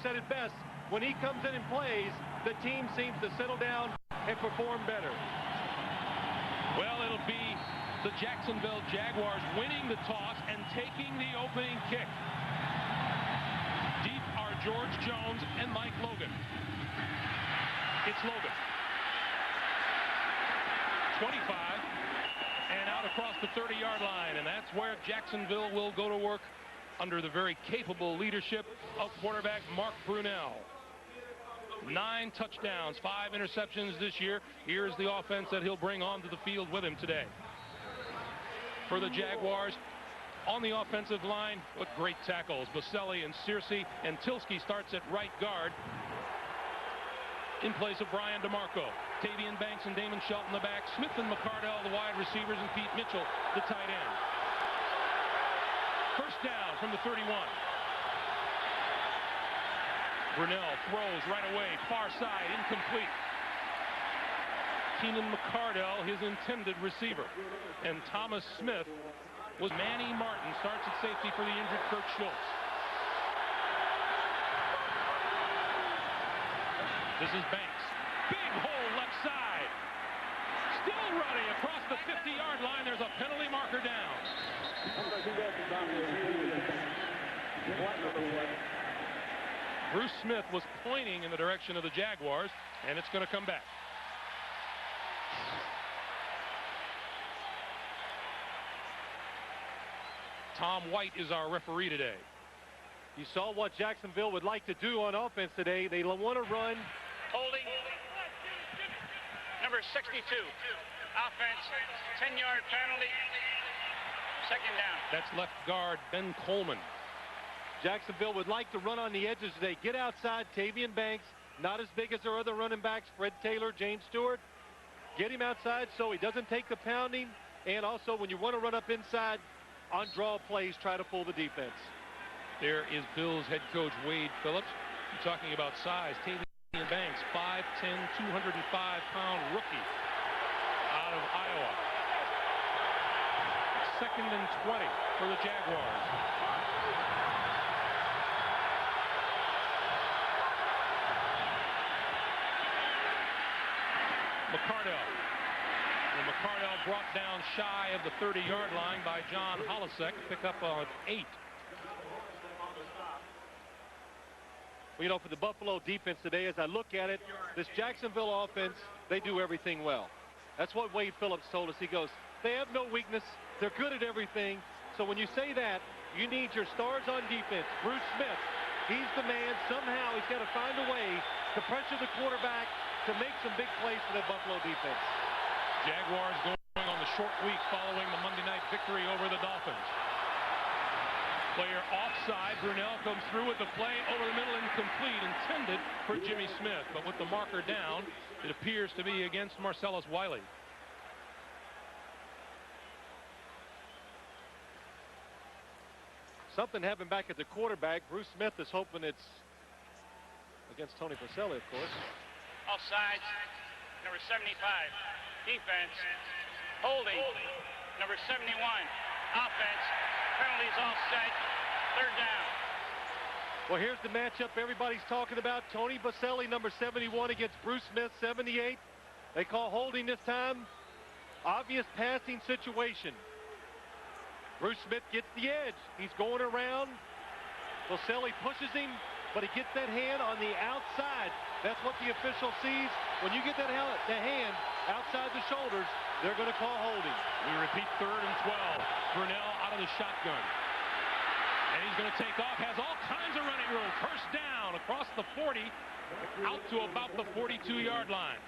said it best, when he comes in and plays, the team seems to settle down and perform better. Well, it'll be the Jacksonville Jaguars winning the toss and taking the opening kick. Deep are George Jones and Mike Logan. It's Logan. 25 and out across the 30-yard line, and that's where Jacksonville will go to work under the very capable leadership of quarterback Mark Brunell. 9 touchdowns, 5 interceptions this year. Here's the offense that he'll bring onto the field with him today. For the Jaguars, on the offensive line, what great tackles. Baselli and Searcy, and Tilsky starts at right guard in place of Brian DeMarco. Tavian Banks and Damon Shelton the back. Smith and McCardell the wide receivers, and Pete Mitchell the tight end. First down from the 31. Brunell throws right away, far side, incomplete. Keenan McCardell, his intended receiver. And Thomas Smith was Manny Martin, starts at safety for the injured Kurt Schultz. This is Banks. Big hole left side. Still running across the 50-yard line. There's a penalty marker down. Bruce Smith was pointing in the direction of the Jaguars, and it's going to come back. Tom White is our referee today. You saw what Jacksonville would like to do on offense today. They want to run. Holding. Number 62. Offense. 10-yard penalty. Second down. That's left guard Ben Coleman. Jacksonville would like to run on the edges today. Get outside Tavian Banks. Not as big as their other running backs, Fred Taylor, James Stewart. Get him outside so he doesn't take the pounding. And also, when you want to run up inside on draw plays, try to pull the defense. There is Bills head coach Wade Phillips. You're talking about size. Tavian Banks, 5'10", 205-pound rookie out of Iowa. Second and 20 for the Jaguars. McCardell. And McCardell brought down shy of the 30-yard line by John Holisek. Pick up on 8. Well, you know, for the Buffalo defense today, as I look at it, this Jacksonville offense, they do everything well. That's what Wade Phillips told us. He goes, they have no weakness. They're good at everything. So when you say that, you need your stars on defense. Bruce Smith, he's the man. Somehow he's got to find a way to pressure the quarterback to make some big plays for the Buffalo defense. Jaguars going on the short week following the Monday night victory over the Dolphins. Player offside. Brunell comes through with the play over the middle, incomplete, intended for Jimmy Smith. But with the marker down, it appears to be against Marcellus Wiley. Something happened back at the quarterback. Bruce Smith is hoping it's against Tony Baselli, of course. Offsides, number 75. Defense, holding, number 71. Offense, penalties offset, third down. Well, here's the matchup everybody's talking about. Tony Baselli, number 71, against Bruce Smith, 78. They call holding this time. Obvious passing situation. Bruce Smith gets the edge. He's going around. Baselli pushes him, but he gets that hand on the outside. That's what the official sees. When you get that hand outside the shoulders, they're going to call holding. We repeat, third and 12. Brunell out of the shotgun. And he's going to take off. Has all kinds of running room. First down across the 40, out to about the 42-yard line.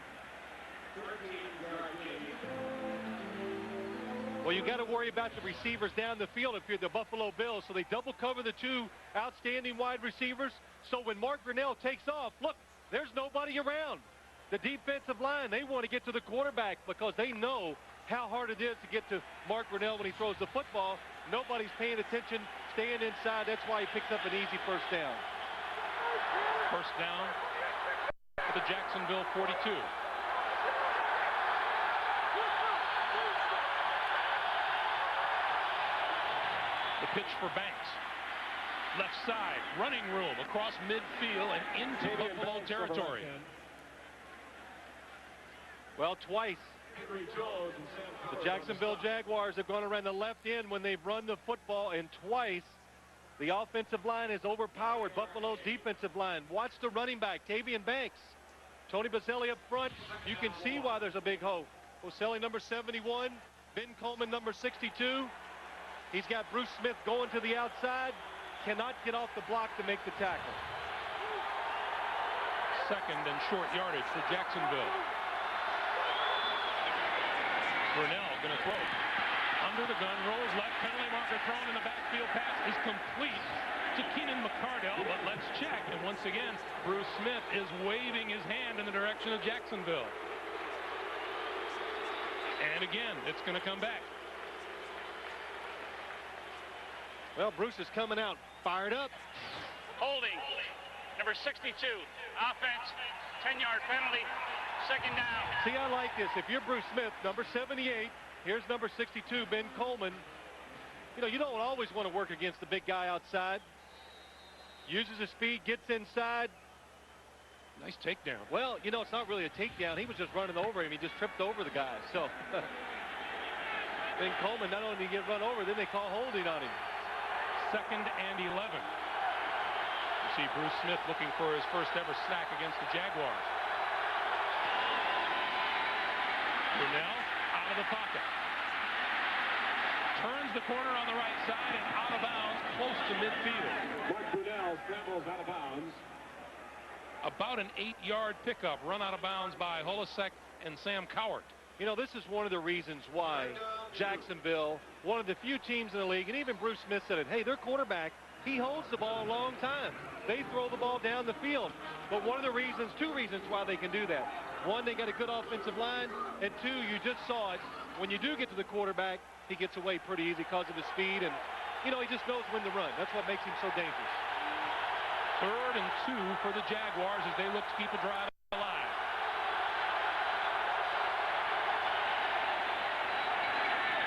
Well, you got to worry about the receivers down the field if you're the Buffalo Bills. So they double cover the 2 outstanding wide receivers. So when Mark Brunell takes off, look, there's nobody around. The defensive line, they want to get to the quarterback because they know how hard it is to get to Mark Brunell when he throws the football. Nobody's paying attention, staying inside. That's why he picks up an easy first down. First down for the Jacksonville 42. The pitch for Banks. Left side, running room across midfield and into Buffalo territory. Well, twice the Jacksonville Jaguars have gone around the left end when they've run the football, and twice the offensive line has overpowered Buffalo's defensive line. Watch the running back, Tavian Banks. Tony Boselli up front. You can see why there's a big hole. Boselli, number 71. Ben Coleman, number 62. He's got Bruce Smith going to the outside. Cannot get off the block to make the tackle. Second and short yardage for Jacksonville. Brunell going to throw. Under the gun, rolls left, penalty marker thrown in the backfield. Pass is complete to Keenan McCardell, but let's check. And once again, Bruce Smith is waving his hand in the direction of Jacksonville. And again, it's going to come back. Well, Bruce is coming out fired up. Holding. Number 62. Offense. 10-yard penalty. Second down. See, I like this. If you're Bruce Smith, number 78, here's number 62, Ben Coleman. You know, you don't always want to work against the big guy outside. Uses his speed, gets inside. Nice takedown. Well, you know, it's not really a takedown. He was just running over him. He just tripped over the guy. So, Ben Coleman, not only did he get run over, then they call holding on him. Second and 11. You see Bruce Smith looking for his first ever sack against the Jaguars. Brunell out of the pocket. Turns the corner on the right side and out of bounds, close to midfield. Mark Brunell scrambles out of bounds. About an 8-yard pickup, run out of bounds by Holisek and Sam Cowart. You know, this is one of the reasons why Jacksonville, one of the few teams in the league, and even Bruce Smith said it, hey, their quarterback, he holds the ball a long time. They throw the ball down the field. But one of the reasons, two reasons why they can do that. One, they got a good offensive line, and two, you just saw it. When you do get to the quarterback, he gets away pretty easy because of his speed, and, you know, he just knows when to run. That's what makes him so dangerous. Third and 2 for the Jaguars as they look to keep a drive alive.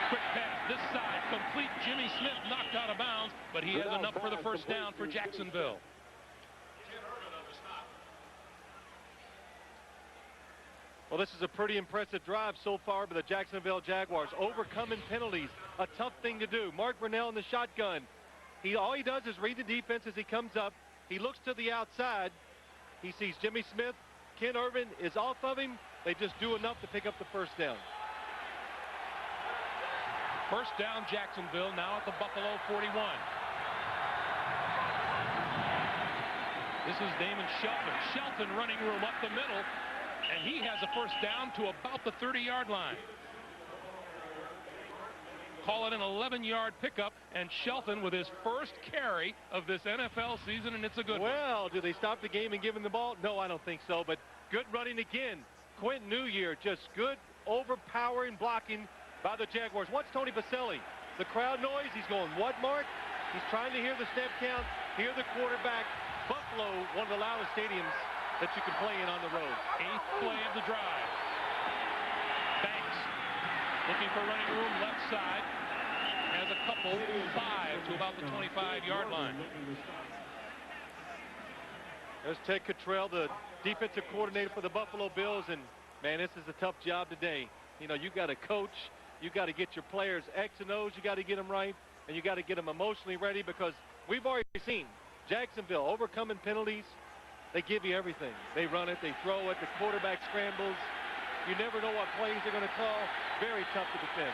Quick pass this side, complete. Jimmy Smith knocked out of bounds, but he has enough for the first down for Jacksonville. Well, this is a pretty impressive drive so far by the Jacksonville Jaguars. Overcoming penalties, a tough thing to do. Mark Brunell in the shotgun. All he does is read the defense as he comes up. He looks to the outside. He sees Jimmy Smith. Ken Irvin is off of him. They just do enough to pick up the first down. First down, Jacksonville, now at the Buffalo 41. This is Damon Shelton. Shelton running room up the middle, and he has a first down to about the 30-yard line. Call it an 11-yard pickup, and Shelton with his first carry of this NFL season, and it's a good one. Well, do they stop the game and give him the ball? No, I don't think so, but good running again. Quentin New Year, just good overpowering blocking by the Jaguars. Watch Tony Boselli. The crowd noise, he's going, what, Mark? He's trying to hear the snap count, hear the quarterback. Buffalo, one of the loudest stadiums that you can play in on the road. 8th play of the drive. Banks looking for running room left side. Has a couple, 5 to about the 25-yard line. There's Ted Cottrell, the defensive coordinator for the Buffalo Bills, and man, this is a tough job today. You know, you got to coach, you got to get your players X and O's, you got to get them right, and you got to get them emotionally ready, because we've already seen Jacksonville overcoming penalties. They give you everything. They run it, they throw it, the quarterback scrambles. You never know what plays they're going to call. Very tough to defend.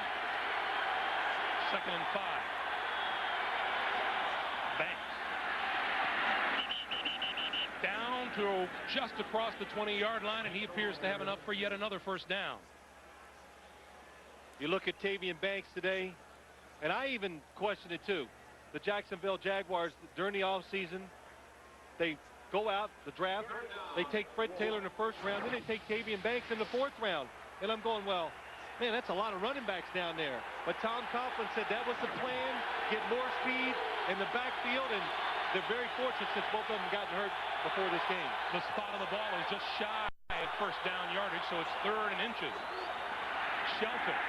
Second and 5. Banks. Down to just across the 20-yard line, and he appears to have enough for yet another first down. You look at Tavian Banks today, and I even question it too. The Jacksonville Jaguars, during the offseason, they go out, the draft, they take Fred Taylor in the first round, then they take Tavian Banks in the 4th round. And I'm going, well, man, that's a lot of running backs down there. But Tom Coughlin said that was the plan, get more speed in the backfield, and they're very fortunate since both of them gotten hurt before this game. The spot on the ball is just shy of first down yardage, so it's 3rd and inches. Shelton.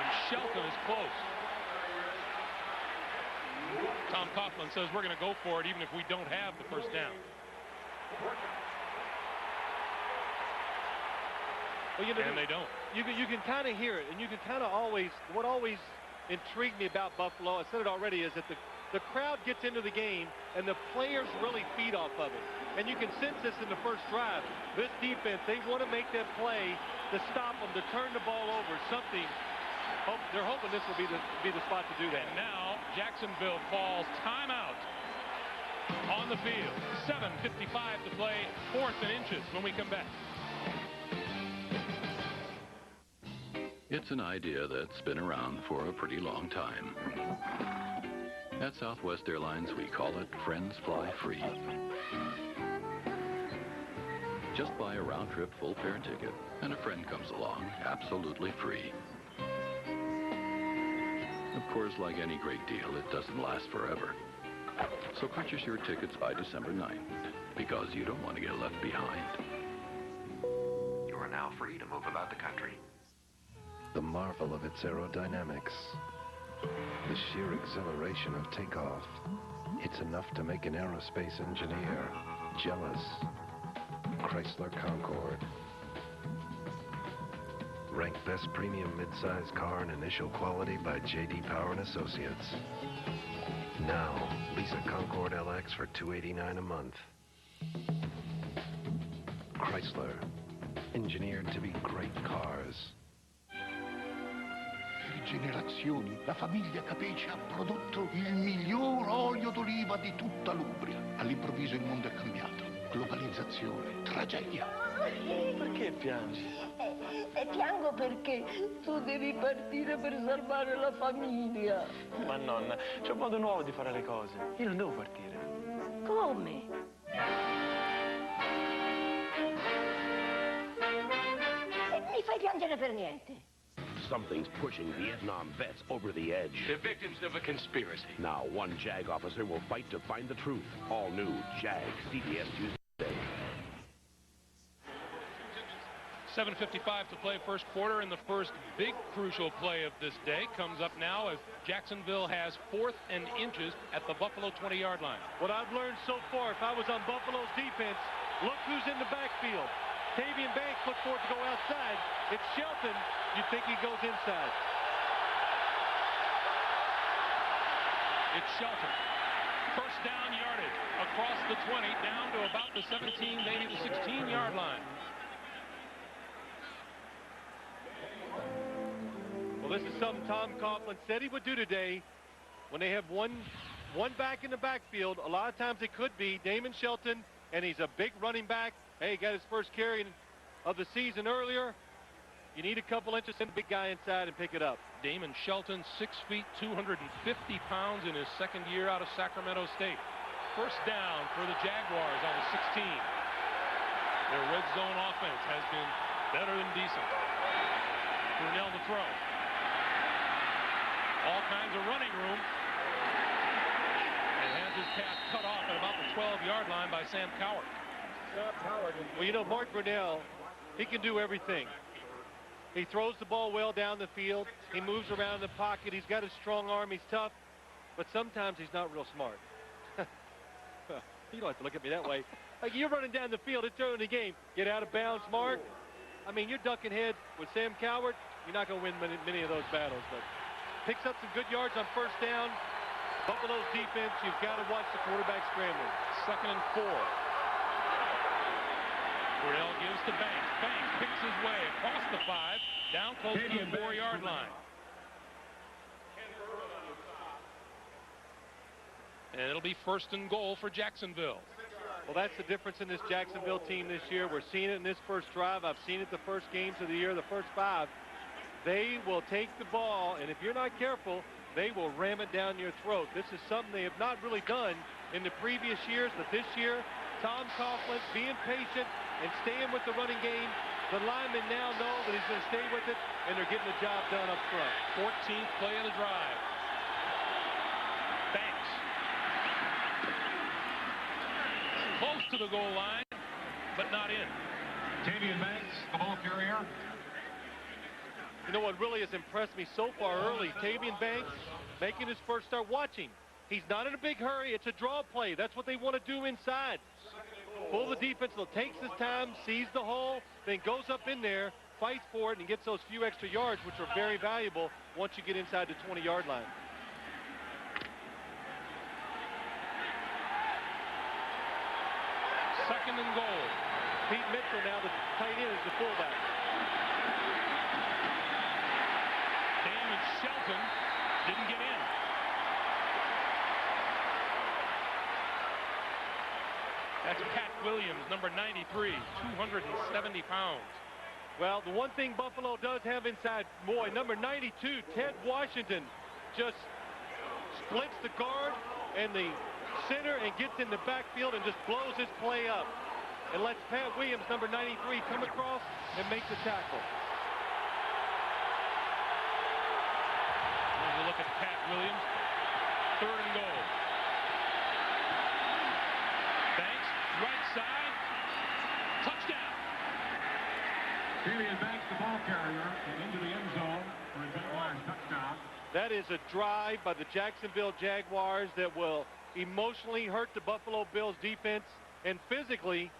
And Shelton is close. Tom Coughlin says we're going to go for it even if we don't have the first down. Well, you know, and they don't. You can kind of hear it, and you can kind of what always intrigued me about Buffalo, I said it already, is that the crowd gets into the game, and the players really feed off of it. And you can sense this in the first drive. This defense, they want to make that play to stop them, to turn the ball over, something. They're hoping this will be the spot to do that. And now Jacksonville falls timeout on the field. 7:55 to play, 4th and inches when we come back. It's an idea that's been around for a pretty long time. At Southwest Airlines, we call it Friends Fly Free. Just buy a round-trip full-fare ticket, and a friend comes along absolutely free. Of course, like any great deal, it doesn't last forever. So purchase your tickets by December 9th, because you don't want to get left behind. You are now free to move about the country. The marvel of its aerodynamics, the sheer exhilaration of takeoff. It's enough to make an aerospace engineer jealous. Chrysler Concorde. Ranked best premium midsize car in initial quality by J.D. Power and Associates. Now, lease a Concorde LX for $289 a month. Chrysler, engineered to be great cars. Generazioni, la famiglia Capece ha prodotto il miglior olio d'oliva di tutta l'Umbria. All'improvviso il mondo è cambiato. Globalizzazione, tragedia. Perché piangi? E piango perché tu devi partire per salvare la famiglia. Ma nonna, c'è un modo nuovo di fare le cose. Io non devo partire. Come? Mi fai piangere per niente. Something's pushing Vietnam vets over the edge. They're victims of a conspiracy. Now, one JAG officer will fight to find the truth. All new JAG, CBS Tuesday. 7:55 to play first quarter, and the first big crucial play of this day comes up now as Jacksonville has 4th and inches at the Buffalo 20-yard line. What I've learned so far, if I was on Buffalo's defense, look who's in the backfield. Tavian Banks look for it to go outside. It's Shelton. You'd think he goes inside. It's Shelton. First down yardage across the 20, down to about the 17, maybe the 16-yard line. Well, this is something Tom Coughlin said he would do today. When they have one back in the backfield, a lot of times it could be Damon Shelton, and he's a big running back. Hey, he got his first carry of the season earlier. You need a couple inches in the big guy inside and pick it up. Damon Shelton, 6 feet, 250 pounds in his second year out of Sacramento State. First down for the Jaguars on the 16. Their red zone offense has been better than decent. Brunell to throw. All kinds of running room. And has his pass cut off at about the 12-yard line by Sam Cowart. Well, you know, Mark Brunell, he can do everything. He throws the ball well down the field. He moves around the pocket. He's got a strong arm. He's tough. But sometimes he's not real smart. You don't have to look at me that way. Like, you're running down the field. It's early in the game. Get out of bounds, Mark. I mean, you're ducking heads with Sam Cowart. You're not going to win many of those battles. But picks up some good yards on first down. Buffalo's defense, you've got to watch the quarterback scrambling. 2nd and 4. Brunell gives to Banks. Banks picks his way across the 5, down close to the 4-yard line. And it'll be 1st and goal for Jacksonville. Well, that's the difference in this Jacksonville team this year. We're seeing it in this first drive. I've seen it the first games of the year, the first 5. They will take the ball, and if you're not careful, they will ram it down your throat. This is something they have not really done in the previous years, but this year, Tom Coughlin being patient and staying with the running game. The linemen now know that he's going to stay with it, and they're getting the job done up front. 14th play of the drive. Banks. Close to the goal line, but not in. Tavian Banks, the ball carrier. You know what really has impressed me so far early? Tavian Banks making his first start. Watching. He's not in a big hurry. It's a draw play. That's what they want to do inside. Pull the defense, takes his time, sees the hole, then goes up in there, fights for it, and gets those few extra yards, which are very valuable once you get inside the 20-yard line. Second and goal. Pete Mitchell now, the tight end, is the fullback. Damon Shelton didn't get in. That's Pat Williams, number 93, 270 pounds. Well, the one thing Buffalo does have inside, boy, number 92, Ted Washington, just splits the guard and the center and gets in the backfield and just blows his play up and lets Pat Williams, number 93, come across and make the tackle. Here's a look at Pat Williams. Third and goal. Banks, right side. Touchdown. Tavian Banks, the ball carrier, and into the end zone for a Jaguars touchdown. That is a drive by the Jacksonville Jaguars that will emotionally hurt the Buffalo Bills defense and physically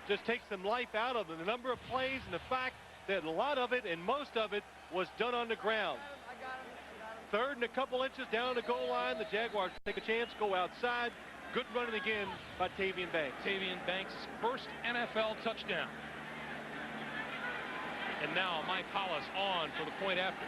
just take some life out of them. The number of plays and the fact that a lot of it and most of it was done on the ground. Third and a couple inches down the goal line. The Jaguars take a chance, go outside. Good running again by Tavian Banks. Tavian Banks' first NFL touchdown. And now Mike Hollis on for the point after.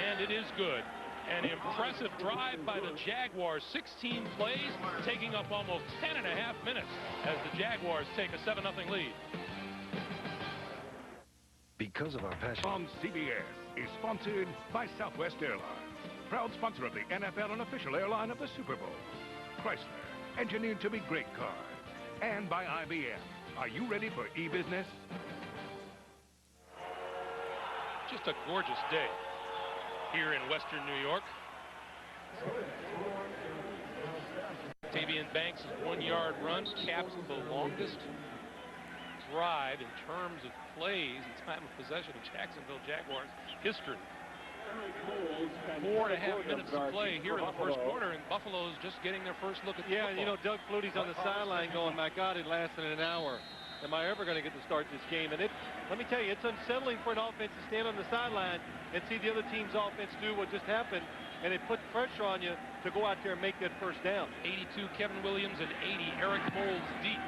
And it is good. An impressive drive by the Jaguars. 16 plays, taking up almost 10.5 minutes as the Jaguars take a 7-0 lead. Because of our passion. On CBS is sponsored by Southwest Airlines, proud sponsor of the NFL and official airline of the Super Bowl. Chrysler, engineered to be great cars. And by IBM. Are you ready for e-business? Just a gorgeous day here in Western New York. Tavian Banks' 1-yard run caps the longest drive in terms of plays and time of possession in Jacksonville Jaguars history. 4.5 minutes to play here in the first quarter, and Buffalo's just getting their first look at the football. You know, Doug Flutie's on the sideline going, my God, it lasted an hour. Am I ever going to get to start this game? And let me tell you, it's unsettling for an offense to stand on the sideline and see the other team's offense do what just happened, and it put pressure on you to go out there and make that first down. 82 Kevin Williams and 80 Eric Moulds deep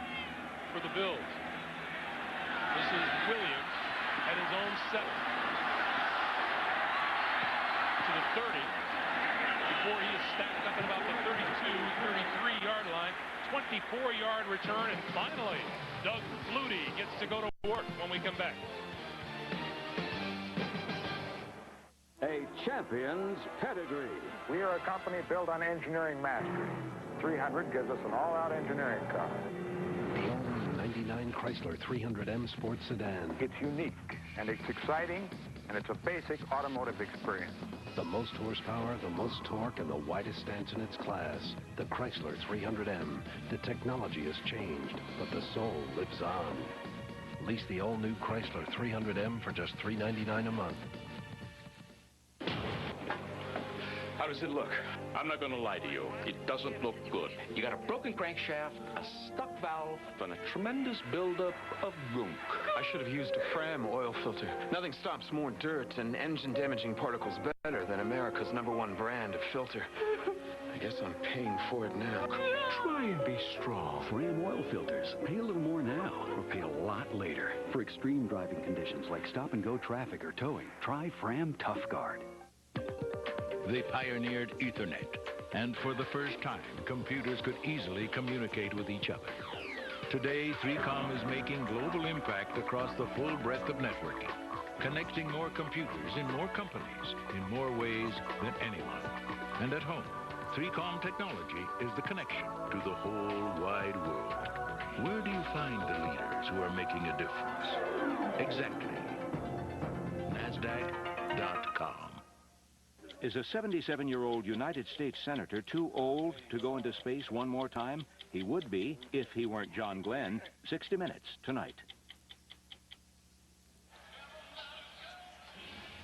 for the Bills. This is Williams at his own 7 to the 30 before he is stacked up at about the 32, 33-yard line. 24-yard return, and finally Doug Flutie gets to go to work when we come back. A champion's pedigree. We are a company built on engineering mastery. 300 gives us an all-out engineering car. The all-new 99 Chrysler 300M Sports Sedan. It's unique, and it's exciting, and it's a basic automotive experience. The most horsepower, the most torque, and the widest stance in its class. The Chrysler 300M. The technology has changed, but the soul lives on. Lease the all-new Chrysler 300M for just $399 a month. How does it look? I'm not going to lie to you. It doesn't look good. You got a broken crankshaft, a stuck valve, and a tremendous buildup of gunk. I should have used a Fram oil filter. Nothing stops more dirt and engine-damaging particles better than America's #1 brand of filter. I guess I'm paying for it now. Try and be strong. Fram oil filters. Pay a little more now or pay a lot later. For extreme driving conditions like stop-and-go traffic or towing, try Fram Tough Guard. They pioneered Ethernet, and for the first time, computers could easily communicate with each other. Today, 3Com is making global impact across the full breadth of networking, connecting more computers in more companies in more ways than anyone. And at home, 3Com technology is the connection to the whole wide world. Where do you find the leaders who are making a difference? Exactly. NASDAQ.com. Is a 77-year-old United States Senator too old to go into space one more time? He would be if he weren't John Glenn. 60 Minutes tonight.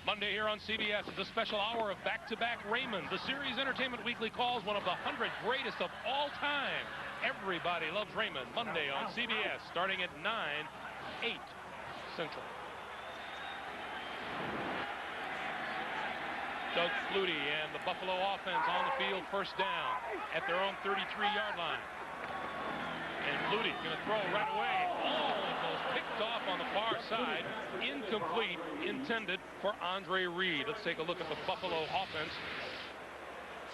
Monday here on CBS is a special hour of back-to-back Raymond. The Series Entertainment Weekly calls one of the 100 greatest of all time. Everybody loves Raymond. Monday on CBS, starting at 9/8 Central. Doug Flutie and the Buffalo offense on the field, first down at their own 33-yard line. And Flutie going to throw right away. Oh, it goes picked off on the far side. Incomplete, intended for Andre Reed. Let's take a look at the Buffalo offense.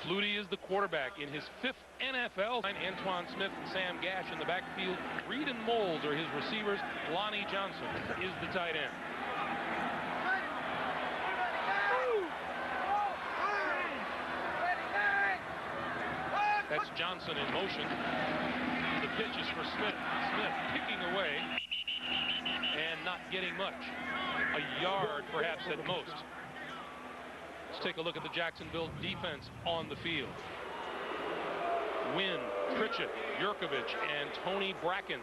Flutie is the quarterback in his 5th NFL. Antoine Smith and Sam Gash in the backfield. Reed and Moles are his receivers. Lonnie Johnson is the tight end. That's Johnson in motion. The pitch is for Smith. Smith picking away and not getting much. A yard perhaps at most. Let's take a look at the Jacksonville defense on the field. Wynn, Pritchett, Yurkovich, and Tony Brackens.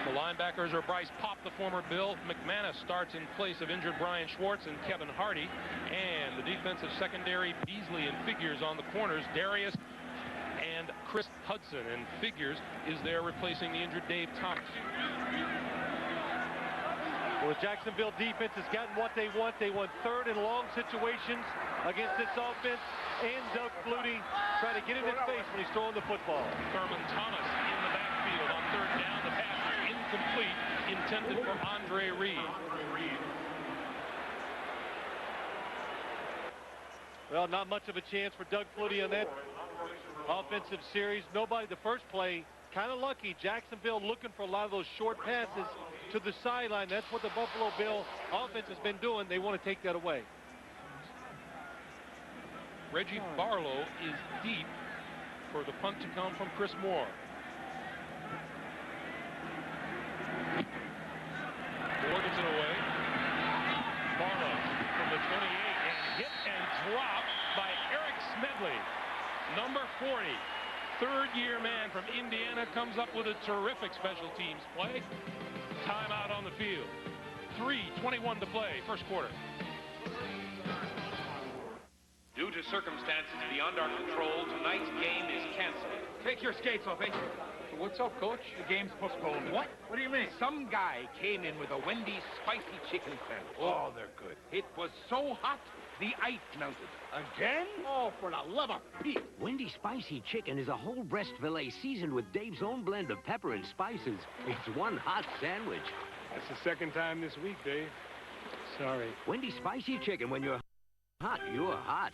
The linebackers are Bryce Pop, the former Bill. McManus starts in place of injured Brian Schwartz and Kevin Hardy. And the defensive secondary, Beasley and Figures on the corners. Darius and Chris Hudson, and Figures is there replacing the injured Dave Thomas. Well, the Jacksonville defense has gotten what they want. They won 3rd and long situations against this offense. And Doug Flutie trying to get in his face when he's throwing the football. Thurman Thomas in the backfield on 3rd down. The pass is incomplete, intended for Andre Reed. Well, not much of a chance for Doug Flutie on that offensive series. Nobody. The first play, kind of lucky. Jacksonville looking for a lot of those short passes to the sideline. That's what the Buffalo Bill offense has been doing. They want to take that away. Reggie Barlow is deep for the punt to come from Chris Moore. Moore gets it away. Barlow from the 28 and hit and dropped by Eric Smedley. Number 40. 3rd-year man from Indiana comes up with a terrific special teams play. Timeout on the field. 3:21 to play, first quarter. Due to circumstances beyond our control, tonight's game is canceled. Take your skates off, eh? What's up, Coach? The game's postponed. What? What do you mean? Some guy came in with a Wendy's spicy chicken sandwich. Oh, they're good. It was so hot, the ice melted. Again? Oh, for the love of Pete. Wendy's Spicy Chicken is a whole breast filet seasoned with Dave's own blend of pepper and spices. It's one hot sandwich. That's the 2nd time this week, Dave. Sorry. Wendy's Spicy Chicken. When you're hot, you're hot.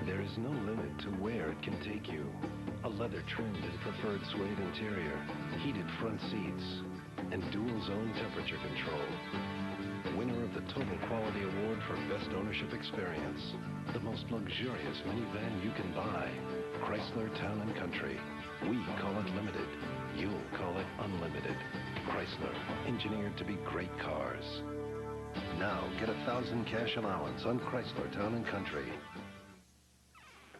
There is no limit to where it can take you. A leather-trimmed and preferred suede interior, heated front seats, and dual-zone temperature control. Winner of the Total Quality Award for Best Ownership Experience. The most luxurious minivan you can buy. Chrysler Town & Country. We call it limited. You'll call it unlimited. Chrysler, engineered to be great cars. Now, get 1,000 cash allowance on Chrysler Town & Country.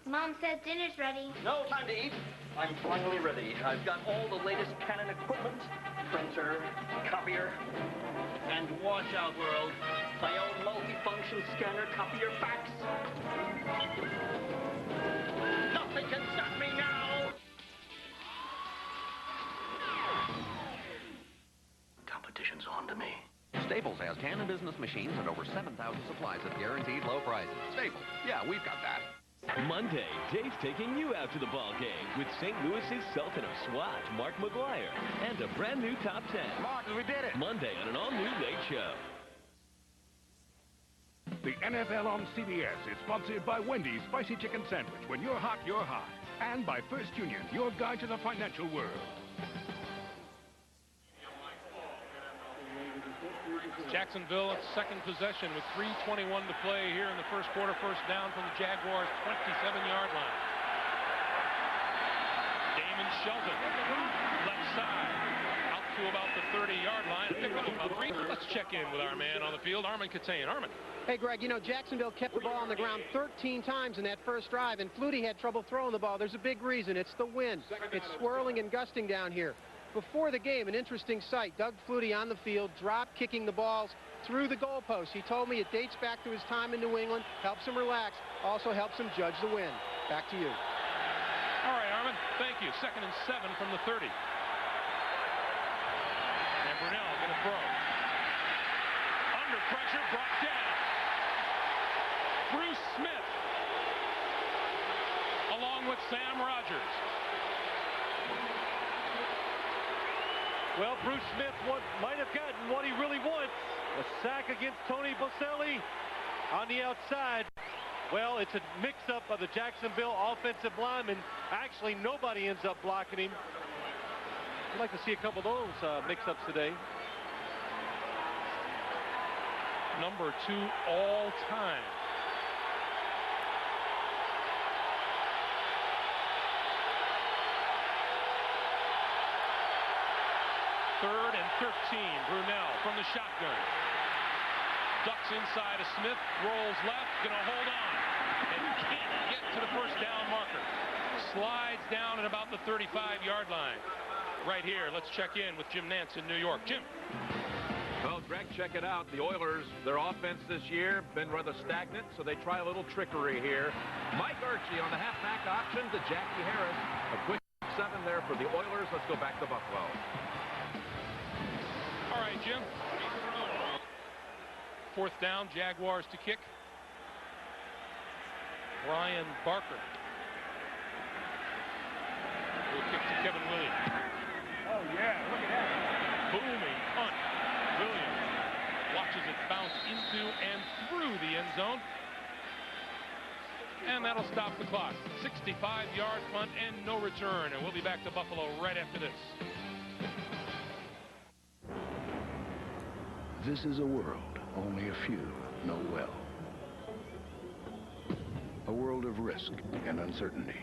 Mom says dinner's ready. No time to eat. I'm finally ready. I've got all the latest Canon equipment. Printer, copier, and watch out, world. My own multi-function scanner copier fax. Nothing can stop me now! Competition's on to me. Staples has Canon business machines and over 7,000 supplies at guaranteed low prices. Staples. Yeah, we've got that. Monday, Dave's taking you out to the ball game with St. Louis's Sultan of SWAT, Mark McGuire, and a brand new top 10. Mark, we did it! Monday on an all-new Late Show. The NFL on CBS is sponsored by Wendy's Spicy Chicken Sandwich. When you're hot, you're hot. And by First Union, your guide to the financial world. Jacksonville at 2nd possession with 3:21 to play here in the first quarter. First down from the Jaguars' 27-yard line. Damon Shelton, left side, out to about the 30-yard line. Pick up a three. Let's check in with our man on the field, Armin Catane. Armin. Hey, Greg, you know, Jacksonville kept the ball on the ground 13 times in that first drive, and Flutie had trouble throwing the ball. There's a big reason. It's the wind. It's swirling and gusting down here. Before the game, an interesting sight. Doug Flutie on the field, drop kicking the balls through the goalpost. He told me it dates back to his time in New England, helps him relax, also helps him judge the win. Back to you. All right, Armin, thank you. 2nd and 7 from the 30. And Brunell going to throw. Under pressure, brought down. Bruce Smith, along with Sam Rogers. Well, Bruce Smith might have gotten what he really wants. A sack against Tony Boselli on the outside. Well, it's a mix-up of the Jacksonville offensive linemen. Actually, nobody ends up blocking him. I'd like to see a couple of those mix-ups today. Number 2 all time. Third and 13. Brunell from the shotgun. Ducks inside of Smith. Rolls left. Gonna hold on. And can't get to the first down marker. Slides down at about the 35-yard line. Right here, let's check in with Jim Nantz in New York. Jim. Well, Greg, check it out. The Oilers, their offense this year, been rather stagnant, so they try a little trickery here. Mike Archie on the halfback option to Jackie Harris. A quick 7 there for the Oilers. Let's go back to Buffalo. All right, Jim. 4th down, Jaguars to kick. Brian Barker will kick to Kevin Williams. Oh, yeah, look at that. Booming punt. Williams watches it bounce into and through the end zone. And that'll stop the clock. 65-yard punt and no return. And we'll be back to Buffalo right after this. This is a world only a few know well. A world of risk and uncertainty,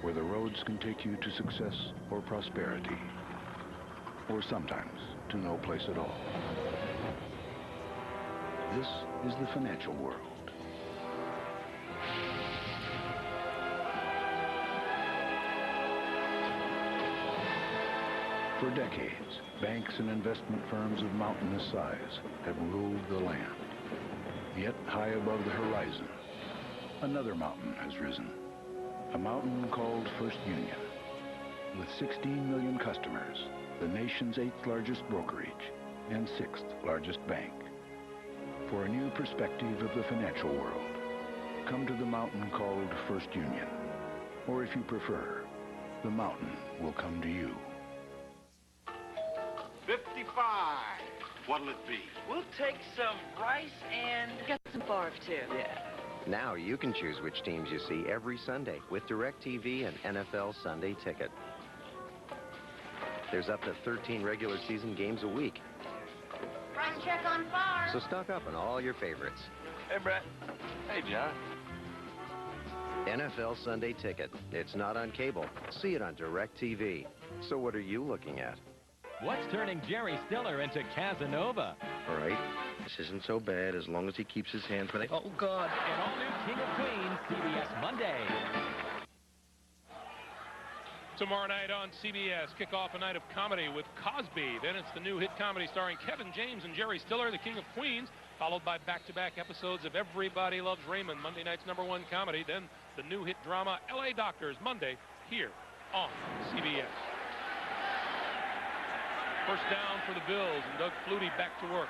where the roads can take you to success or prosperity, or sometimes to no place at all. This is the financial world. For decades, banks and investment firms of mountainous size have ruled the land. Yet high above the horizon, another mountain has risen. A mountain called First Union. With 16 million customers, the nation's 8th largest brokerage and 6th largest bank. For a new perspective of the financial world, come to the mountain called First Union. Or if you prefer, the mountain will come to you. 55. What'll it be? We'll take some rice and... Got some barf, too. Yeah. Now you can choose which teams you see every Sunday with DirecTV and NFL Sunday Ticket. There's up to 13 regular season games a week. Price check on farm. So stock up on all your favorites. Hey, Brett. Hey, John. NFL Sunday Ticket. It's not on cable. See it on DirecTV. So what are you looking at? What's turning Jerry Stiller into Casanova? All right. This isn't so bad as long as he keeps his hands where they... Oh, God. An all-new King of Queens, CBS Monday. Tomorrow night on CBS, kick off a night of comedy with Cosby. Then it's the new hit comedy starring Kevin James and Jerry Stiller, the King of Queens, followed by back-to-back episodes of Everybody Loves Raymond, Monday night's #1 comedy. Then the new hit drama, L.A. Doctors, Monday, here on CBS. First down for the Bills, and Doug Flutie back to work.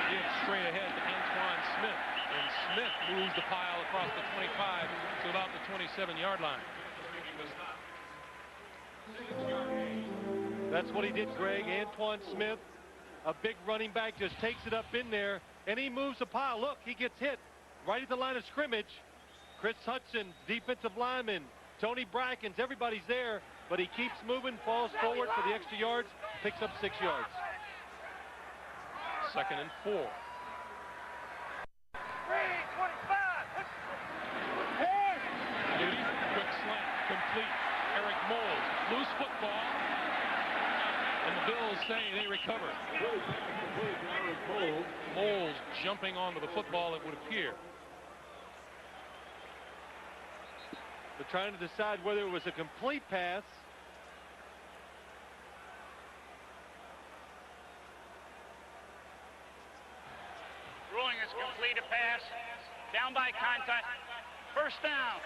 Gives straight ahead to Antoine Smith, and Smith moves the pile across the 25 to about the 27-yard line. That's what he did, Greg. Antoine Smith, a big running back, just takes it up in there, and he moves the pile. Look, he gets hit right at the line of scrimmage. Chris Hudson, defensive lineman, Tony Brackens, everybody's there, but he keeps moving, falls forward for the extra yards, picks up 6 yards. 2nd and 4. Flutie, quick slant, complete. Eric Moles, loose football, and the Bills say they recover. Moles jumping onto the football, it would appear. They're trying to decide whether it was a complete pass. Ruling is complete a pass. Down by contact. First down.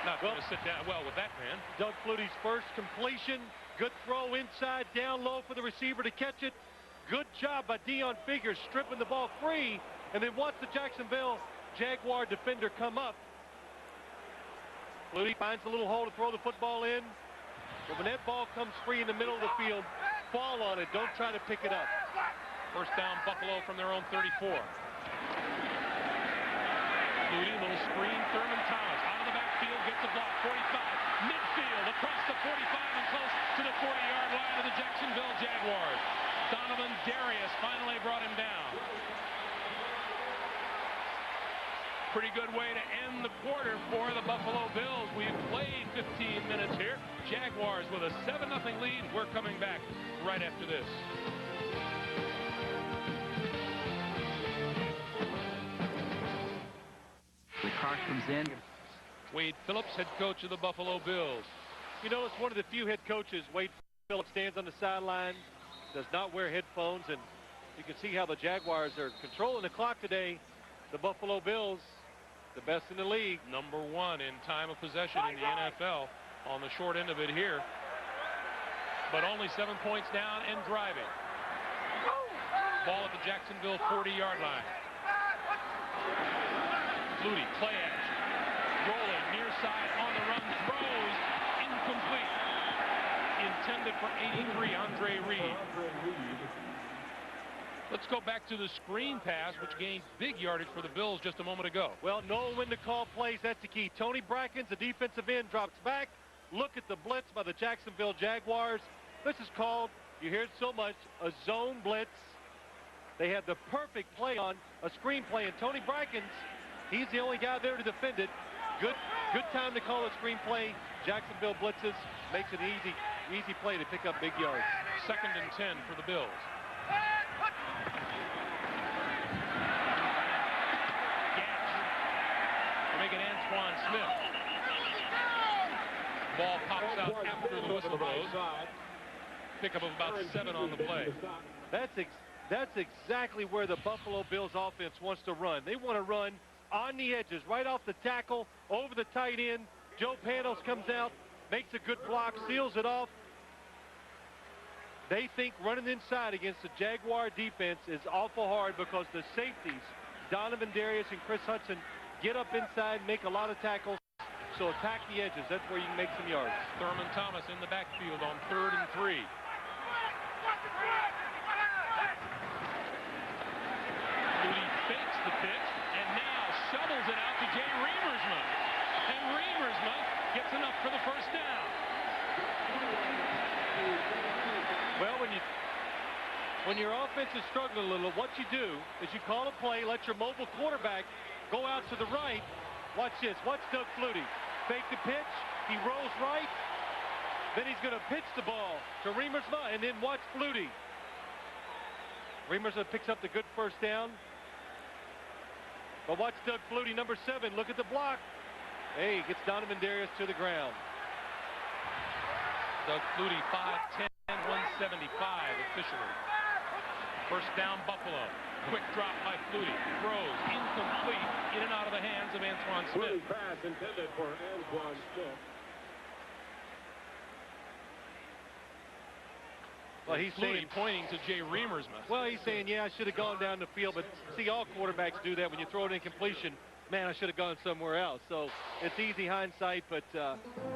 Not going to sit down well with that man. Doug Flutie's first completion. Good throw inside, down low for the receiver to catch it. Good job by Deon Figures stripping the ball free. And then watch the Jacksonville Jaguar defender come up. Flutie finds a little hole to throw the football in. But when that ball comes free in the middle of the field, fall on it. Don't try to pick it up. First down, Buffalo from their own 34. Flutie, little screen. Thurman Thomas out of the backfield, gets the block. 45, midfield, across the 45 and close to the 40-yard line of the Jacksonville Jaguars. Donovan Darius finally brought him down. Pretty good way to end the quarter for the Buffalo Bills. We've played 15 minutes here. Jaguars with a 7-0 lead. We're coming back right after this. The car comes in. Wade Phillips, head coach of the Buffalo Bills. You know, it's one of the few head coaches. Wade Phillips stands on the sideline, does not wear headphones, and you can see how the Jaguars are controlling the clock today. The Buffalo Bills, the best in the league. #1 in time of possession in the NFL on the short end of it here. But only 7 points down and driving. Ball at the Jacksonville 40-yard line. Flutie, play action. Rolling near side on the run, throws incomplete. Intended for 83, Andre Reed. Let's go back to the screen pass, which gained big yardage for the Bills just a moment ago. Well, knowing when to call plays, that's the key. Tony Brackens, the defensive end, drops back. Look at the blitz by the Jacksonville Jaguars. This is called, you hear it so much, a zone blitz. They had the perfect play on a screen play, and Tony Brackens, he's the only guy there to defend it. Good time to call a screen play. Jacksonville blitzes, makes it an easy play to pick up big yards. 2nd and 10 for the Bills. Make it Antoine Smith. Ball pops out after the whistle blows. Pickup of about 7 on the play. That's exactly where the Buffalo Bills offense wants to run. They want to run on the edges, right off the tackle, over the tight end. Joe Panos comes out, makes a good block, seals it off. They think running inside against the Jaguar defense is awful hard because the safeties, Donovan Darius and Chris Hudson, get up inside, make a lot of tackles. So attack the edges. That's where you can make some yards. Thurman Thomas in the backfield on 3rd and 3. Flutie fakes the pitch and now shovels it out to Jay Reamersma. And Reamersma gets enough for the first down. Well, when your offense is struggling a little, what you do is you call a play, let your mobile quarterback go out to the right. Watch this. Watch Doug Flutie. Fake the pitch. He rolls right. Then he's going to pitch the ball to Reamersma, and then watch Flutie. Reamersma picks up the good first down. But watch Doug Flutie, number 7. Look at the block. Hey, gets Donovan Darius to the ground. Doug Flutie, 5'10", 175 officially. First down, Buffalo. Quick drop by Flutie. Throws incomplete, in and out of the hands of Antoine Smith. Pass intended for Antoine Smith. Well, he's saying, pointing to Jay Reamersma. Well, he's saying, yeah, I should have gone down the field, but see, all quarterbacks do that. When you throw it in completion, man, I should have gone somewhere else. So it's easy hindsight, but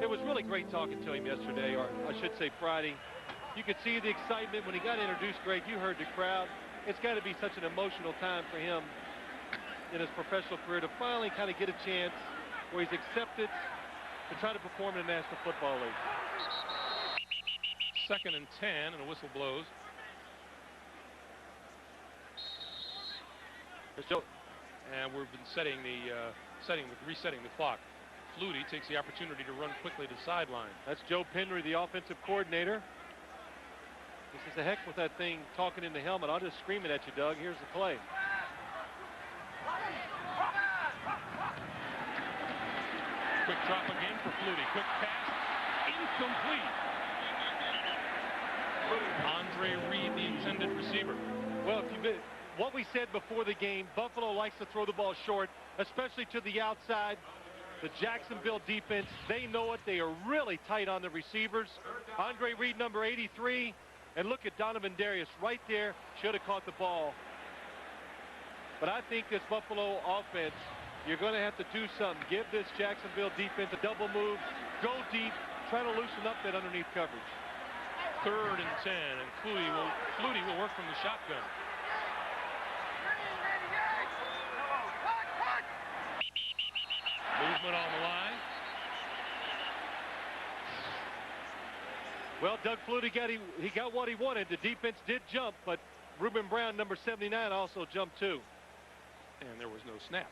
it was really great talking to him yesterday, or I should say Friday. You could see the excitement when he got introduced, Greg. You heard the crowd. It's got to be such an emotional time for him in his professional career to finally kind of get a chance where he's accepted to try to perform in the National Football League. 2nd and 10, and a whistle blows. And we've been resetting the clock. Flutie takes the opportunity to run quickly to the sideline. That's Joe Penry, the offensive coordinator. He says, the heck with that thing talking in the helmet. I'll just scream it at you, Doug. Here's the play. Drop again for Flutie. Quick pass. Incomplete. Andre Reed, the intended receiver. Well, what we said before the game, Buffalo likes to throw the ball short, especially to the outside. The Jacksonville defense, they know it. They are really tight on the receivers. Andre Reed, number 83. And look at Donovan Darius right there. Should have caught the ball. But I think this Buffalo offense, you're going to have to do something. Give this Jacksonville defense a double move. Go deep. Try to loosen up that underneath coverage. 3rd and 10, and Flutie will work from the shotgun. Movement on the line. Well, Doug Flutie he got what he wanted. The defense did jump, but Ruben Brown, number 79, also jumped too. And there was no snap.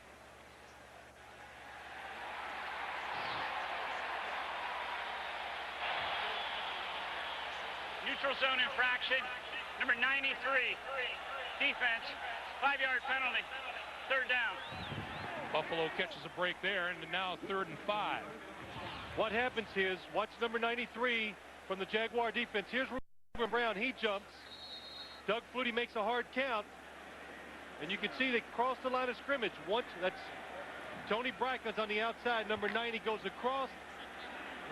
Neutral zone infraction, number 93. Defense, 5-yard penalty. 3rd down. Buffalo catches a break there, and now 3rd and 5. What happens is, watch number 93 from the Jaguar defense. Here's Ruben Brown. He jumps. Doug Flutie makes a hard count. And you can see they cross the line of scrimmage. Once that's Tony Brackman's on the outside. Number 90 goes across.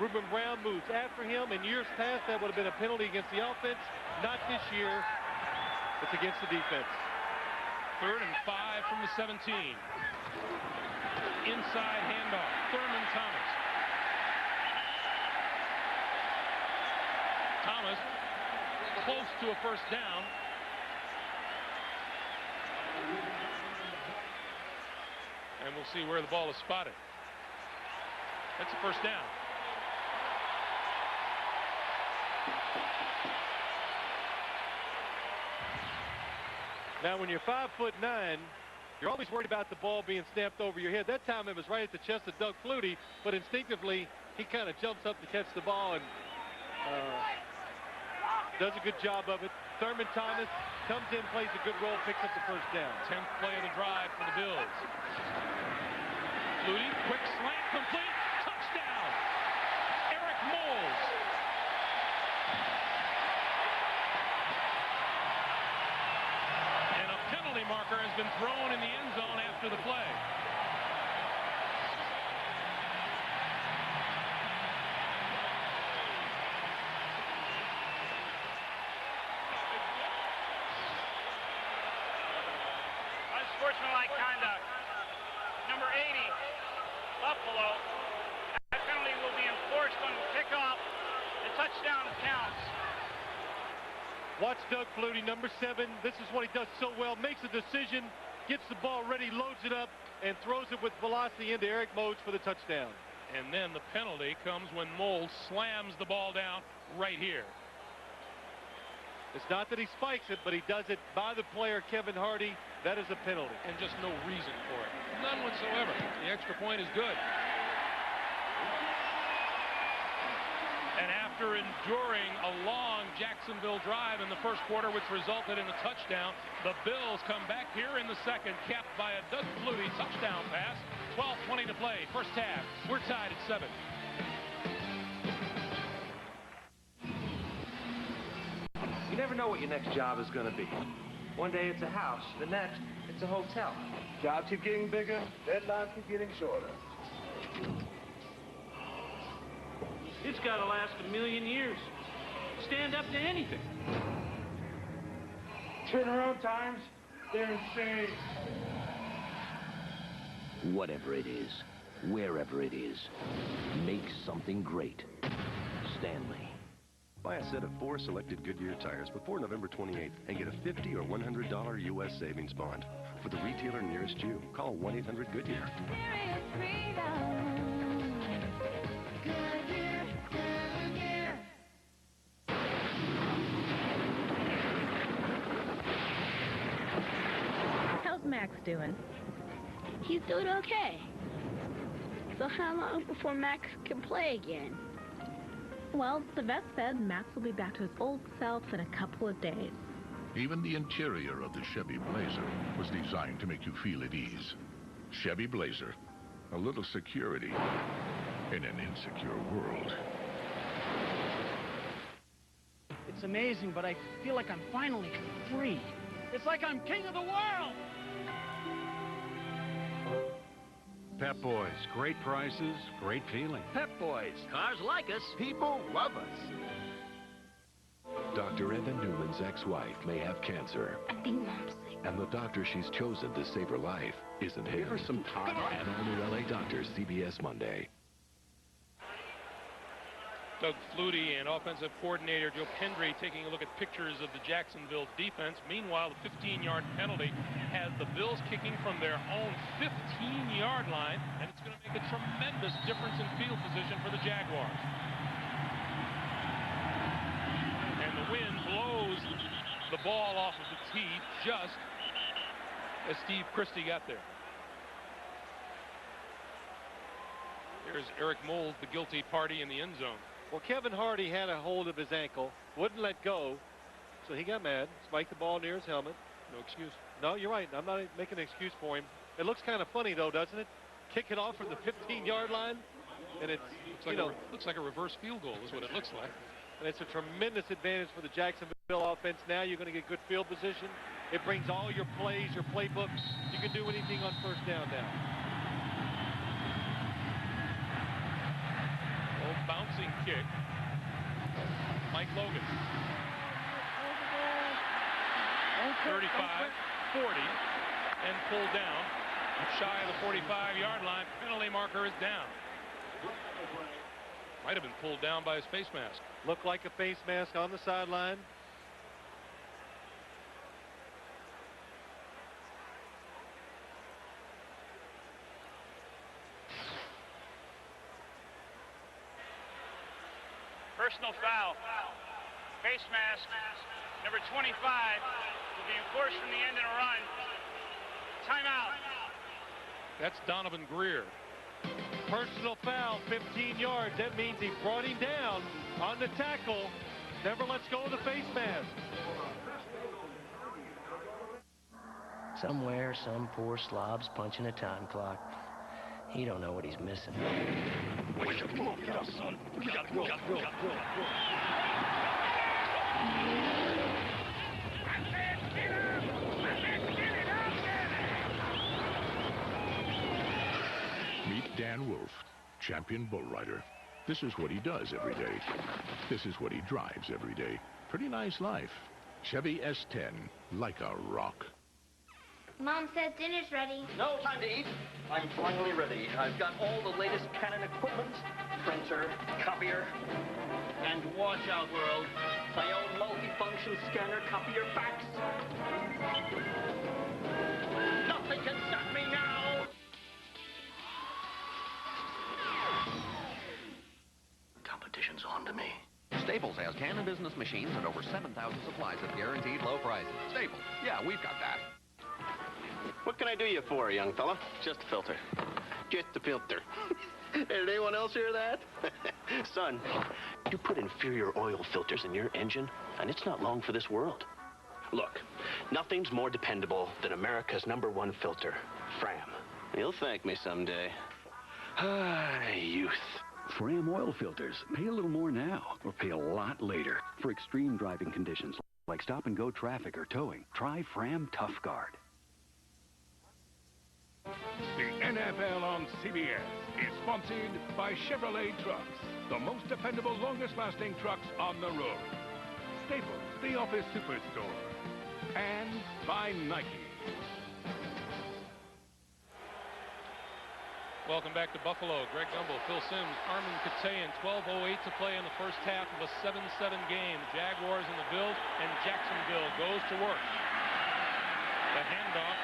Ruben Brown moves after him. In years past, that would have been a penalty against the offense. Not this year. It's against the defense. 3rd and 5 from the 17. Inside handoff. Thurman Thomas. Thomas close to a 1st down. And we'll see where the ball is spotted. That's a 1st down. Now, when you're 5'9", you're always worried about the ball being snapped over your head. That time it was right at the chest of Doug Flutie, but instinctively he kind of jumps up to catch the ball and does a good job of it. Thurman Thomas comes in, plays a good role, picks up the 1st down. 10th play of the drive for the Bills. Flutie, quick slant, complete, touchdown. Eric Moles. And a penalty marker has been thrown in the end zone after the play. Unsportsmanlike conduct. Number 80, Buffalo. That penalty will be enforced on the kickoff. The touchdown counts. Watch Doug Flutie, number 7. This is what he does so well. Makes a decision, gets the ball ready, loads it up, and throws it with velocity into Eric Modes for the touchdown. And then the penalty comes when Moles slams the ball down right here. It's not that he spikes it, but he does it by the player, Kevin Hardy. That is a penalty. And just no reason for it. None whatsoever. The extra point is good. And after enduring a long Jacksonville drive in the 1st quarter, which resulted in a touchdown, the Bills come back here in the 2nd, capped by a Doug Flutie touchdown pass. 12:20 to play, 1st half. We're tied at 7. You never know what your next job is going to be. One day it's a house, the next it's a hotel. Jobs keep getting bigger, deadlines keep getting shorter. It's got to last 1,000,000 years. Stand up to anything. Turnaround times, they're insane. Whatever it is, wherever it is, make something great. Stanley. Buy a set of 4 selected Goodyear tires before November 28th and get a $50 or $100 U.S. savings bond. For the retailer nearest you, call 1-800-GOODYEAR. How's Max doing? He's doing okay. So how long before Max can play again? Well, the vet said Max will be back to his old self in a couple of days. Even the interior of the Chevy Blazer was designed to make you feel at ease. Chevy Blazer, a little security, in an insecure world. It's amazing, but I feel like I'm finally free. It's like I'm king of the world! Pep Boys, great prices, great feeling. Pep Boys, cars like us, people love us. Dr. Evan Newman's ex-wife may have cancer. I think Mom's sick. And the doctor she's chosen to save her life isn't him. Give her some time. And all new LA Doctors, CBS Monday. Doug Flutie and offensive coordinator Joe Pendry taking a look at pictures of the Jacksonville defense. Meanwhile, the 15-yard penalty has the Bills kicking from their own 15-yard line, and it's going to make a tremendous difference in field position for the Jaguars. And the wind blows the ball off of the tee just as Steve Christie got there. Here's Eric Mold, the guilty party in the end zone. Well, Kevin Hardy had a hold of his ankle, wouldn't let go, so he got mad, spiked the ball near his helmet. No excuse. No, you're right. I'm not making an excuse for him. It looks kind of funny, though, doesn't it? Kick it off from the 15-yard line, and it's, looks like a reverse field goal is what it looks like. And it's a tremendous advantage for the Jacksonville offense. Now you're going to get good field position. It brings all your plays, your playbooks. You can do anything on first down now. Bouncing kick. Mike Logan. 35, 40, and pulled down. Shy of the 45-yard line. Penalty marker is down. Might have been pulled down by his face mask. Looked like a face mask on the sideline. Personal foul. Face mask. Number 25 will be enforced from the end in a run. Timeout. That's Donovan Greer. Personal foul, 15 yards. That means he brought him down on the tackle. Never lets go of the face mask. Somewhere, some poor slob's punching a time clock. He don't know what he's missing. Come on, get up, son. We gotta go. Meet Dan Wolf, champion bull rider. This is what he does every day. This is what he drives every day. Pretty nice life. Chevy S10, like a rock. Mom says dinner's ready. No time to eat. I'm finally ready. I've got all the latest Canon equipment, printer, copier, and watch out, world. My own multi-function scanner, copier, fax. Nothing can stop me now. Competition's on to me. Staples has Canon business machines and over 7,000 supplies at guaranteed low prices. Staples, yeah, we've got that. What can I do you for, young fella? Just a filter. Just a filter. Did anyone else hear that? Son, you put inferior oil filters in your engine, and it's not long for this world. Look, nothing's more dependable than America's #1 filter, Fram. You'll thank me someday. Ah, youth. Fram oil filters. Pay a little more now, or pay a lot later. For extreme driving conditions, like stop-and-go traffic or towing, try Fram Tough Guard. The NFL on CBS is sponsored by Chevrolet Trucks, the most dependable, longest-lasting trucks on the road. Staples, the office superstore. And by Nike. Welcome back to Buffalo. Greg Gumbel, Phil Simms, Armin Katayan, 12:08 to play in the first half of a 7-7 game. Jaguars and the Bills, and Jacksonville goes to work. The handoff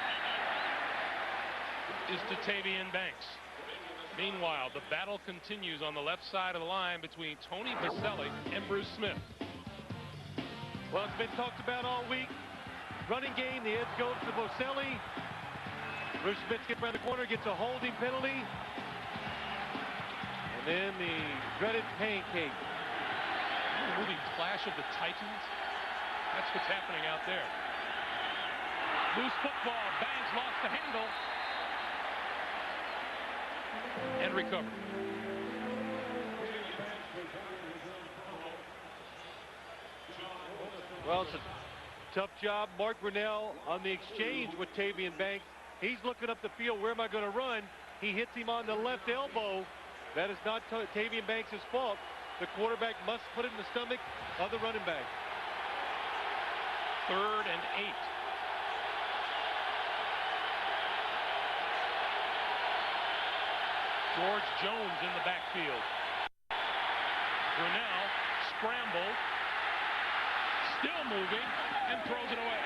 is to Tavian Banks. Meanwhile, the battle continues on the left side of the line between Tony Baselli and Bruce Smith. Well, it's been talked about all week. Running game, the edge goes to Baselli. Bruce Smith gets around the corner, gets a holding penalty. And then the dreaded pancake. The movie Clash of the Titans. That's what's happening out there. Loose football. Banks lost the handle. And recovered. Well, it's a tough job. Mark Brunell on the exchange with Tavian Banks. He's looking up the field. Where am I going to run? He hits him on the left elbow. That is not Tavian Banks' fault. The quarterback must put it in the stomach of the running back. 3rd and 8. George Jones in the backfield. Brunell scramble, still moving, and throws it away.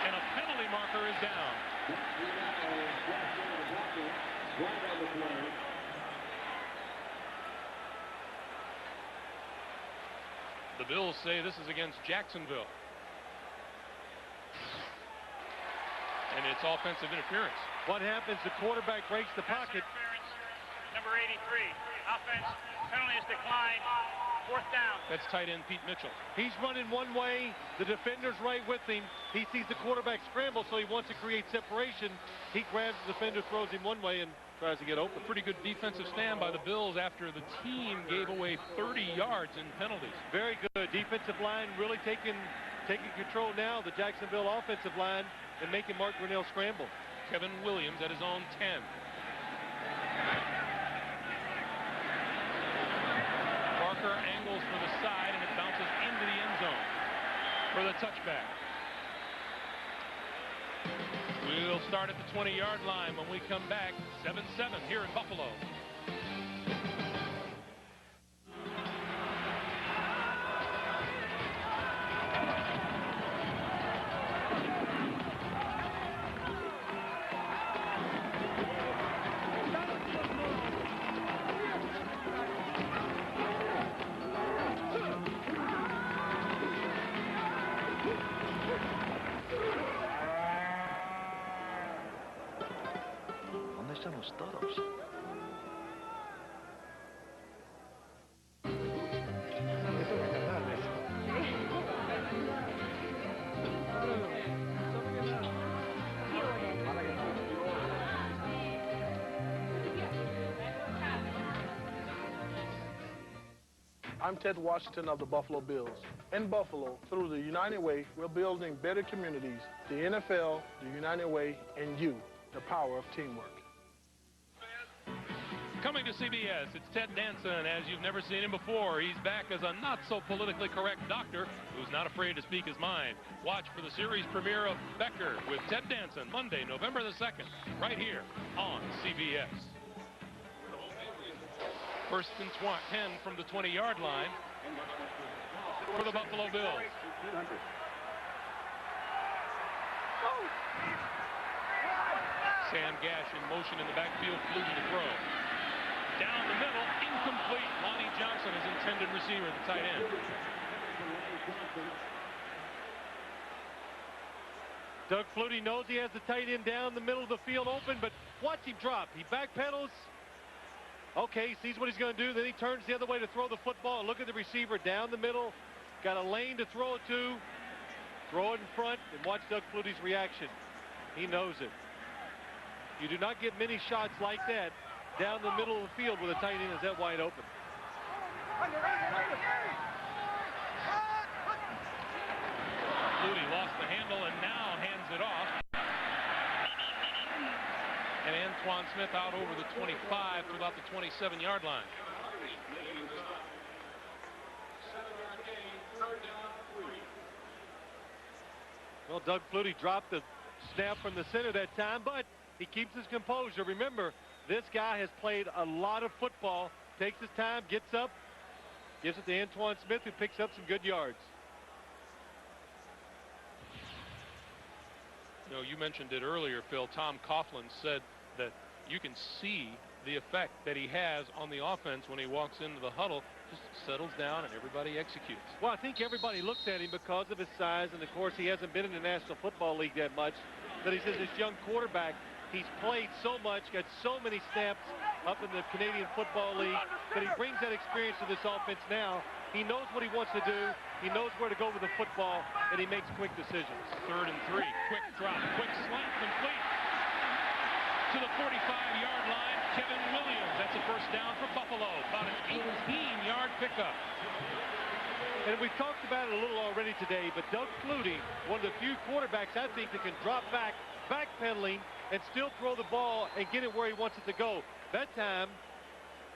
And a penalty marker is down. The Bills say this is against Jacksonville. And it's offensive interference. What happens? The quarterback breaks the pocket. Number 83. Offense. Penalty is declined. 4th down. That's tight end Pete Mitchell. He's running one way. The defender's right with him. He sees the quarterback scramble, so he wants to create separation. He grabs the defender, throws him one way, and tries to get open. A pretty good defensive stand by the Bills after the team gave away 30 yards in penalties. Very good. Defensive line really taking control now. The Jacksonville offensive line and making Mark Brunell scramble. Kevin Williams at his own 10. Parker angles for the side, and it bounces into the end zone for the touchback. We'll start at the 20-yard line when we come back. 7-7 here in Buffalo. I'm Ted Washington of the Buffalo Bills. In Buffalo, through the United Way, we're building better communities. The NFL, the United Way, and you, the power of teamwork. Coming to CBS, it's Ted Danson, as you've never seen him before. He's back as a not-so-politically correct doctor who's not afraid to speak his mind. Watch for the series premiere of Becker with Ted Danson, Monday, November the 2nd, right here on CBS. First and 10 from the 20-yard line for the Buffalo Bills. Sam Gash in motion in the backfield, Flutie to throw. Down the middle, incomplete. Lonnie Johnson is intended receiver, the tight end. Doug Flutie knows he has the tight end down the middle of the field open, but watch him drop. He backpedals. Okay, he sees what he's going to do. Then he turns the other way to throw the football. And look at the receiver down the middle. Got a lane to throw it to. Throw it in front and watch Doug Flutie's reaction. He knows it. You do not get many shots like that down the middle of the field with a tight end is that wide open. Flutie lost the handle and now hands it off. And Antoine Smith out over the 25 to about the 27-yard line. Well, Doug Flutie dropped the snap from the center that time, but he keeps his composure. Remember, this guy has played a lot of football, takes his time, gets up, gives it to Antoine Smith, who picks up some good yards. You know, you mentioned it earlier, Phil. Tom Coughlin said that you can see the effect that he has on the offense when he walks into the huddle, just settles down and everybody executes. Well, I think everybody looks at him because of his size, and of course he hasn't been in the National Football League that much, but he says this young quarterback, he's played so much, got so many snaps up in the Canadian Football League, that he brings that experience to this offense now. He knows what he wants to do. He knows where to go with the football, and he makes quick decisions. 3rd and 3. Quick drop. Quick slant complete to the 45-yard line. Kevin Williams. That's a first down for Buffalo. About an 18-yard pickup. And we've talked about it a little already today, but Doug Flutie, one of the few quarterbacks I think that can drop back, backpedaling, and still throw the ball and get it where he wants it to go. That time,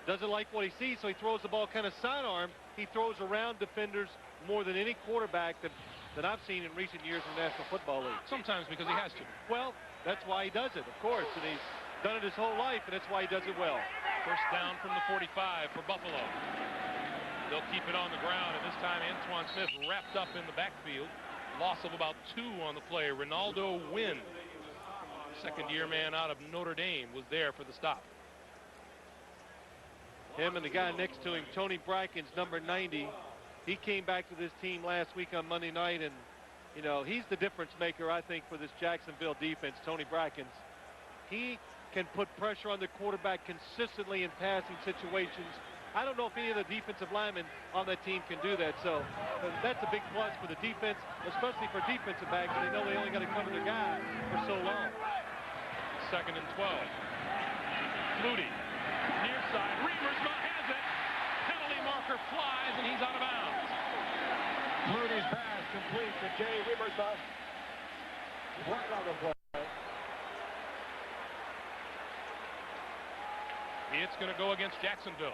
doesn't like what he sees, so he throws the ball kind of sidearm. He throws around defenders more than any quarterback that I've seen in recent years in the National Football League. Sometimes because he has to. Well, that's why he does it, of course, and he's done it his whole life, and that's why he does it well. First down from the 45 for Buffalo. They'll keep it on the ground, and this time Antoine Smith wrapped up in the backfield. Loss of about 2 on the play. Ronaldo Wynn, second-year man out of Notre Dame, was there for the stop. Him and the guy next to him, Tony Brackens, number 90. He came back to this team last week on Monday night, and, you know, he's the difference maker, I think, for this Jacksonville defense, Tony Brackens. He can put pressure on the quarterback consistently in passing situations. I don't know if any of the defensive linemen on that team can do that, so that's a big plus for the defense, especially for defensive backs. They know they only got to cover the guy for so long. 2nd and 12. Flutie, near side. Reamersma has it. Penalty marker flies, and he's out of bounds. Flutie's pass complete to Jay Reamersma. Right on the play. It's going to go against Jacksonville.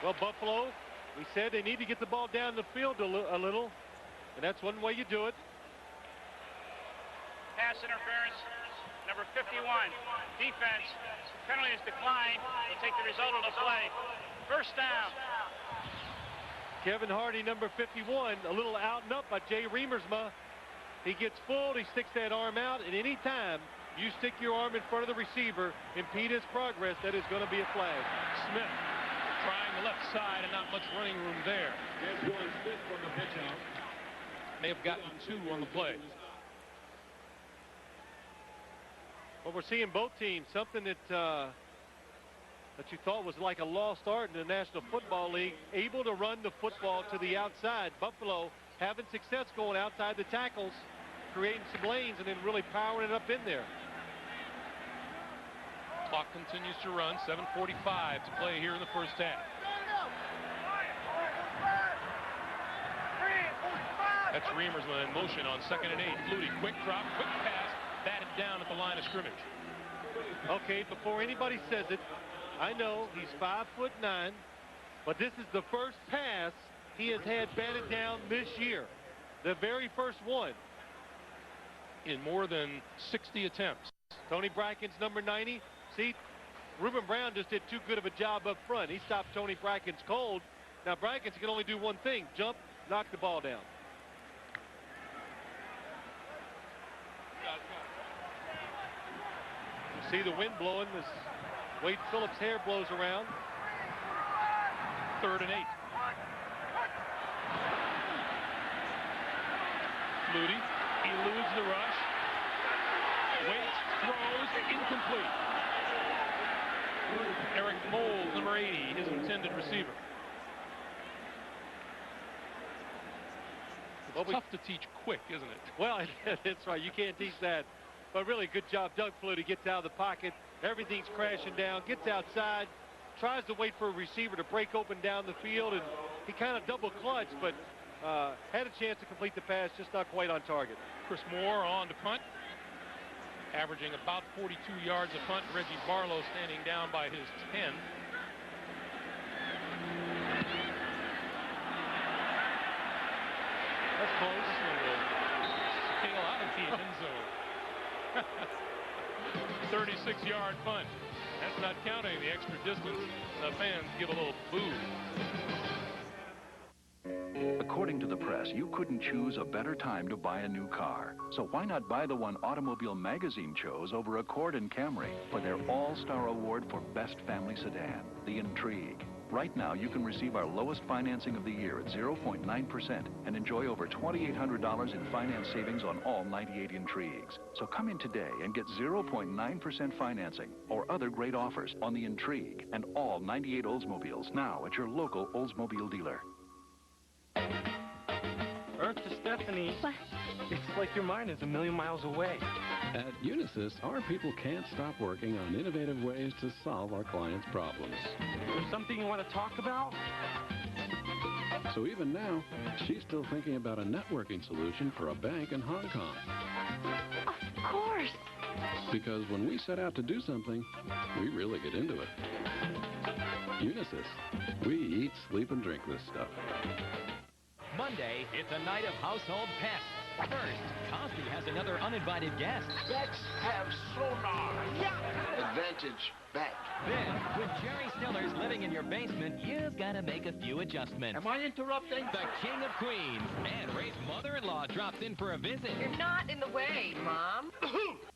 Well, Buffalo, we said they need to get the ball down the field a little, and that's one way you do it. Pass interference, number 51. Defense, penalty is declined. We'll take the result of the play. First down. Kevin Hardy, number 51, a little out and up by Jay Reamersma. He gets full, he sticks that arm out, and any time you stick your arm in front of the receiver, impede his progress, that is going to be a flag. Smith trying the left side, and not much running room there. Smith from the pitch out. May have gotten 2 on the play. Well, we're seeing both teams, something that you thought was like a lost art in the National Football League, able to run the football to the outside. Buffalo having success going outside the tackles, creating some lanes, and then really powering it up in there. Clock continues to run. 7:45 to play here in the first half. That's Reamersma in motion on 2nd and 8. Flutie, quick drop, quick pass, batted down at the line of scrimmage. Okay, before anybody says it, I know he's 5'9", but this is the first pass he has had batted down this year. The very first one. In more than 60 attempts. Tony Brackens, number 90. See, Reuben Brown just did too good of a job up front. He stopped Tony Brackens cold. Now Brackens can only do one thing, jump, knock the ball down. You see the wind blowing as Wade Phillips' hair blows around. 3rd and 8. Flutie eludes the rush. Waits, throws, incomplete. Eric Mold, number 80, his intended receiver. It's tough to teach quick, isn't it? Well, that's right. You can't teach that. But really, good job. Doug Flutie gets out of the pocket. Everything's crashing down. Gets outside. Tries to wait for a receiver to break open down the field. And he kind of double clutched, but had a chance to complete the pass, just not quite on target. Chris Moore on to punt. Averaging about 42 yards a punt. Reggie Barlow standing down by his 10. That's close. This one will sail out of the end zone. 36-yard punt. That's not counting the extra distance. The fans give a little boo. According to the press, you couldn't choose a better time to buy a new car. So why not buy the one Automobile Magazine chose over Accord and Camry for their All-Star Award for Best Family Sedan, the Intrigue. Right now, you can receive our lowest financing of the year at 0.9% and enjoy over $2,800 in finance savings on all 98 Intrigues. So come in today and get 0.9% financing or other great offers on the Intrigue and all 98 Oldsmobiles now at your local Oldsmobile dealer. Earth to Stephanie. What? It's like your mind is a million miles away. At Unisys, our people can't stop working on innovative ways to solve our clients' problems. There's something you want to talk about? So even now, she's still thinking about a networking solution for a bank in Hong Kong. Of course. Because when we set out to do something, we really get into it. Unisys. We eat, sleep, and drink this stuff. Monday, it's a night of household pests. First, Cosby has another uninvited guest. Let's have sonar. Yeah! Advantage back. Then, with Jerry Stiller's living in your basement, you've got to make a few adjustments. Am I interrupting? The King of Queens and Ray's mother-in-law drops in for a visit. You're not in the way, Mom.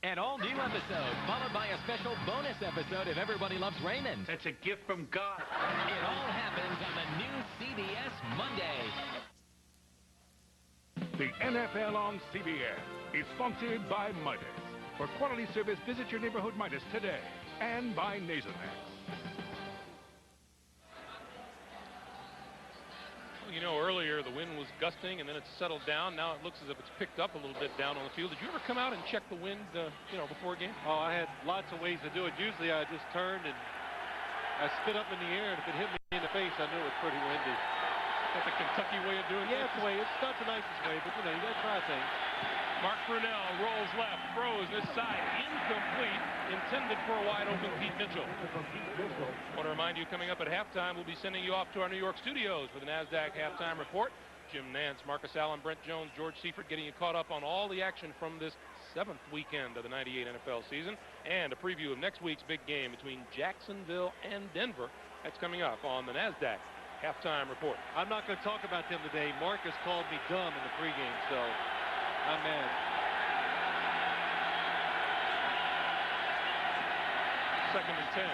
An all-new episode, followed by a special bonus episode of Everybody Loves Raymond. That's a gift from God. It all happens on the new CBS Monday. The NFL on CBS is sponsored by Midas. For quality service, visit your neighborhood Midas today. And by Nasonex. Well, you know, earlier the wind was gusting and then it's settled down. Now it looks as if it's picked up a little bit down on the field. Did you ever come out and check the wind, before a game? Oh, I had lots of ways to do it. Usually I just turned and I spit up in the air, and if it hit me in the face, I knew it was pretty windy. That's the Kentucky way of doing it? Yeah, it's the way. It's not the nicest way, but, you got to try things. Mark Brunell rolls left, throws this side, incomplete, intended for a wide-open Pete Mitchell. I want to remind you, coming up at halftime, we'll be sending you off to our New York studios for the NASDAQ Halftime Report. Jim Nance, Marcus Allen, Brent Jones, George Seifert getting you caught up on all the action from this 7th weekend of the 98 NFL season, and a preview of next week's big game between Jacksonville and Denver. That's coming up on the NASDAQ Halftime Report. I'm not going to talk about them today. Marcus called me dumb in the pregame, so I'm mad. Second and 10.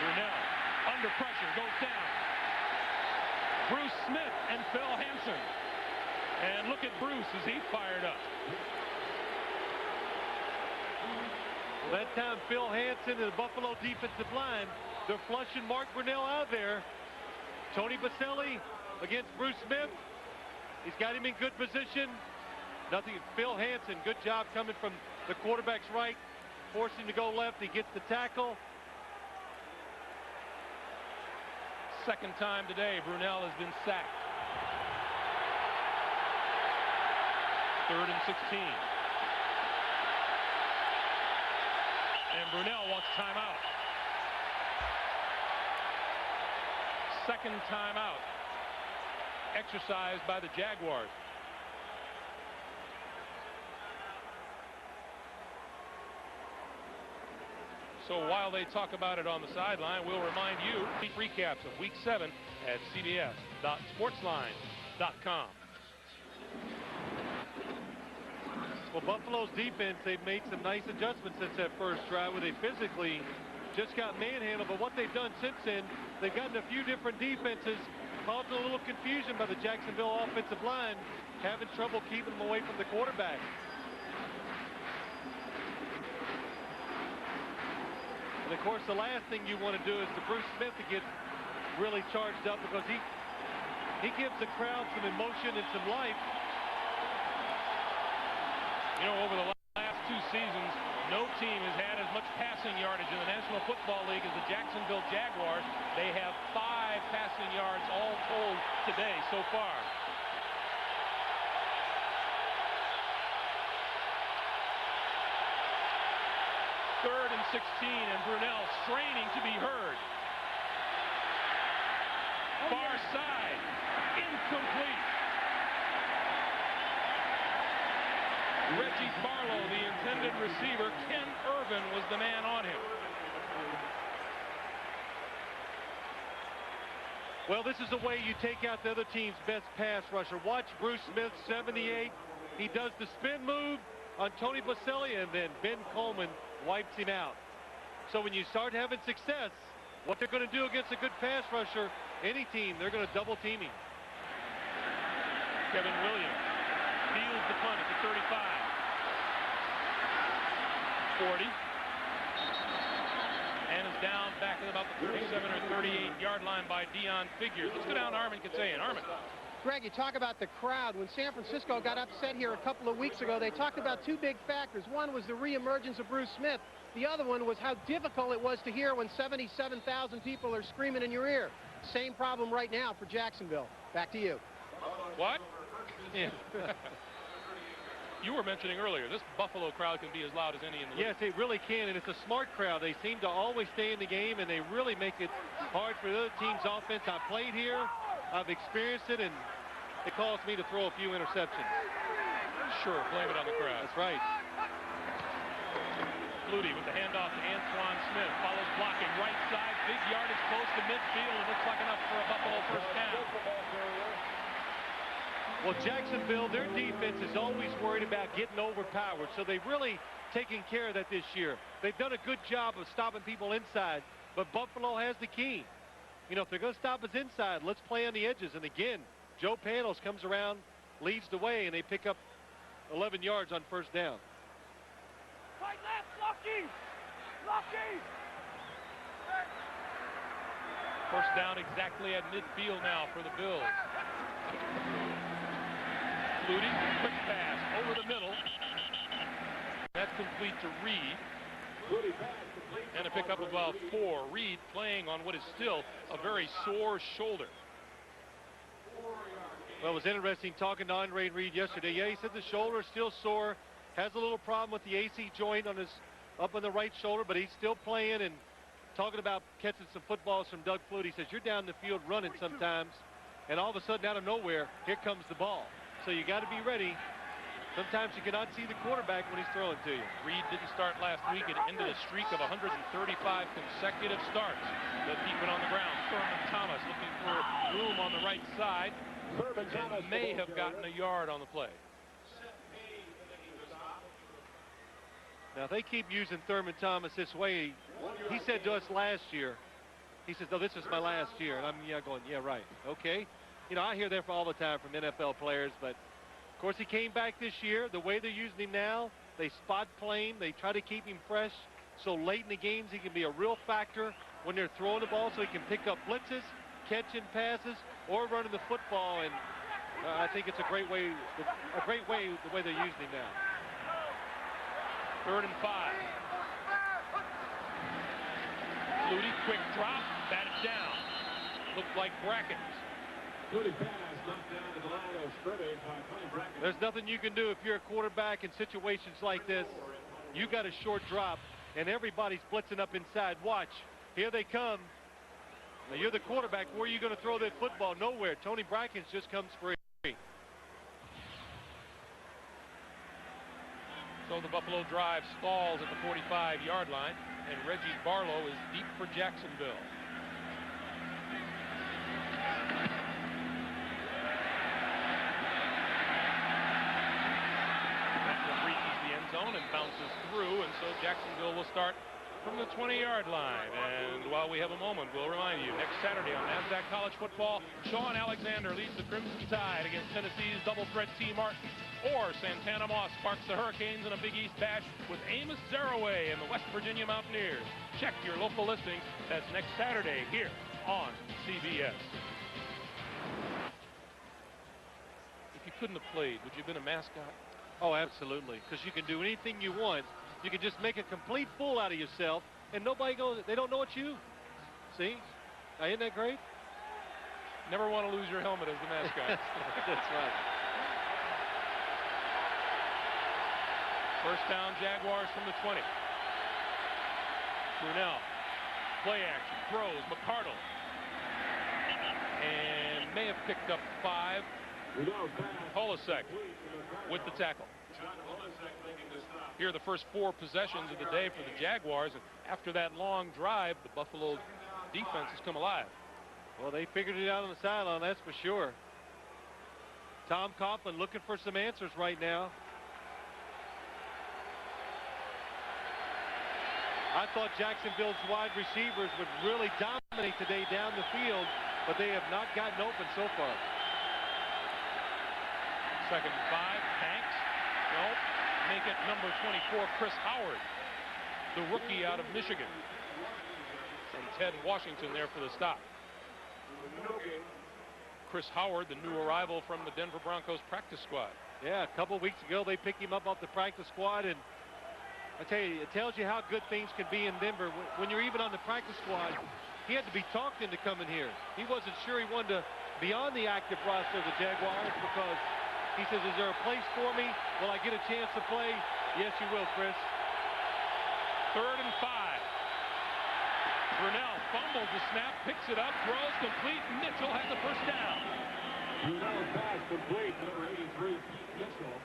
Brunell under pressure, goes down. Bruce Smith and Phil Hansen. And look at Bruce as he fired up. Well, that time Phil Hansen and the Buffalo defensive line, they're flushing Mark Brunell out there. Tony Baselli against Bruce Smith. He's got him in good position. Nothing. Phil Hansen, good job coming from the quarterback's right, forcing him to go left. He gets the tackle. Second time today, Brunell has been sacked. 3rd and 16. And Brunell wants timeout. Second timeout exercised by the Jaguars. So while they talk about it on the sideline, we'll remind you recaps of Week 7 at cbs.sportsline.com. Well, Buffalo's defense, they've made some nice adjustments since that first drive where they physically just got manhandled. But what they've done since then, they've gotten a few different defenses, causing a little confusion by the Jacksonville offensive line, having trouble keeping them away from the quarterback. And, of course, the last thing you want to do is for Bruce Smith to get really charged up, because he gives the crowd some emotion and some life. You know, over the last 2 seasons, no team has had as much passing yardage in the National Football League as the Jacksonville Jaguars. They have 5 passing yards all told today so far. Third and 16, and Brunell straining to be heard. Far side, incomplete. Reggie Barlow, the intended receiver. Ken Irvin was the man on him. Well, this is the way you take out the other team's best pass rusher. Watch Bruce Smith, 78. He does the spin move on Tony Baselli, and then Ben Coleman wipes him out. So when you start having success, what they're going to do against a good pass rusher, any team, they're going to double team him. Kevin Williams fields the punt at the 35. 40. And is down back at about the 37 or 38 yard line by Dion Figures. Let's go down to Armin Katsayan. Armin. Greg, you talk about the crowd. When San Francisco got upset here a couple of weeks ago, they talked about two big factors. One was the reemergence of Bruce Smith. The other one was how difficult it was to hear when 77,000 people are screaming in your ear. Same problem right now for Jacksonville. Back to you. What? Yeah. You were mentioning earlier, this Buffalo crowd can be as loud as any in the league. Yes, they really can, and it's a smart crowd. They seem to always stay in the game, and they really make it hard for the other team's offense. I played here. I've experienced it, and it caused me to throw a few interceptions. Sure, blame it on the crowd. That's right. Flutie with the handoff to Antoine Smith. Follows blocking right side. Big yardage close to midfield. It looks like enough for a Buffalo first down. Well, Jacksonville, their defense is always worried about getting overpowered, so they've really taken care of that this year. They've done a good job of stopping people inside, but Buffalo has the key. You know, if they're going to stop us inside, let's play on the edges. And again, Joe Panos comes around, leads the way, and they pick up 11 yards on first down. Right left, Lucky! Lucky! First down exactly at midfield now for the Bills. Flutie, quick pass over the middle. That's complete to Reed. And a pickup of about 4. Reed playing on what is still a very sore shoulder. Well, it was interesting talking to Andre Reed yesterday. Yeah, he said the shoulder is still sore. Has a little problem with the AC joint on his up on the right shoulder, but he's still playing and talking about catching some footballs from Doug Flutie. He says, you're down the field running sometimes, and all of a sudden out of nowhere, here comes the ball. So you got to be ready. Sometimes you cannot see the quarterback when he's throwing to you. Reed didn't start last week and ended a streak of 135 consecutive starts that he put on the ground. Thurman Thomas looking for room on the right side and may have gotten a yard on the play. Now, if they keep using Thurman Thomas this way, he said to us last year, he says, no, this is my last year. And I'm going, yeah, right. Okay. You know, I hear that all the time from NFL players, but of course he came back this year. The way they're using him now, they spot play him. They try to keep him fresh. So late in the games, he can be a real factor when they're throwing the ball, so he can pick up blitzes, catching passes, or running the football. And I think it's a great way the way they're using him now. 3rd and 5. Flutie, quick drop, batted down. Looked like Brackett. There's nothing you can do if you're a quarterback in situations like this. You got a short drop, and everybody's blitzing up inside. Watch. Here they come. Now, you're the quarterback. Where are you going to throw that football? Nowhere. Tony Brackens just comes free. So the Buffalo drive stalls at the 45-yard line, and Reggie Barlow is deep for Jacksonville. Reaches the end zone and bounces through, and so Jacksonville will start from the 20-yard line. And while we have a moment, we'll remind you, next Saturday on NASDAQ College Football, Sean Alexander leads the Crimson Tide against Tennessee's double threat T. Martin. Or Santana Moss sparks the Hurricanes in a Big East bash with Amos Zaraway and the West Virginia Mountaineers. Check your local listings. That's next Saturday here on CBS. If you couldn't have played, would you have been a mascot? Oh, absolutely, because you can do anything you want. You can just make a complete fool out of yourself, and nobody goes, they don't know it's you. See? Now, isn't that great? Never want to lose your helmet as the mascot. That's right. First down, Jaguars from the 20. Brunell, play action, throws, McCardle. And may have picked up 5. Holisek with the tackle. Here are the first 4 possessions of the day for the Jaguars, and after that long drive, the Buffalo defense has come alive. Well, they figured it out on the sideline, that's for sure. Tom Coughlin looking for some answers right now. I thought Jacksonville's wide receivers would really dominate today down the field, but they have not gotten open so far. 2nd and 5, Hanks. Nope. Make it number 24, Chris Howard, the rookie out of Michigan. And Ted Washington there for the stop. Chris Howard, the new arrival from the Denver Broncos practice squad. Yeah, a couple weeks ago they picked him up off the practice squad, and I tell you, it tells you how good things can be in Denver. When you're even on the practice squad, he had to be talked into coming here. He wasn't sure he wanted to be on the active roster of the Jaguars because he says, is there a place for me? Will I get a chance to play? Yes, you will, Chris. 3rd and 5. Brunell fumbles the snap, picks it up, throws complete. Mitchell has the first down. Brunell's pass complete, number 83, Mitchell.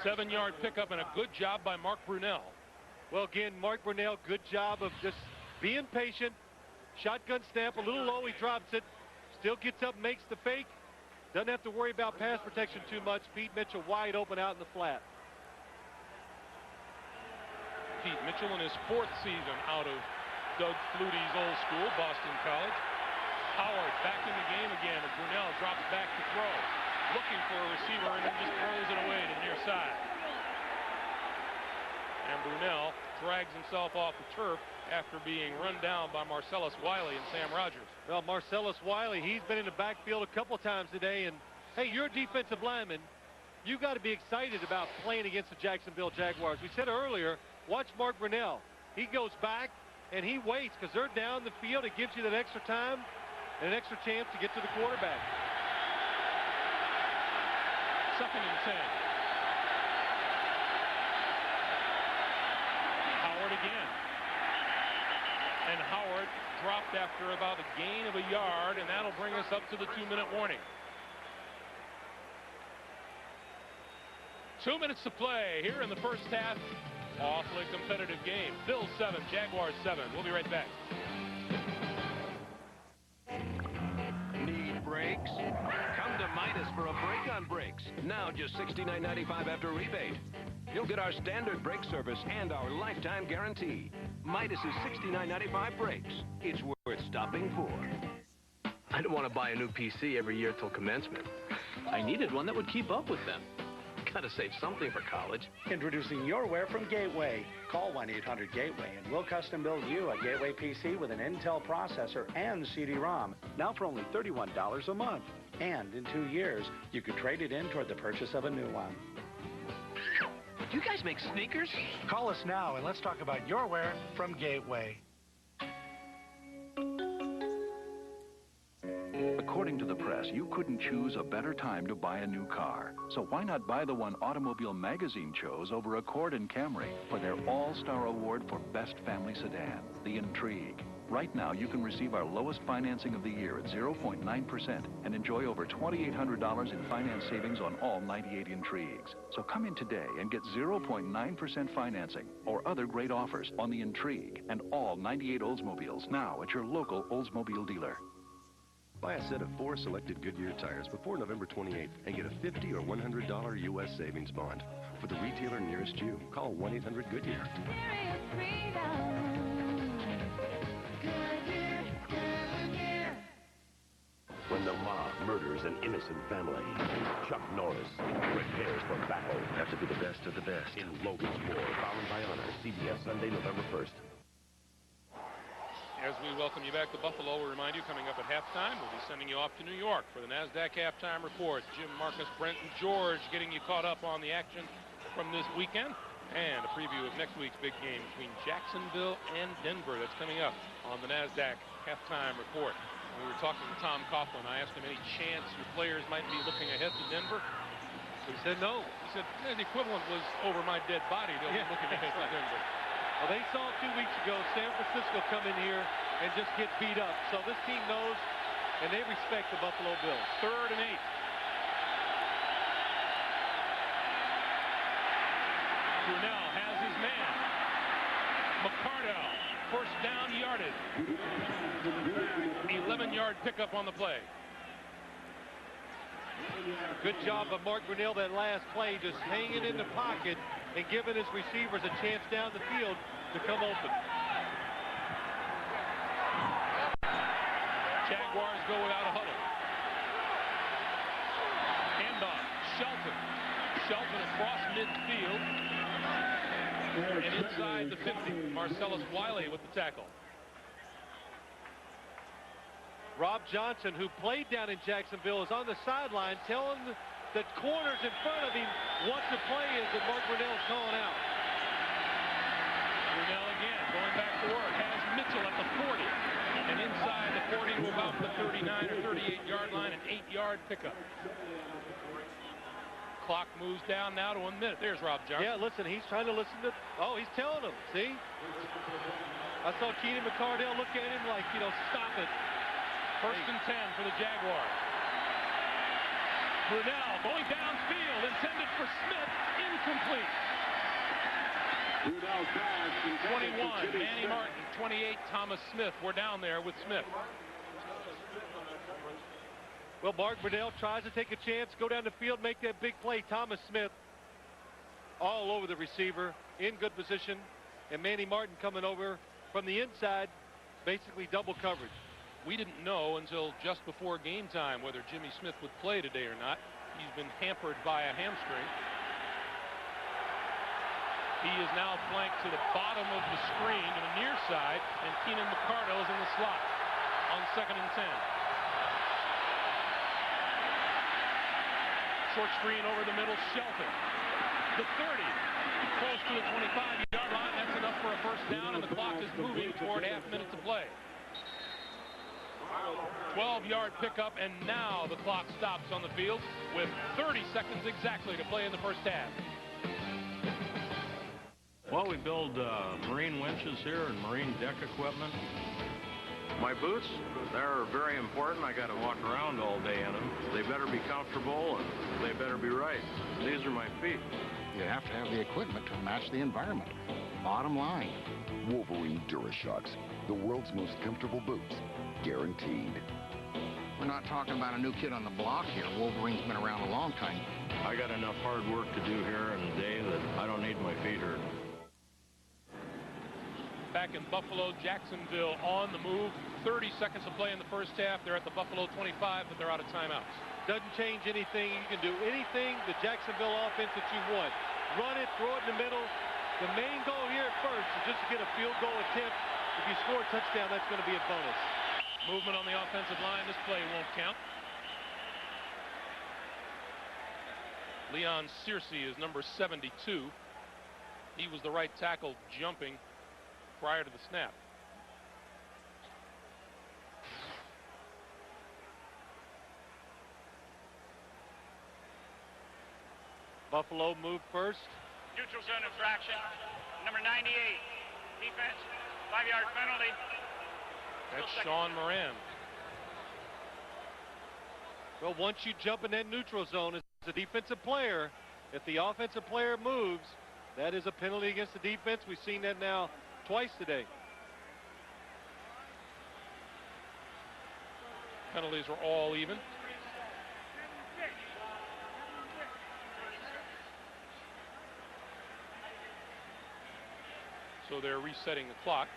7-yard pickup and a good job by Mark Brunell. Well, again, Mark Brunell, good job of just being patient. Shotgun snap, a little low, he drops it. Still gets up, makes the fake. Doesn't have to worry about pass protection too much. Pete Mitchell wide open out in the flat. Pete Mitchell in his 4th season out of Doug Flutie's old school, Boston College. Howard back in the game again as Brunell drops back to throw. Looking for a receiver and then just throws it away to the near side. And Brunell drags himself off the turf after being run down by Marcellus Wiley and Sam Rogers. Well, Marcellus Wiley, he's been in the backfield a couple times today, and hey, you're a defensive lineman. You got to be excited about playing against the Jacksonville Jaguars. We said earlier, watch Mark Brunell. He goes back and he waits because they're down the field. It gives you that extra time and an extra chance to get to the quarterback. 2nd and 10. Howard again. And Howard dropped after about a gain of a yard, and that'll bring us up to the 2-minute warning. 2 minutes to play here in the first half. Awfully competitive game. Bills 7, Jaguars 7. We'll be right back. Need brakes? Come to Midas for a break on brakes. Now just $69.95 after rebate. You'll get our standard brake service and our lifetime guarantee. Midas' $69.95 brakes. It's worth stopping for. I don't want to buy a new PC every year till commencement. I needed one that would keep up with them. Gotta save something for college. Introducing your wear from Gateway. Call 1-800-GATEWAY and we'll custom build you a Gateway PC with an Intel processor and CD-ROM. Now for only $31 a month. And in 2 years, you could trade it in toward the purchase of a new one. You guys make sneakers? Call us now and let's talk about your wear from Gateway. According to the press, you couldn't choose a better time to buy a new car. So why not buy the one Automobile Magazine chose over Accord and Camry for their All-Star Award for Best Family Sedan, the Intrigue. Right now, you can receive our lowest financing of the year at 0.9% and enjoy over $2,800 in finance savings on all 98 Intrigues. So come in today and get 0.9% financing or other great offers on the Intrigue and all 98 Oldsmobiles now at your local Oldsmobile dealer. Buy a set of 4 selected Goodyear tires before November 28th and get a $50 or $100 U.S. savings bond. For the retailer nearest you, call 1-800-GOODYEAR. When the mob murders an innocent family, Chuck Norris prepares for battle. Have to be the best of the best. In Logan's War, Bound by Honor, CBS Sunday, November 1st. As we welcome you back to Buffalo, we remind you, coming up at halftime, we'll be sending you off to New York for the NASDAQ halftime report. Jim, Marcus, Brent, and George getting you caught up on the action from this weekend. And a preview of next week's big game between Jacksonville and Denver. That's coming up on the NASDAQ halftime report. When we were talking to Tom Coughlin, I asked him any chance your players might be looking ahead to Denver. He said no. He said, the equivalent was over my dead body. They'll be looking ahead to Denver. Well, they saw 2 weeks ago San Francisco come in here and just get beat up. So this team knows, and they respect the Buffalo Bills. 3rd and 8. Brunell has his man. McCardell, first down yardage. 11-yard pickup on the play. Good job of Mark Brunell that last play, just hanging in the pocket and giving his receivers a chance down the field to come open. Jaguars go without a huddle. Handoff, Shelton. Shelton across midfield. And inside the 50, Marcellus Wiley with the tackle. Rob Johnson, who played down in Jacksonville, is on the sideline telling the corners in front of him what the play is that Mark Brunell's calling out. Brunell again going back to work. Has Mitchell at the 40. And inside the 40 to about the 39 or 38-yard line, an 8-yard pickup. Clock moves down now to 1 minute. There's Rob Johnson. Yeah, listen, he's trying to listen to, oh, he's telling him, see? I saw Keenan McCardell look at him like, you know, stop it. First and 10 for the Jaguars. Brunell going downfield, intended for Smith, incomplete. 21, Manny Martin. 28, Thomas Smith. We're down there with Smith. Well, Mark Brunell tries to take a chance, go down the field, make that big play. Thomas Smith all over the receiver, in good position. And Manny Martin coming over from the inside, basically double coverage. We didn't know until just before game time whether Jimmy Smith would play today or not. He's been hampered by a hamstring. He is now flanked to the bottom of the screen to the near side, and Keenan McCardell is in the slot on 2nd and 10. Short screen over the middle, Shelton. The 30, close to the 25-yard line. That's enough for a first down, and the clock is moving toward half minute to play. 12-yard pickup, and now the clock stops on the field with 30 seconds exactly to play in the first half. Well, we build marine winches here and marine deck equipment. My boots, they're very important. I got to walk around all day in them. They better be comfortable and they better be right. These are my feet. You have to have the equipment to match the environment. Bottom line. Wolverine DuraShocks, the world's most comfortable boots. Guaranteed. We're not talking about a new kid on the block here. Wolverine's been around a long time. I got enough hard work to do here in a day that I don't need my feet hurt. Back in Buffalo, Jacksonville on the move. 30 seconds to play in the first half. They're at the Buffalo 25, but they're out of timeouts. Doesn't change anything. You can do anything the Jacksonville offense that you want. Run it, throw it in the middle. The main goal here at first is just to get a field goal attempt. If you score a touchdown, that's going to be a bonus. Movement on the offensive line. This play won't count. Leon Searcy is number 72. He was the right tackle jumping prior to the snap. Buffalo moved first. Neutral zone infraction. Number 98. Defense. 5-yard penalty. That's Sean Moran. Well, once you jump in that neutral zone as a defensive player, if the offensive player moves, that is a penalty against the defense. We've seen that now twice today. Penalties are all even. So they're resetting the clock.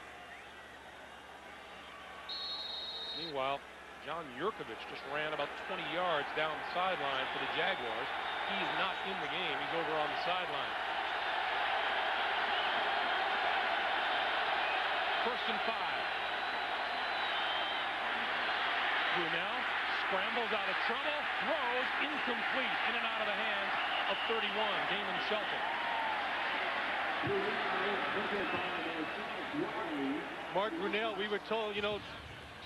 Meanwhile, John Yurkovich just ran about 20 yards down the sideline for the Jaguars. He is not in the game. He's over on the sideline. 1st and 5. Brunell scrambles out of trouble, throws incomplete, in and out of the hands of 31, Damon Shelton. Mark Brunell, we were told, you know,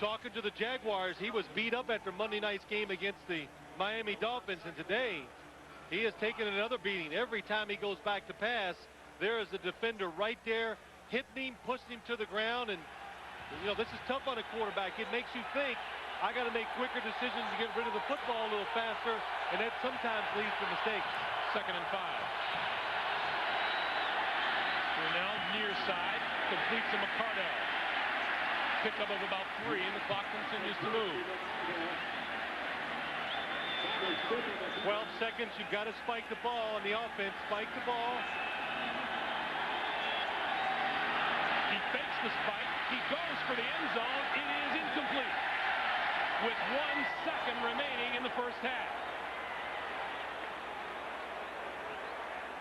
talking to the Jaguars, he was beat up after Monday night's game against the Miami Dolphins, and today he has taken another beating. Every time he goes back to pass, there is a defender right there hitting him, pushing him to the ground, and you know, this is tough on a quarterback. It makes you think, I got to make quicker decisions to get rid of the football a little faster, and that sometimes leads to mistakes. 2nd and 5. Brunell near side, completes to McCardell. Pickup of about 3, and the clock continues to move. 12 seconds, you've got to spike the ball on the offense. Spike the ball. He fakes the spike. He goes for the end zone. It is incomplete. With 1 second remaining in the first half.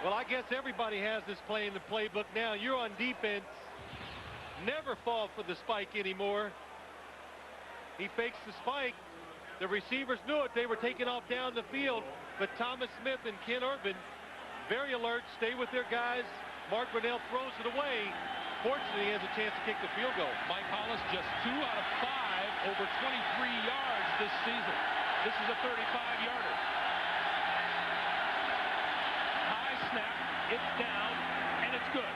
Well, I guess everybody has this play in the playbook now. You're on defense. Never fall for the spike anymore. He fakes the spike. The receivers knew it. They were taking off down the field. But Thomas Smith and Ken Urban, very alert, stay with their guys. Mark Brunell throws it away. Fortunately, he has a chance to kick the field goal. Mike Hollis just 2 out of 5 over 23 yards this season. This is a 35-yarder. High snap, it's down, and it's good.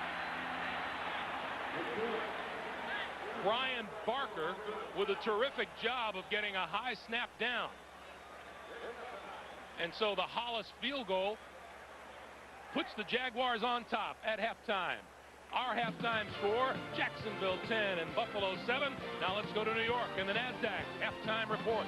Brian Barker with a terrific job of getting a high snap down. And so the Hollis field goal puts the Jaguars on top at halftime. Our halftime score, Jacksonville 10 and Buffalo 7. Now let's go to New York and the NASDAQ halftime report.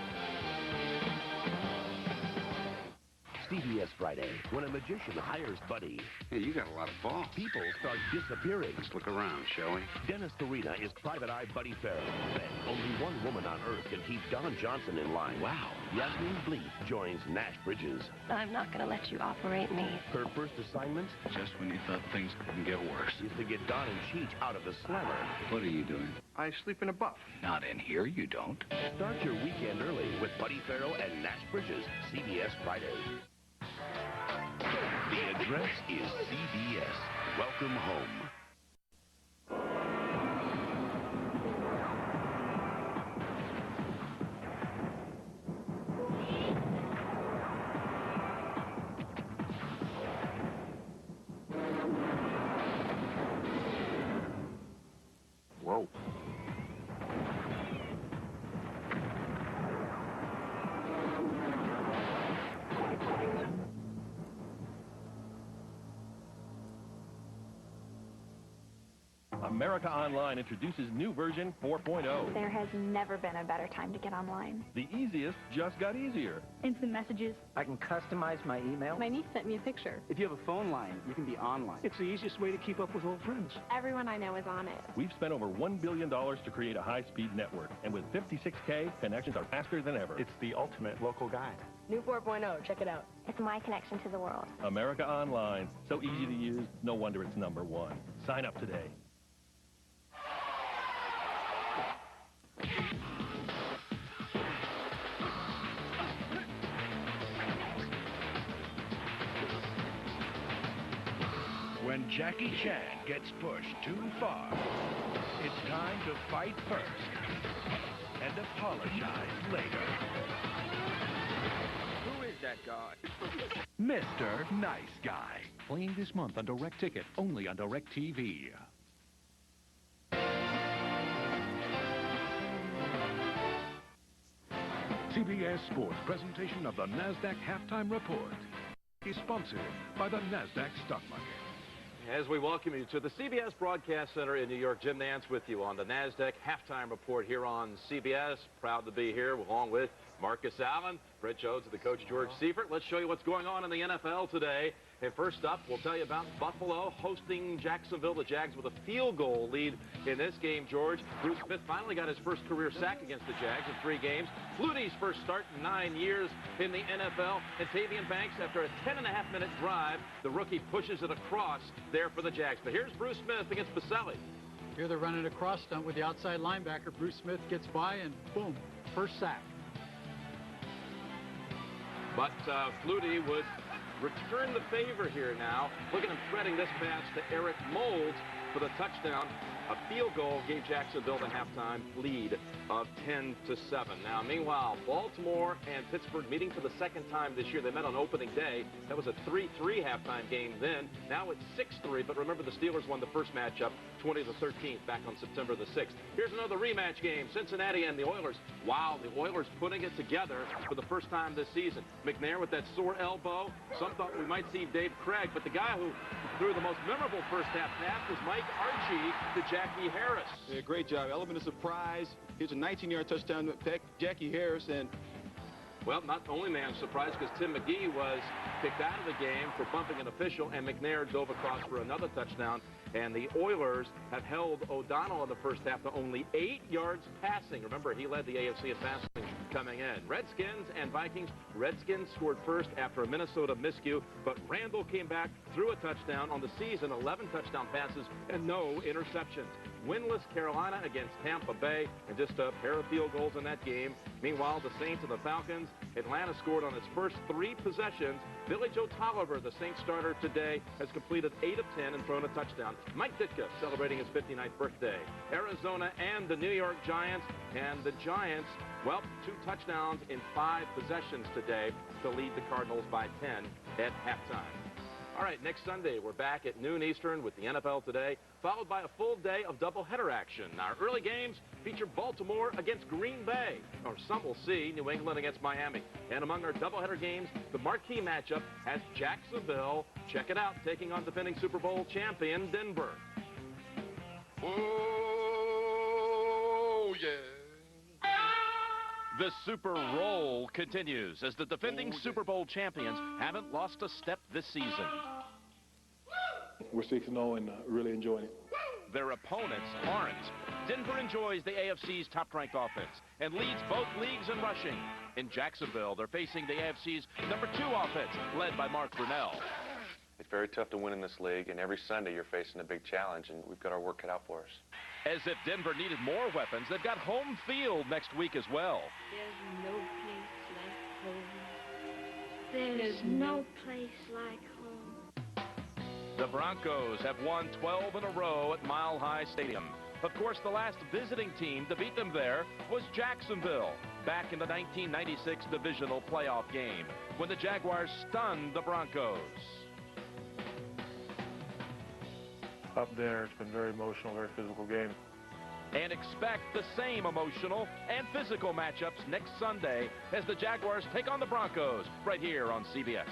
CBS Friday, when a magician hires Buddy. Hey, you got a lot of ball. People start disappearing. Let's look around, shall we? Dennis Farina is Private Eye Buddy Farrell. Then, only one woman on Earth can keep Don Johnson in line. Wow. Yasmin Bleeth joins Nash Bridges. I'm not going to let you operate me. Her first assignment? Just when you thought things couldn't get worse. Is to get Don and Cheech out of the slammer. What are you doing? I sleep in a buff. Not in here, you don't. Start your weekend early with Buddy Farrell and Nash Bridges, CBS Friday. The address is CBS. Welcome home. Whoa. America Online introduces new version 4.0. There has never been a better time to get online. The easiest just got easier. Instant messages. I can customize my email. My niece sent me a picture. If you have a phone line, you can be online. It's the easiest way to keep up with old friends. Everyone I know is on it. We've spent over $1 billion to create a high-speed network, and with 56K, connections are faster than ever. It's the ultimate local guide. New 4.0, check it out. It's my connection to the world. America Online, so easy to use, no wonder it's #1. Sign up today. When Jackie Chan gets pushed too far, it's time to fight first and apologize later. Who is that guy? Mr. Nice Guy. Playing this month on Direct Ticket, only on DirecTV. CBS Sports presentation of the NASDAQ Halftime Report is sponsored by the NASDAQ Stock Market. As we welcome you to the CBS Broadcast Center in New York, Jim Nance with you on the NASDAQ Halftime Report here on CBS. Proud to be here along with Marcus Allen, Brett Jones, and the coach George Seifert. Let's show you what's going on in the NFL today. And first up, we'll tell you about Buffalo hosting Jacksonville. The Jags with a field goal lead in this game, George. Bruce Smith finally got his first career sack against the Jags in 3 games. Flutie's first start in 9 years in the NFL. And Tavian Banks, after a 10.5-minute drive, the rookie pushes it across there for the Jags. But here's Bruce Smith against Baselli. Here they're running a cross stunt with the outside linebacker. Bruce Smith gets by, and boom, first sack. But Flutie would return the favor here now. Look at him threading this pass to Eric Moulds for the touchdown. A field goal gave Jacksonville the halftime lead of 10-7. Now, meanwhile, Baltimore and Pittsburgh meeting for the second time this year. They met on opening day. That was a 3-3 halftime game then. Now it's 6-3, but remember the Steelers won the first matchup 20-13 back on September the 6th. Here's another rematch game, Cincinnati and the Oilers. Wow, the Oilers putting it together for the first time this season. McNair with that sore elbow. Some thought we might see Dave Craig, but the guy who threw the most memorable first half pass was Mike Archie to Jackie Harris. Yeah, great job. Element of surprise. Here's a 19-yard touchdown to Jackie Harris. And well, not only man surprised because Tim McGee was kicked out of the game for bumping an official, and McNair dove across for another touchdown. And the Oilers have held O'Donnell in the first half to only 8 yards passing. Remember, he led the AFC in passing coming in. Redskins and Vikings. Redskins scored first after a Minnesota miscue, but Randall came back, threw a touchdown on the season, 11 touchdown passes, and no interceptions. winless Carolina against Tampa Bay, and just a pair of field goals in that game. Meanwhile, the Saints and the Falcons, Atlanta scored on its first 3 possessions. Billy Joe Tolliver, the Saints starter today, has completed 8 of 10 and thrown a touchdown. Mike Ditka celebrating his 59th birthday. Arizona and the New York Giants, and the Giants, well, 2 touchdowns in 5 possessions today to lead the Cardinals by 10 at halftime. All right, next Sunday, we're back at noon Eastern with the NFL Today, followed by a full day of doubleheader action. Our early games feature Baltimore against Green Bay, or some will see New England against Miami. And among our doubleheader games, the marquee matchup has Jacksonville, check it out, taking on defending Super Bowl champion Denver. Oh, yeah. The Super Roll continues as the defending Super Bowl champions haven't lost a step this season. We're 6-0 and really enjoying it. Their opponents aren't. Denver enjoys the AFC's top-ranked offense and leads both leagues in rushing. In Jacksonville, they're facing the AFC's number 2 offense, led by Mark Brunell. It's very tough to win in this league, and every Sunday you're facing a big challenge, and we've got our work cut out for us. As if Denver needed more weapons, they've got home field next week as well. There's no place like home. The Broncos have won 12 in a row at Mile High Stadium. Of course, the last visiting team to beat them there was Jacksonville, back in the 1996 divisional playoff game, when the Jaguars stunned the Broncos. Up there, it's been very emotional, very physical game. And expect the same emotional and physical matchups next Sunday as the Jaguars take on the Broncos right here on CBS.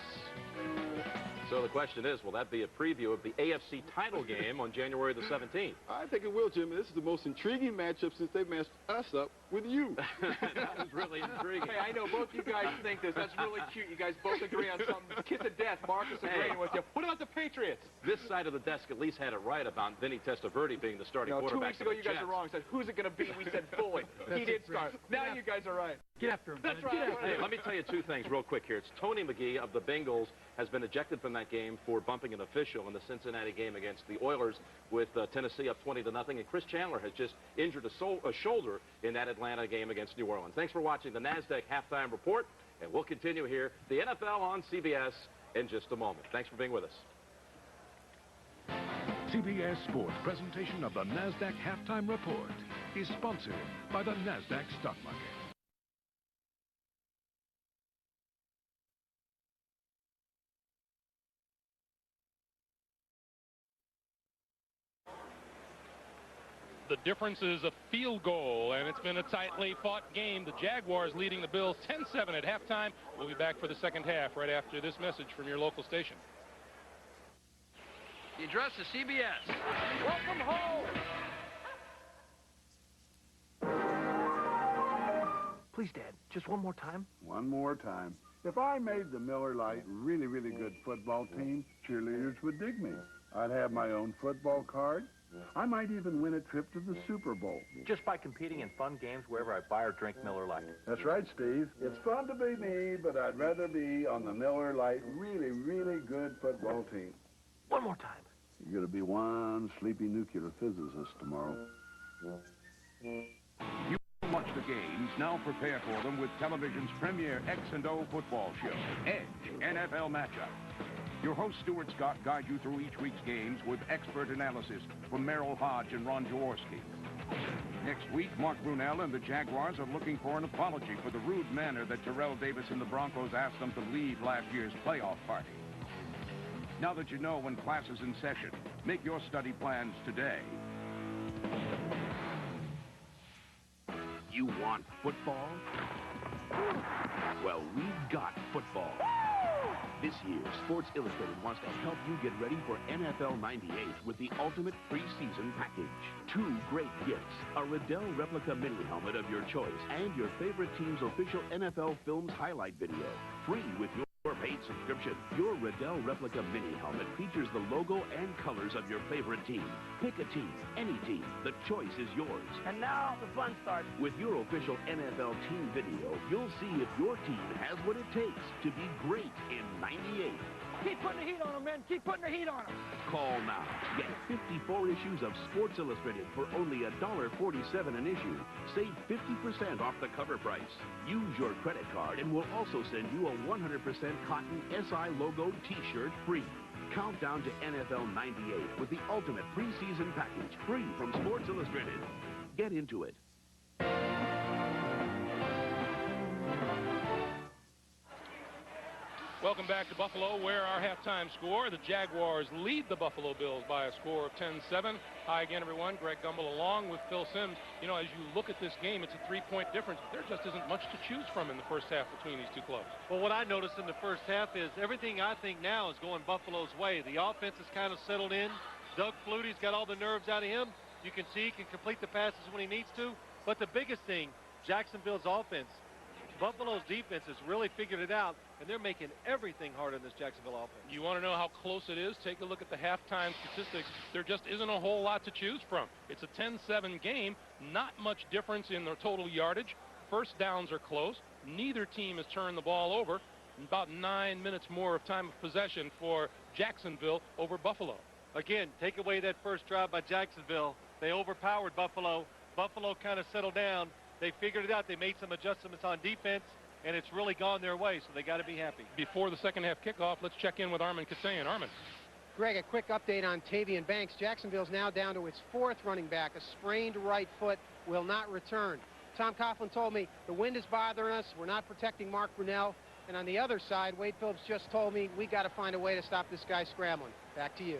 So the question is, will that be a preview of the AFC title game on January the 17th? I think it will, Jimmy. This is the most intriguing matchup since they matched us up with you. That was really intriguing. Hey, I know both you guys think this. That's really cute. You guys both agree on something. Kiss of death. Marcus agreeing with you. What about the Patriots? This side of the desk at least had it right about Vinny Testaverde being the starting quarterback. 2 weeks ago, you guys were wrong. Said, who's it going to be? We said Foley. He did start. Now you guys are right. Get after him. That's right. Hey, let me tell you 2 things real quick here. It's Tony McGee of the Bengals has been ejected from that game for bumping an official in the Cincinnati game against the Oilers with Tennessee up 20-0. And Chris Chandler has just injured a shoulder in that Atlanta game against New Orleans. Thanks for watching the NASDAQ Halftime Report, and we'll continue here, the NFL on CBS, in just a moment. Thanks for being with us. CBS Sports presentation of the NASDAQ Halftime Report is sponsored by the NASDAQ Stock Market. The difference is a field goal, and it's been a tightly fought game. The Jaguars leading the Bills 10-7 at halftime. We'll be back for the second half right after this message from your local station. The address is CBS. Welcome home. Please, Dad, just one more time. One more time. If I made the Miller Lite really, really good football team, cheerleaders would dig me. I'd have my own football card. I might even win a trip to the Super Bowl. Just by competing in fun games wherever I buy or drink Miller Lite. That's right, Steve. It's fun to be me, but I'd rather be on the Miller Lite really, really good football team. One more time. You're going to be one sleepy nuclear physicist tomorrow. You watch the games, now prepare for them with television's premier X and O football show, Edge NFL Matchup. Your host, Stuart Scott, guides you through each week's games with expert analysis from Merrill Hodge and Ron Jaworski. Next week, Mark Brunell and the Jaguars are looking for an apology for the rude manner that Terrell Davis and the Broncos asked them to leave last year's playoff party. Now that you know when class is in session, make your study plans today. You want football? Well, we've got football. This year, Sports Illustrated wants to help you get ready for NFL 98 with the ultimate preseason package. 2 great gifts, a Riddell replica mini helmet of your choice and your favorite team's official NFL Films highlight video. Free with your paid subscription. Your Riddell replica mini helmet features the logo and colors of your favorite team. Pick a team, any team. The choice is yours. And now the fun starts. With your official NFL team video, you'll see if your team has what it takes to be great in 98. Keep putting the heat on them, men. Keep putting the heat on them. Call now. Get 54 issues of Sports Illustrated for only $1.47 an issue. Save 50% off the cover price. Use your credit card and we'll also send you a 100% cotton SI logo T-shirt free. Countdown to NFL 98 with the ultimate preseason package, free from Sports Illustrated. Get into it. Welcome back to Buffalo, where our halftime score, the Jaguars lead the Buffalo Bills by a score of 10-7. Hi again, everyone. Greg Gumbel along with Phil Simms. You know, as you look at this game, it's a 3-point difference. There just isn't much to choose from in the first half between these two clubs. Well, what I noticed in the first half is everything I think now is going Buffalo's way. The offense is kind of settled in. Doug Flutie's got all the nerves out of him. You can see he can complete the passes when he needs to. But the biggest thing, Jacksonville's offense. Buffalo's defense has really figured it out, and they're making everything hard on this Jacksonville offense. You want to know how close it is? Take a look at the halftime statistics. There just isn't a whole lot to choose from. It's a 10-7 game, not much difference in the total yardage. First downs are close. Neither team has turned the ball over. About 9 minutes more of time of possession for Jacksonville over Buffalo. Again, take away that first drive by Jacksonville. They overpowered Buffalo. Buffalo kind of settled down. They figured it out. They made some adjustments on defense, and it's really gone their way, so they got to be happy. Before the second half kickoff, let's check in with Armin Kasayan. Armin. Greg, a quick update on Tavian Banks. Jacksonville's now down to its fourth running back. A sprained right foot, will not return. Tom Coughlin told me the wind is bothering us. We're not protecting Mark Brunell. And on the other side, Wade Phillips just told me we got to find a way to stop this guy scrambling. Back to you.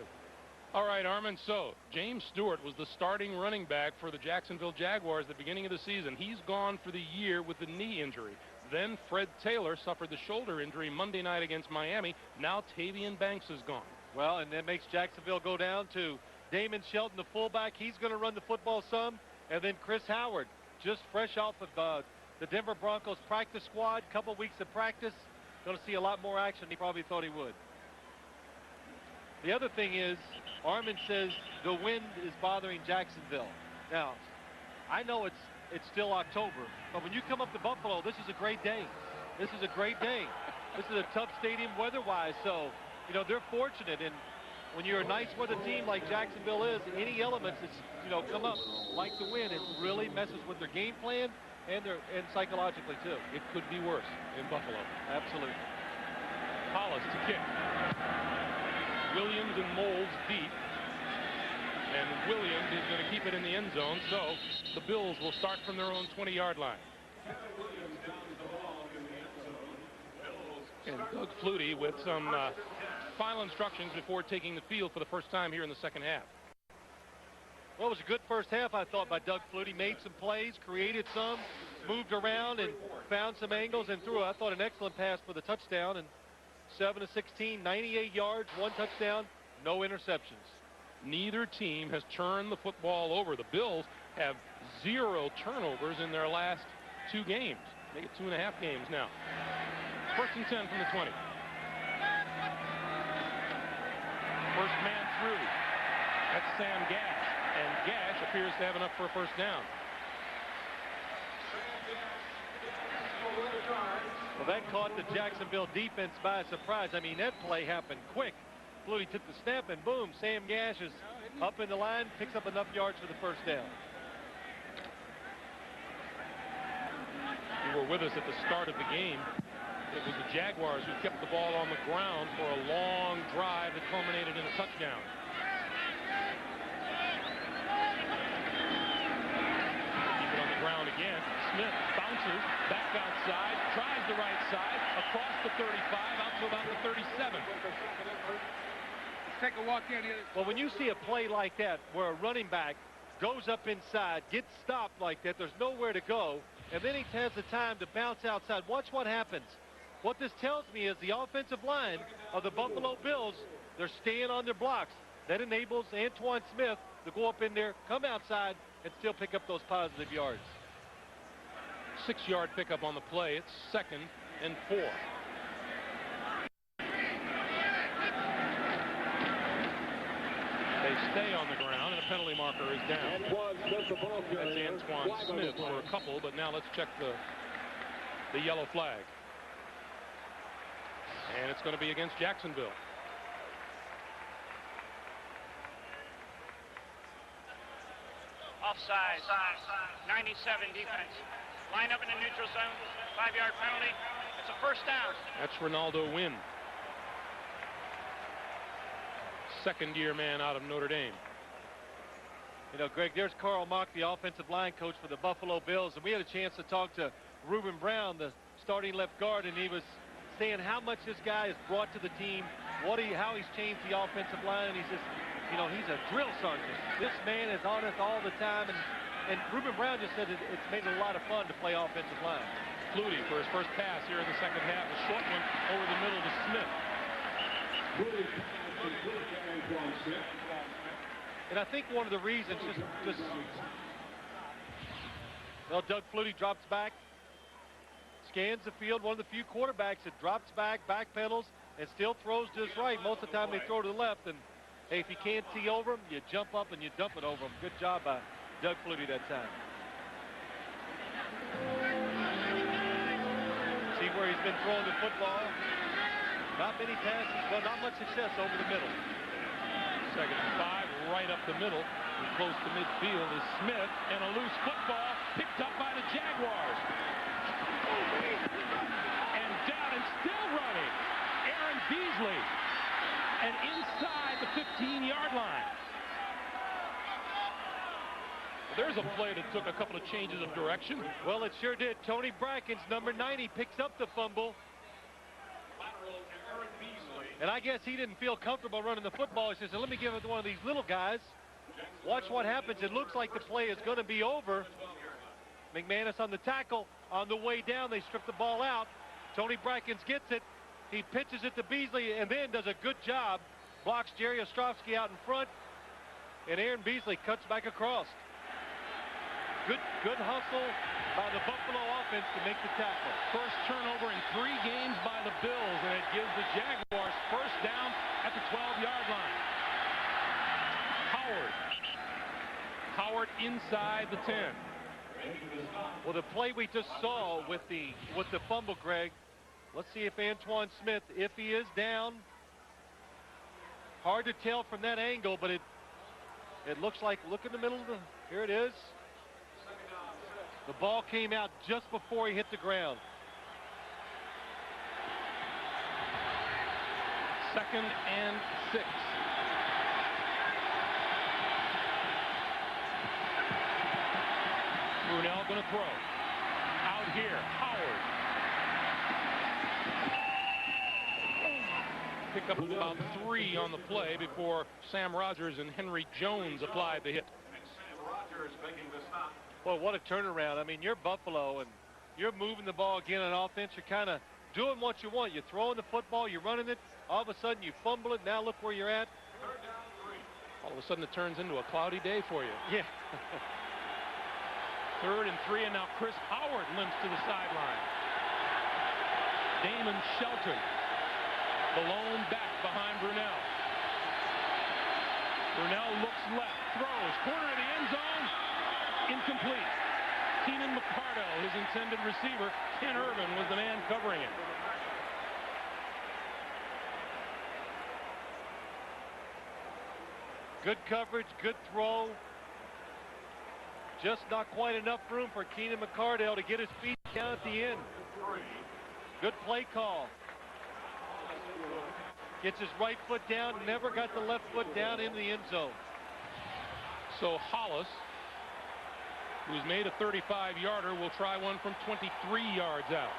All right, Armin. So James Stewart was the starting running back for the Jacksonville Jaguars at the beginning of the season. He's gone for the year with the knee injury. Then Fred Taylor suffered the shoulder injury Monday night against Miami. Now Tavian Banks is gone. Well, and that makes Jacksonville go down to Damon Shelton, the fullback. He's going to run the football some. And then Chris Howard, just fresh off of the Denver Broncos practice squad, couple weeks of practice. Going to see a lot more action than he probably thought he would. The other thing is, Armin says the wind is bothering Jacksonville. Now, I know it's still October, but when you come up to Buffalo, this is a great day. This is a great day. This is a tough stadium weather-wise, so, you know, they're fortunate. And when you're a nice weather team like Jacksonville is, any elements that, you know, come up like the wind, it really messes with their game plan and psychologically, too. It could be worse in Buffalo. Absolutely. Hollis to kick. Williams and Moles deep. And Williams is going to keep it in the end zone, so the Bills will start from their own 20-yard line. And Doug Flutie with some final instructions before taking the field for the first time here in the second half. Well, it was a good first half, I thought, by Doug Flutie. Made some plays, created some, moved around, and found some angles and threw, I thought, an excellent pass for the touchdown. And 7-16, 98 yards, 1 touchdown, no interceptions. Neither team has turned the football over. The Bills have 0 turnovers in their last 2 games. Make it 2.5 games now. First and 10 from the 20. First man through. That's Sam Gash. And Gash appears to have enough for a first down. Well, that caught the Jacksonville defense by surprise. I mean, that play happened quick. Flutie took the snap, and boom, Sam Gash is up in the line, picks up enough yards for the first down. You were with us at the start of the game. It was the Jaguars who kept the ball on the ground for a long drive that culminated in a touchdown. Keep it on the ground again. Smith bounces back outside, tries the right side, across the 35, out to about the 37. Let's take a walk in here. Well, when you see a play like that where a running back goes up inside, gets stopped like that, there's nowhere to go, and then he has the time to bounce outside. Watch what happens. What this tells me is the offensive line of the Buffalo Bills, they're staying on their blocks. That enables Antoine Smith to go up in there, come outside, and still pick up those positive yards. 6-yard pickup on the play. It's 2nd and 4. They stay on the ground, and a penalty marker is down. That's Antoine Smith for a couple, but now let's check the yellow flag. And it's going to be against Jacksonville. Offside. 97 defense. Line up in the neutral zone. 5-yard penalty. It's a first down. That's Ronaldo Wynn. Second-year man out of Notre Dame. You know, Greg, there's Carl Mock, the offensive line coach for the Buffalo Bills, and we had a chance to talk to Reuben Brown, the starting left guard, and he was saying how much this guy has brought to the team, how he's changed the offensive line, and he says, you know, he's a drill sergeant. This man is on us all the time, and Reuben Brown just said it's made it a lot of fun to play offensive line. Flutie for his first pass here in the second half, a short one over the middle to Smith. And I think one of the reasons well, Doug Flutie drops back, scans the field, one of the few quarterbacks that drops back, backpedals, and still throws to his right. Most of the time they throw to the left, and hey, if you can't see over him, you jump up and you dump it over him. Good job by Doug Flutie that time. See where he's been throwing the football. Not many passes, well, not much success over the middle. Second and 5, right up the middle. And close to midfield is Smith, and a loose football picked up by the Jaguars. And down and still running, Aaron Beasley. And inside the 15-yard line. There's a play that took a couple of changes of direction. Well, it sure did. Tony Brackens, number 90, picks up the fumble. And I guess he didn't feel comfortable running the football. He says, let me give it to one of these little guys. Watch what happens. It looks like the play is going to be over. McManus on the tackle. On the way down, they strip the ball out. Tony Brackens gets it. He pitches it to Beasley and then does a good job. Blocks Jerry Ostrovsky out in front. And Aaron Beasley cuts back across. Good hustle by the Buffalo offense to make the tackle. First turnover in 3 games by the Bills, and it gives the Jaguars first down at the 12-yard line. Howard inside the 10. Well, the play we just saw with the fumble, Greg. Let's see if Antoine Smith, if he is down. Hard to tell from that angle, but it looks like, look in the middle of the, here it is. The ball came out just before he hit the ground. Second and 6. Brunell going to throw. Out here, Howard. Pick up about 3 on the play before Sam Rogers and Henry Jones applied the hit. Well, what a turnaround. I mean, you're Buffalo, and you're moving the ball again on offense. You're kind of doing what you want. You're throwing the football. You're running it. All of a sudden, you fumble it. Now look where you're at. All of a sudden, it turns into a cloudy day for you. Yeah. Third and 3, and now Chris Howard limps to the sideline. Damon Shelton, the lone back behind Brunell. Brunell looks left, throws, corner of the end zone. Incomplete. Keenan McCardell, his intended receiver. Ken Irvin was the man covering him. Good coverage, good throw. Just not quite enough room for Keenan McCardell to get his feet down at the end. Good play call. Gets his right foot down, never got the left foot down in the end zone. So Hollis, who's made a 35-yarder, will try one from 23 yards out.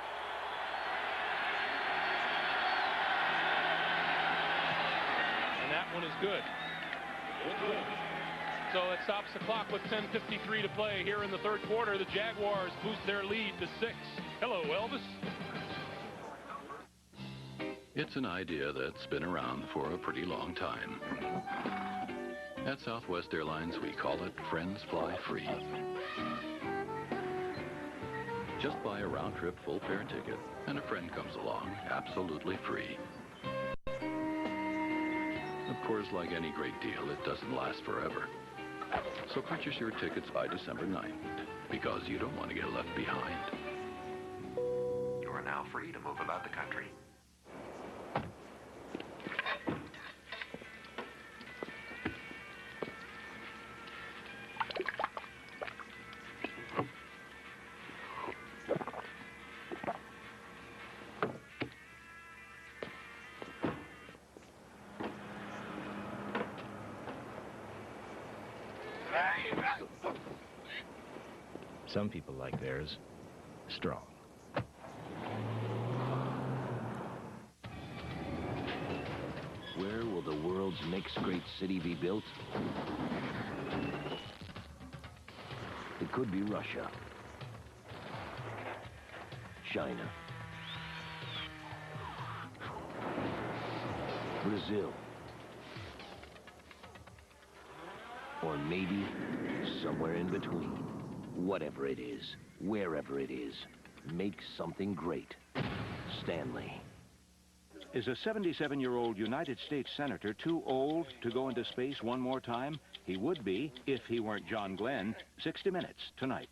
And that one is good. So it stops the clock with 10:53 to play here in the third quarter. The Jaguars boost their lead to 6. Hello, Elvis. It's an idea that's been around for a pretty long time. At Southwest Airlines, we call it Friends Fly Free. Just buy a round-trip full-fare ticket, and a friend comes along absolutely free. Of course, like any great deal, it doesn't last forever. So purchase your tickets by December 9th, because you don't want to get left behind. You are now free to move about the country. Some people like theirs strong. Where will the world's next great city be built? It could be Russia, China, Brazil, or maybe somewhere in between. Whatever it is, wherever it is, make something great. Stanley. Is a 77-year-old United States Senator too old to go into space one more time? He would be if he weren't John Glenn. 60 Minutes tonight.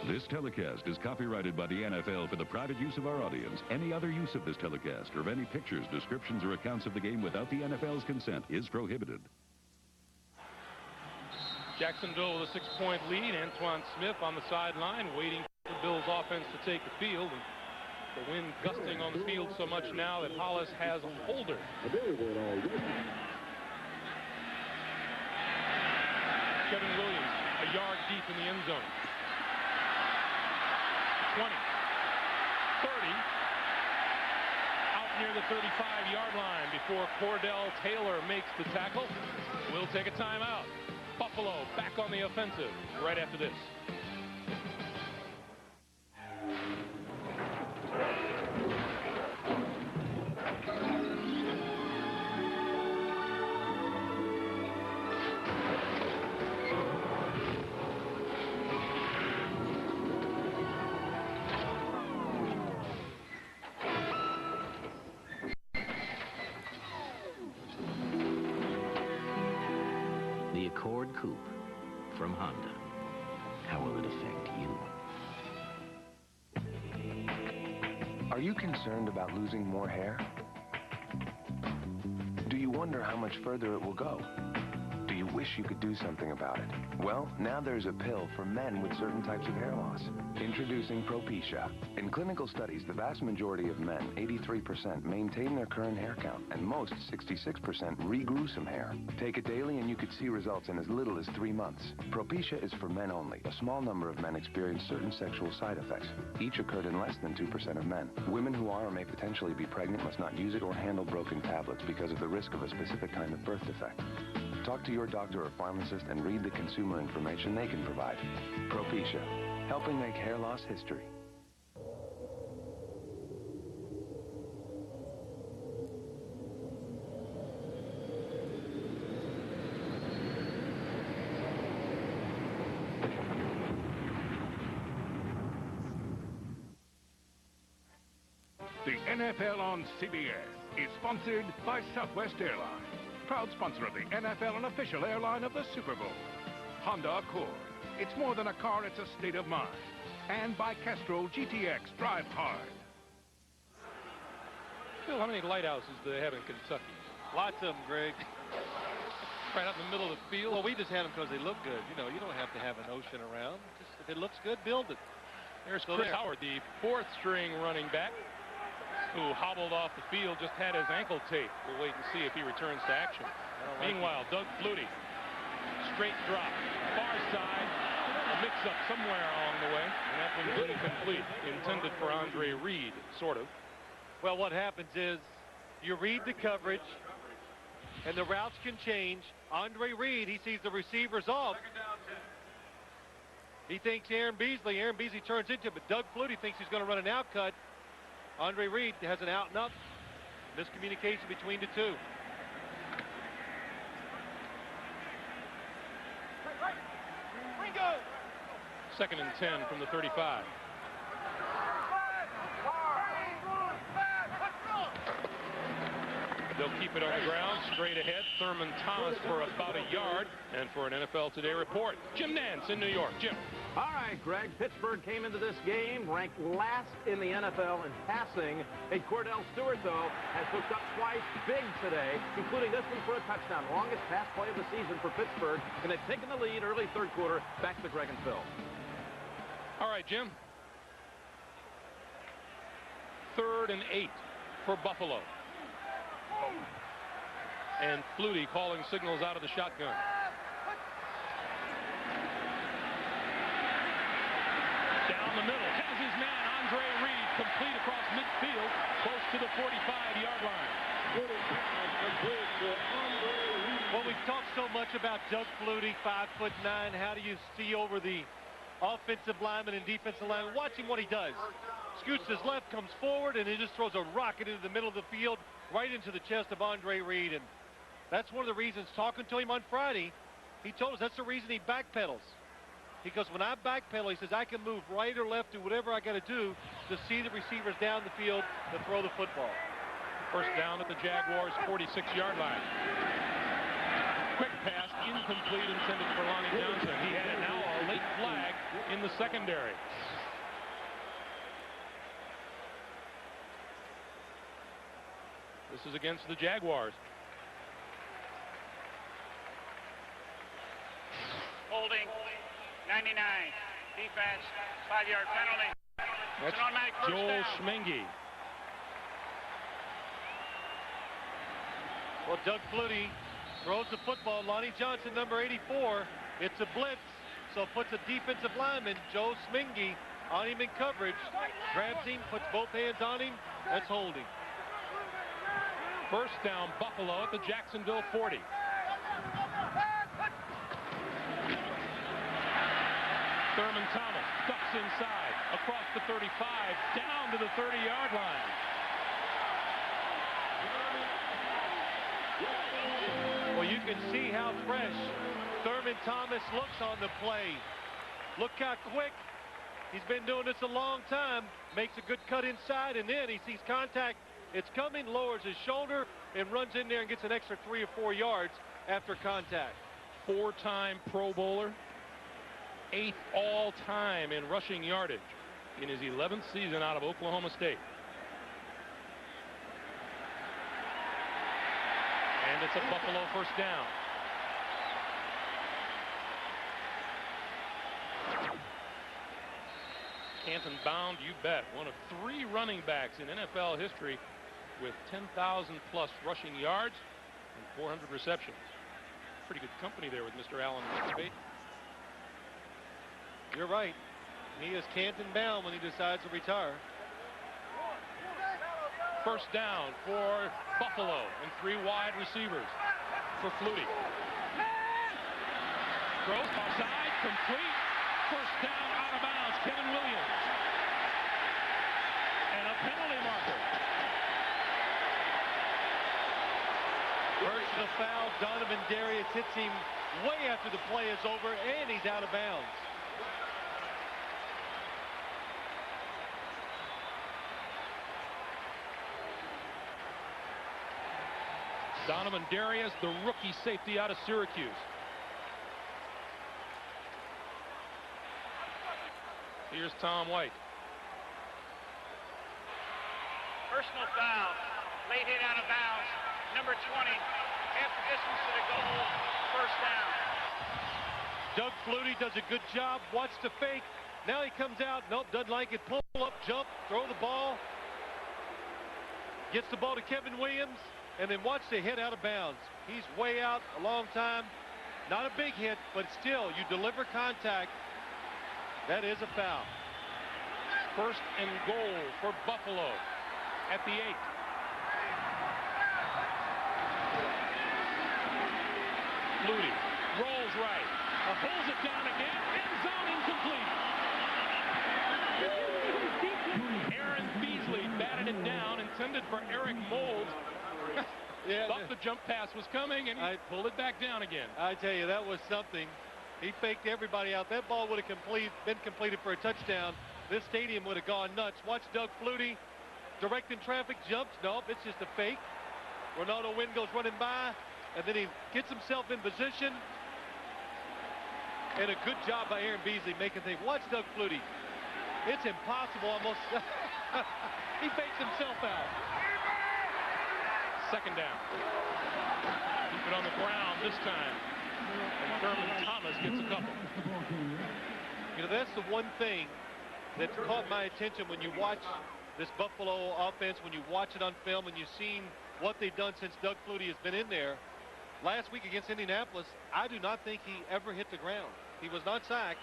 This telecast is copyrighted by the NFL for the private use of our audience. Any other use of this telecast or of any pictures, descriptions, or accounts of the game without the NFL's consent is prohibited. Jacksonville with a 6-point lead. Antoine Smith on the sideline waiting for the Bills offense to take the field. And the wind gusting on the field so much now that Hollis has a holder. Kevin Williams, a yard deep in the end zone. 20, 30, out near the 35-yard line before Cordell Taylor makes the tackle. We'll take a timeout. Buffalo back on the offensive right after this. The Accord Coupe from Honda. How will it affect you? Are you concerned about losing more hair? Do you wonder how much further it will go? Do you wish you could do something about it? Well, now there's a pill for men with certain types of hair loss. Introducing Propecia. In clinical studies, the vast majority of men, 83%, maintain their current hair count, and most, 66%, regrew some hair. Take it daily and you could see results in as little as 3 months. Propecia is for men only. A small number of men experience certain sexual side effects. Each occurred in less than 2% of men. Women who are or may potentially be pregnant must not use it or handle broken tablets because of the risk of a specific kind of birth defect. Talk to your doctor or pharmacist and read the consumer information they can provide. Propecia, helping make hair loss history. The NFL on CBS is sponsored by Southwest Airlines, proud sponsor of the NFL and official airline of the Super Bowl. Honda Accord. It's more than a car, it's a state of mind. And by Castrol GTX, drive hard. Phil, how many lighthouses do they have in Kentucky? Lots of them, Greg. Right out in the middle of the field. Well, we just have them because they look good. You know, you don't have to have an ocean around. Just if it looks good, build it. There's Chris Howard, the 4th-string running back, who hobbled off the field, just had his ankle taped. We'll wait and see if he returns to action. Meanwhile, Doug Flutie, straight drop, far side, a mix-up somewhere along the way, and that one didn't complete. Intended for Andre Reed, sort of. Well, what happens is you read the coverage, and the routes can change. Andre Reed, he sees the receivers off. He thinks Aaron Beasley turns into it, but Doug Flutie thinks he's going to run an out cut. Andre Reed has an out and up. Miscommunication between the two. Second and 10 from the 35. They'll keep it on the ground, straight ahead. Thurman Thomas for about a yard. And for an NFL Today report, Jim Nantz in New York. Jim. All right, Greg. Pittsburgh came into this game ranked last in the NFL in passing. Hey, Cordell Stewart, though, has hooked up twice big today, including this one for a touchdown. Longest pass play of the season for Pittsburgh. And they've taken the lead early third quarter. Back to Greg and Phil. All right, Jim. 3rd and 8 for Buffalo. And Flutie calling signals out of the shotgun. his man, Andre Reed, complete across midfield, close to the 45-yard line. Well, we've talked so much about Doug Flutie, 5'9". How do you see over the offensive lineman and defensive lineman? Watching what he does. Scoots his left, comes forward, and he just throws a rocket into the middle of the field, right into the chest of Andre Reed. And that's one of the reasons, talking to him on Friday, he told us that's the reason he backpedals. Because when I backpedal, he says, I can move right or left, do whatever I got to do to see the receivers down the field to throw the football. First down at the Jaguars' 46-yard line. Quick pass, incomplete, intended for Lonnie Johnson. He had now a late flag in the secondary. This is against the Jaguars. Holding, 99. Defense, 5-yard penalty. That's It's an automatic first Joel down. Schmengi. Well, Doug Flutie throws the football. Lonnie Johnson, number 84. It's a blitz, so puts a defensive lineman, Joe Schmengi, on him in coverage. Grabs him, puts both hands on him. That's holding. First down, Buffalo at the Jacksonville 40. Thurman Thomas ducks inside, across the 35, down to the 30-yard line. Well, you can see how fresh Thurman Thomas looks on the play. Look how quick. He's been doing this a long time. Makes a good cut inside, and then he sees contact. It's coming, lowers his shoulder, and runs in there and gets an extra 3 or 4 yards after contact. 4-time Pro Bowler, 8th all-time in rushing yardage in his 11th season out of Oklahoma State. And it's a Buffalo first down. Canton Bound, you bet. One of 3 running backs in NFL history with 10,000-plus rushing yards and 400 receptions. Pretty good company there with Mr. Allen Spade. You're right. He is Canton bound when he decides to retire. First down for Buffalo and 3 wide receivers for Flutie. Throws offside, complete. First down, out of bounds, Kevin Williams. And a penalty marker. Personal foul. Donovan Darius hits him way after the play is over, and he's out of bounds. Donovan Darius, the rookie safety out of Syracuse. Here's Tom White. Personal foul. Late hit out of bounds. Number 20. Half the distance to the goal. First down. Doug Flutie does a good job. Watch the fake. Now he comes out. Nope, doesn't like it. Pull up, jump, throw the ball. Gets the ball to Kevin Williams. And then watch the hit out of bounds. He's way out a long time. Not a big hit, but still, you deliver contact. That is a foul. First and goal for Buffalo at the 8. Flutie rolls right. Pulls it down again. End zone incomplete. Aaron Beasley batted it down, intended for Eric Mould. Yeah, Thought the jump pass was coming, and he pulled it back down again. I tell you, that was something. He faked everybody out. That ball would have been completed for a touchdown. This stadium would have gone nuts. Watch Doug Flutie directing traffic, jumps. Nope, it's just a fake. Ronaldo Wynn goes running by, and then he gets himself in position. And a good job by Aaron Beasley making things. Watch Doug Flutie. It's impossible almost. He fakes himself out. Second down. Keep it on the ground this time. And Thurman Thomas gets a couple. You know, that's the one thing that's caught my attention when you watch this Buffalo offense, when you watch it on film and you've seen what they've done since Doug Flutie has been in there. Last week against Indianapolis, I do not think he ever hit the ground. He was not sacked.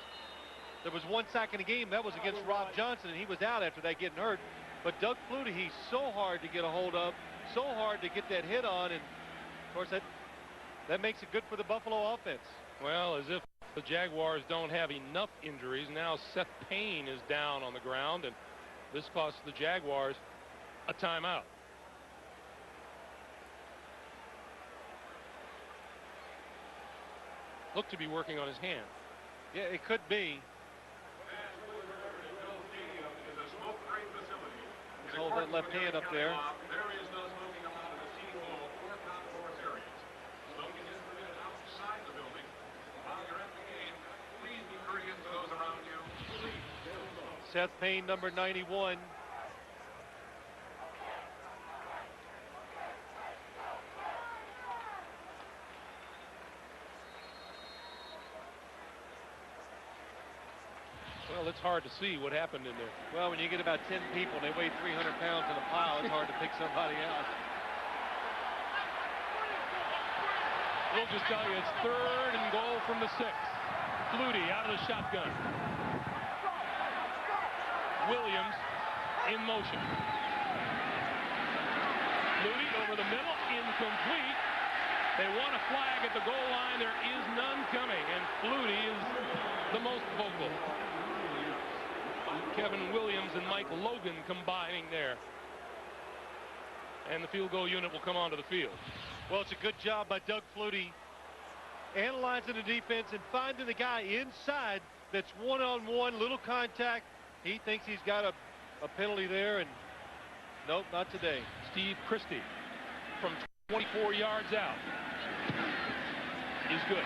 There was 1 sack in the game. That was against Rob Johnson, and he was out after that getting hurt. But Doug Flutie, he's so hard to get a hold of, so hard to get that hit on, and of course that makes it good for the Buffalo offense. Well, as if the Jaguars don't have enough injuries. Now Seth Payne is down on the ground, and this costs the Jaguars a timeout. Looked to be working on his hand. Yeah, it could be. Just hold that left hand up there. There is no smoking allowed in the seating hall or concourse areas. Smoking is permitted outside the building. While you're at the game, please be courteous to those around you. Please. Seth Payne, number 91. Well, it's hard to see what happened in there. Well, when you get about 10 people and they weigh 300 pounds in a pile, it's hard to pick somebody out. We'll just tell you it's 3rd and goal from the 6. Flutie out of the shotgun. Williams in motion. Flutie over the middle, incomplete. They want a flag at the goal line. There is none coming, and Flutie is the most vocal. Kevin Williams and Mike Logan combining there. And the field goal unit will come onto the field. Well, it's a good job by Doug Flutie analyzing the defense and finding the guy inside that's one-on-one, little contact. He thinks he's got a penalty there, and nope, not today. Steve Christie from 24 yards out is good.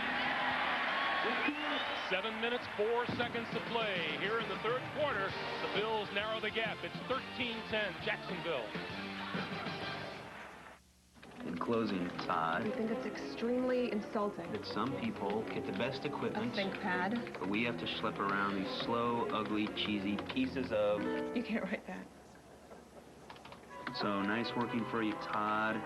7 minutes, 4 seconds to play here in the 3rd quarter. The Bills narrow the gap. It's 13-10 Jacksonville. In closing, Todd, I think it's extremely insulting that some people get the best equipment, a think pad, but we have to schlep around these slow, ugly, cheesy pieces of... You can't write that. So nice working for you, Todd.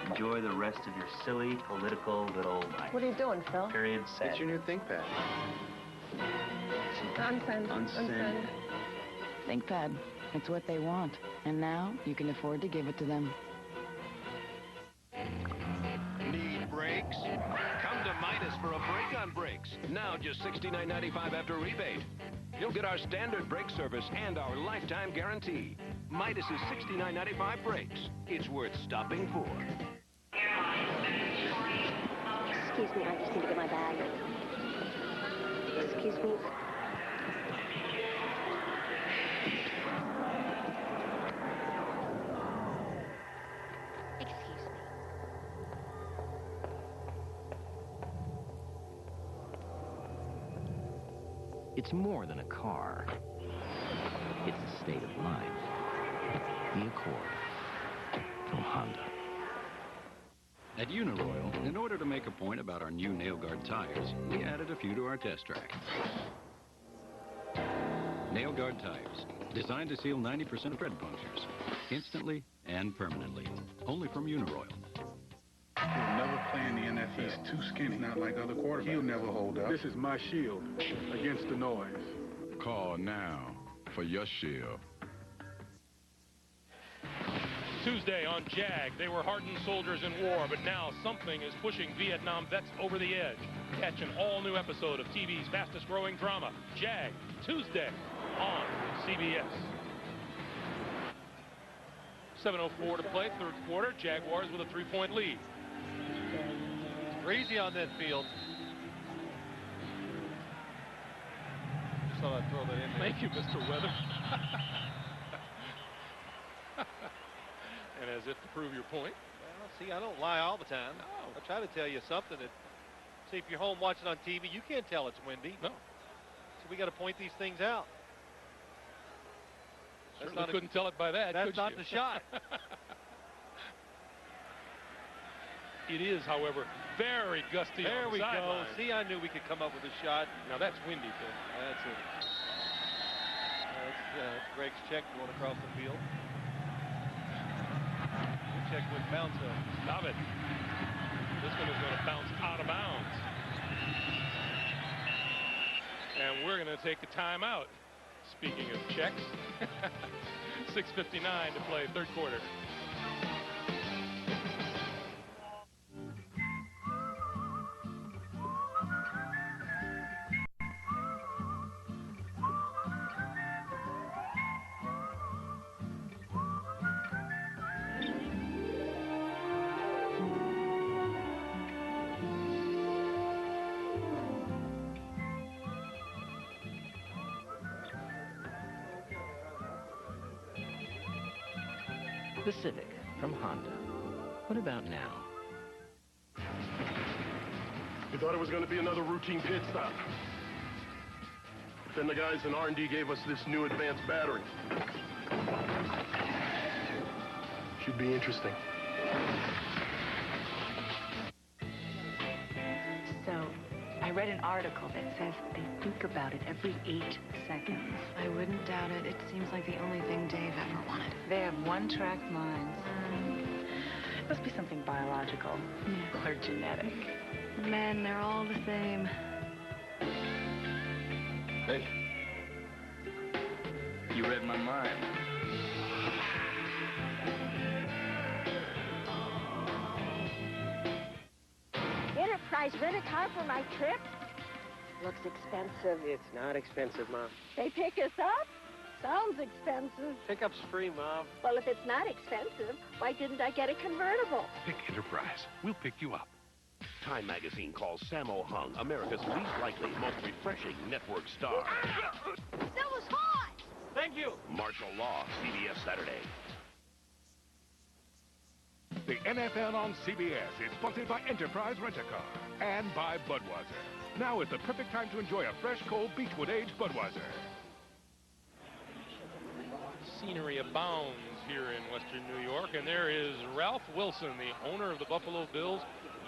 Enjoy the rest of your silly political little life. What are you doing, Phil? Period. Set. It's your new ThinkPad. Unsend. Unsend. ThinkPad. It's what they want. And now you can afford to give it to them. Need brakes? Come to Midas for a break on brakes. Now just $69.95 after rebate. You'll get our standard brake service and our lifetime guarantee. Midas' $69.95 brakes. It's worth stopping for. Excuse me, I just need to get my bag. Excuse me. Excuse me. It's more than a car. It's a state of mind. The Accord from Honda. At Uniroyal, in order to make a point about our new nail guard tires, we added a few to our test track. Nail guard tires, designed to seal 90% of tread punctures, instantly and permanently. Only from Uniroyal. He'll never play in the NFL. He's too skinny, not like other quarterbacks. He'll never hold up. This is my shield against the noise. Call now for your shield. Tuesday on JAG, they were hardened soldiers in war, but now something is pushing Vietnam vets over the edge. Catch an all-new episode of TV's fastest-growing drama, JAG, Tuesday on CBS. 7:04 to play, 3rd quarter. Jaguars with a 3-point lead. Breezy on that field. Just thought I'd throw that in there. Thank you, Mr. Weather. And as if to prove your point. Well, see, I don't lie all the time. No. I try to tell you something that, see, if you're home watching on TV, you can't tell it's windy. No. So we got to point these things out. Certainly couldn't tell it by that, That's could not you? the shot. It is, however, very gusty. There on we the go. sideline. See, I knew we could come up with a shot. Now that's windy, Phil. That's it. That's Greg's check going across the field. Your check would bounce up. Stop it. This one is going to bounce out of bounds. And we're going to take a timeout. Speaking of checks, 6:59 to play, third quarter. The Civic from Honda. What about now? We thought it was going to be another routine pit stop. But then the guys in R&D gave us this new advanced battery. Should be interesting. So, I read an article that says they think about it every 8 seconds. I wouldn't doubt it. It seems like the only thing Dave ever wanted. They have one-track minds. Must be something biological or genetic. Men, they're all the same. Hey. You read my mind. Enterprise rent-a-car for my trip? Looks expensive. It's not expensive, Mom. They pick us up? Sounds expensive. Pickup's free, Mom. Well, if it's not expensive, why didn't I get a convertible? Pick Enterprise. We'll pick you up. Time magazine calls Sammo Hung America's least likely, most refreshing network star. That was hot! Thank you. Martial Law, CBS Saturday. The NFL on CBS is sponsored by Enterprise Rent-A-Car and by Budweiser. Now is the perfect time to enjoy a fresh, cold Beechwood-aged Budweiser. Scenery abounds here in Western New York, and there is Ralph Wilson, the owner of the Buffalo Bills.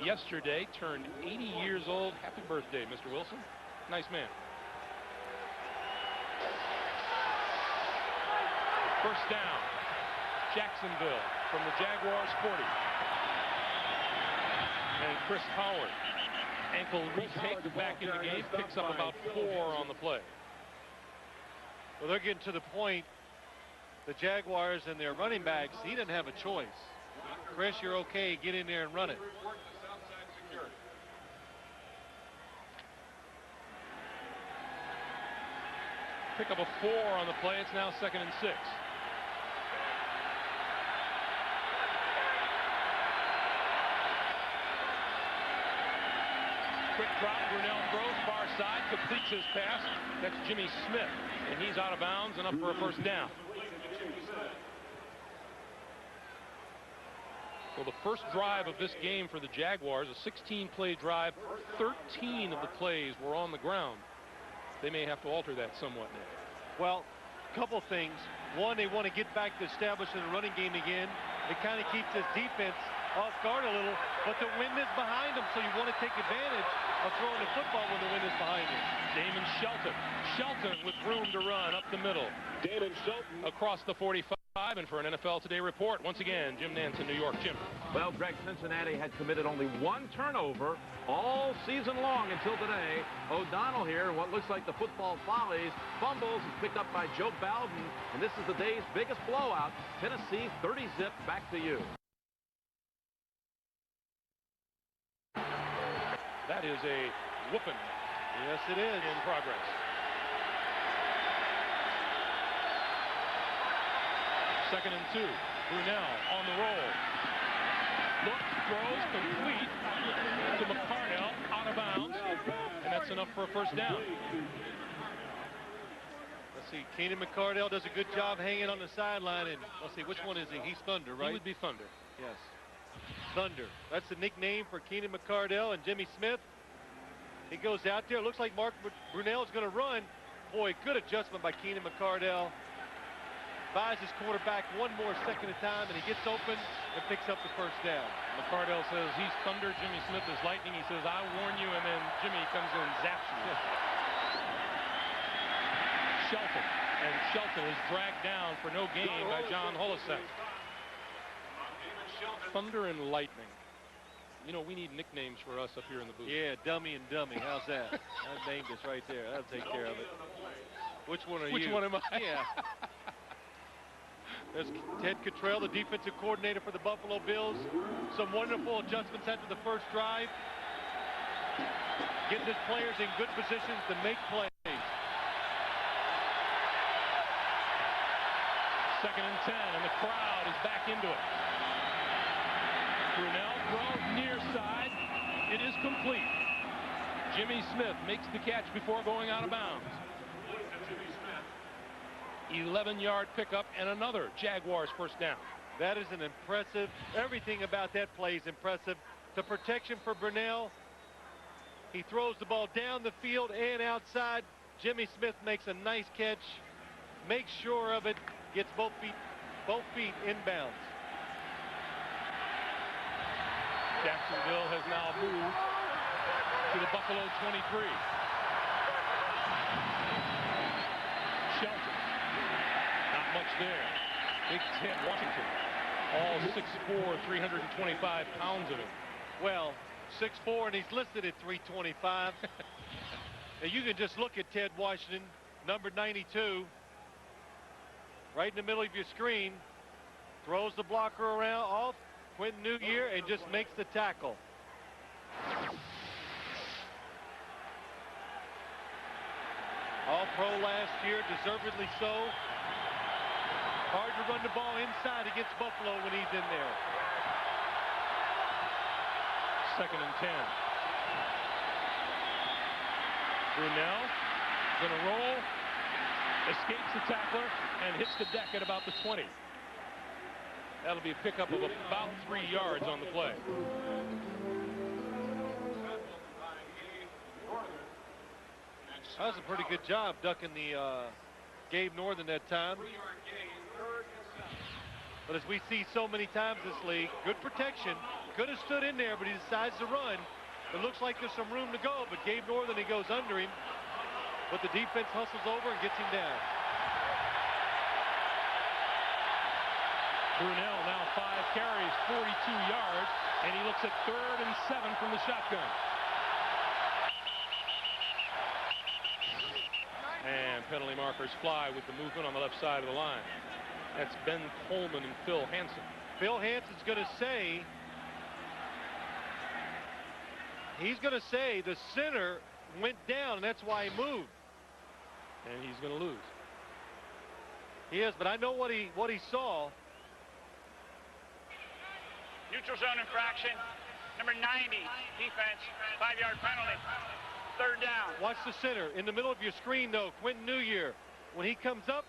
Yesterday turned 80 years old. Happy birthday, Mr. Wilson. Nice man. First down, Jacksonville from the Jaguars 40. And Chris Howard, ankle retake back in the game, picks up about 4 on the play. Well, they're getting to the point, the Jaguars and their running backs, he didn't have a choice. Chris, you're okay, get in there and run it. Pick up a 4 on the play. It's now 2nd and 6. Quick drop, Brunell throws far side, completes his pass. That's Jimmy Smith, and he's out of bounds and up for a first down. Well, the first drive of this game for the Jaguars, a 16-play drive, 13 of the plays were on the ground. They may have to alter that somewhat now. Well, a couple things. One, they want to get back to establishing the running game again. It kind of keeps this defense off guard a little, but the wind is behind them, so you want to take advantage of throwing the football when the wind is behind you. Damon Shelton. Shelton with room to run up the middle. Damon Shelton across the 45. And for an NFL Today report, once again, Jim Nance in New York. Jim. Well, Greg, Cincinnati had committed only 1 turnover all season long until today. O'Donnell here, what looks like the football follies, fumbles, is picked up by Joe Bowden, and this is the day's biggest blowout. Tennessee 30-zip, back to you. That is a whooping. Yes, it is. In progress. Second and 2. Brunell on the roll. Looks, throws, complete to McCardell, out of bounds, and that's enough for a first down. Let's see, Keenan McCardell does a good job hanging on the sideline, and let's see, which one is he? He's Thunder, right? He would be Thunder. Yes. Thunder. That's the nickname for Keenan McCardell and Jimmy Smith. He goes out there. Looks like Mark Brunell is going to run. Boy, good adjustment by Keenan McCardell. Buys his quarterback one more second of time, and he gets open and picks up the first down. McCardell says he's Thunder, Jimmy Smith is Lightning. He says, I warn you, and then Jimmy comes in and zaps you. Shelton, and Shelton is dragged down for no gain by John Holisek. Thunder and Lightning. You know, we need nicknames for us up here in the booth. Yeah, Dummy and Dummy. How's that? I've named us right there. That'll take care of it. Which one are you? Which one am I? Yeah. There's Ted Cottrell, the defensive coordinator for the Buffalo Bills. Some wonderful adjustments after the first drive. Getting his players in good positions to make plays. 2nd and 10, and the crowd is back into it. Brunell throws near side. It is complete. Jimmy Smith makes the catch before going out of bounds. 11-yard pickup and another Jaguars first down. That is an impressive, everything about that play is impressive. The protection for Brunell. He throws the ball down the field and outside. Jimmy Smith makes a nice catch, makes sure of it, gets both feet inbounds. Jacksonville has now moved to the Buffalo 23. Shelton. Not much there. Big Ted Washington. All 6'4", 325 pounds of him. Well, 6'4", and he's listed at 325. And you can just look at Ted Washington, number 92, right in the middle of your screen. Throws the blocker around off Quentin New Year and just makes the tackle. All-Pro last year, deservedly so. Hard to run the ball inside against Buffalo when he's in there. 2nd and 10. Brunell gonna roll, escapes the tackler, and hits the deck at about the 20. That'll be a pickup of about 3 yards on the play. That was a pretty good job ducking the Gabe Northern that time. But as we see so many times this league, good protection. Could have stood in there, but he decides to run. It looks like there's some room to go, but Gabe Northern, he goes under him. But the defense hustles over and gets him down. Brunell now 5 carries, 42 yards, and he looks at 3rd and 7 from the shotgun. And penalty markers fly with the movement on the left side of the line. That's Ben Coleman and Phil Hansen. Phil Hansen's going to say, the center went down, and that's why he moved. And he's going to lose. He is, but I know what he saw. Neutral zone infraction, number 90, defense, 5-yard penalty, 3rd down. Watch the center in the middle of your screen, though. Quentin New Year, when he comes up,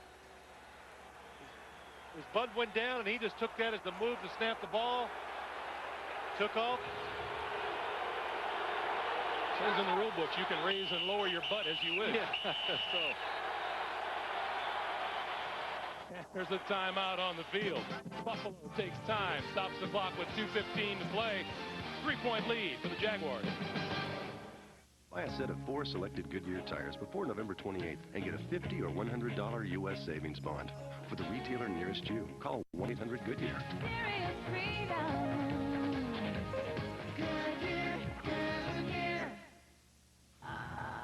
his butt went down, and he just took that as the move to snap the ball. Took off. Says in the rule books you can raise and lower your butt as you wish. Yeah, so. There's a timeout on the field. Buffalo takes time, stops the clock with 2:15 to play. 3-point lead for the Jaguars. Buy a set of 4 selected Goodyear tires before November 28th and get a $50 or $100 U.S. savings bond. For the retailer nearest you, call 1-800-GOODYEAR.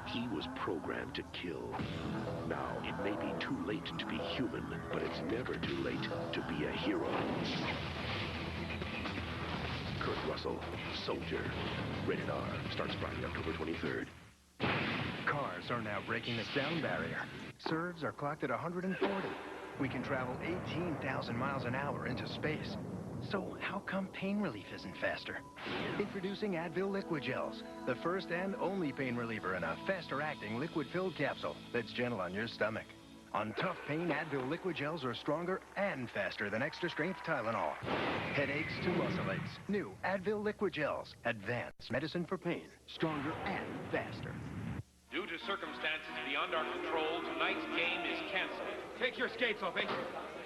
He was programmed to kill. Now, it may be too late to be human, but it's never too late to be a hero. Kurt Russell, Soldier. Rated R. Starts Friday, October 23rd. Cars are now breaking the sound barrier. Serves are clocked at 140. We can travel 18,000 miles an hour into space. So how come pain relief isn't faster? Introducing Advil Liquid Gels, the first and only pain reliever in a faster-acting liquid-filled capsule that's gentle on your stomach. On tough pain, Advil Liquid Gels are stronger and faster than extra-strength Tylenol. Headaches to muscle aches. New Advil Liquid Gels. Advanced medicine for pain. Stronger and faster. Due to circumstances beyond our control, tonight's game is canceled. Take your skates off, eh?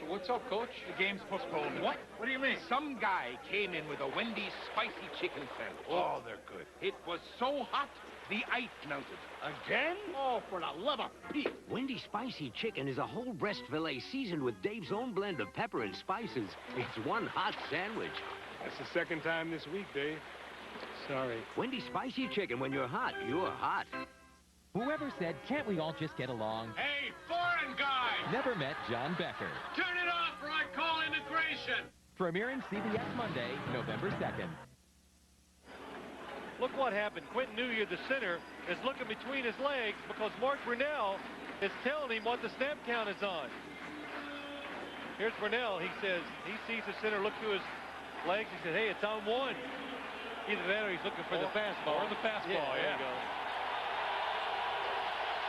What's up, Coach? The game's postponed. What? What do you mean? Some guy came in with a Wendy's spicy chicken sandwich. Oh, they're good. It was so hot, the ice melted. Again? Oh, for the love of Pete. Wendy's spicy chicken is a whole breast filet seasoned with Dave's own blend of pepper and spices. It's one hot sandwich. That's the second time this week, Dave. Sorry. Wendy's spicy chicken. When you're hot, you're hot. Whoever said, can't we all just get along? Hey, foreign guy! Never met John Becker. Turn it off or I call immigration! Premiering CBS Monday, November 2nd. Look what happened. Quentin Newyer, the center, is looking between his legs because Mark Brunell is telling him what the snap count is on. Here's Brunell. He says, he sees the center look through his legs. He says, hey, it's on one. Either that or he's looking for the fastball. Or the fastball, yeah. There you go.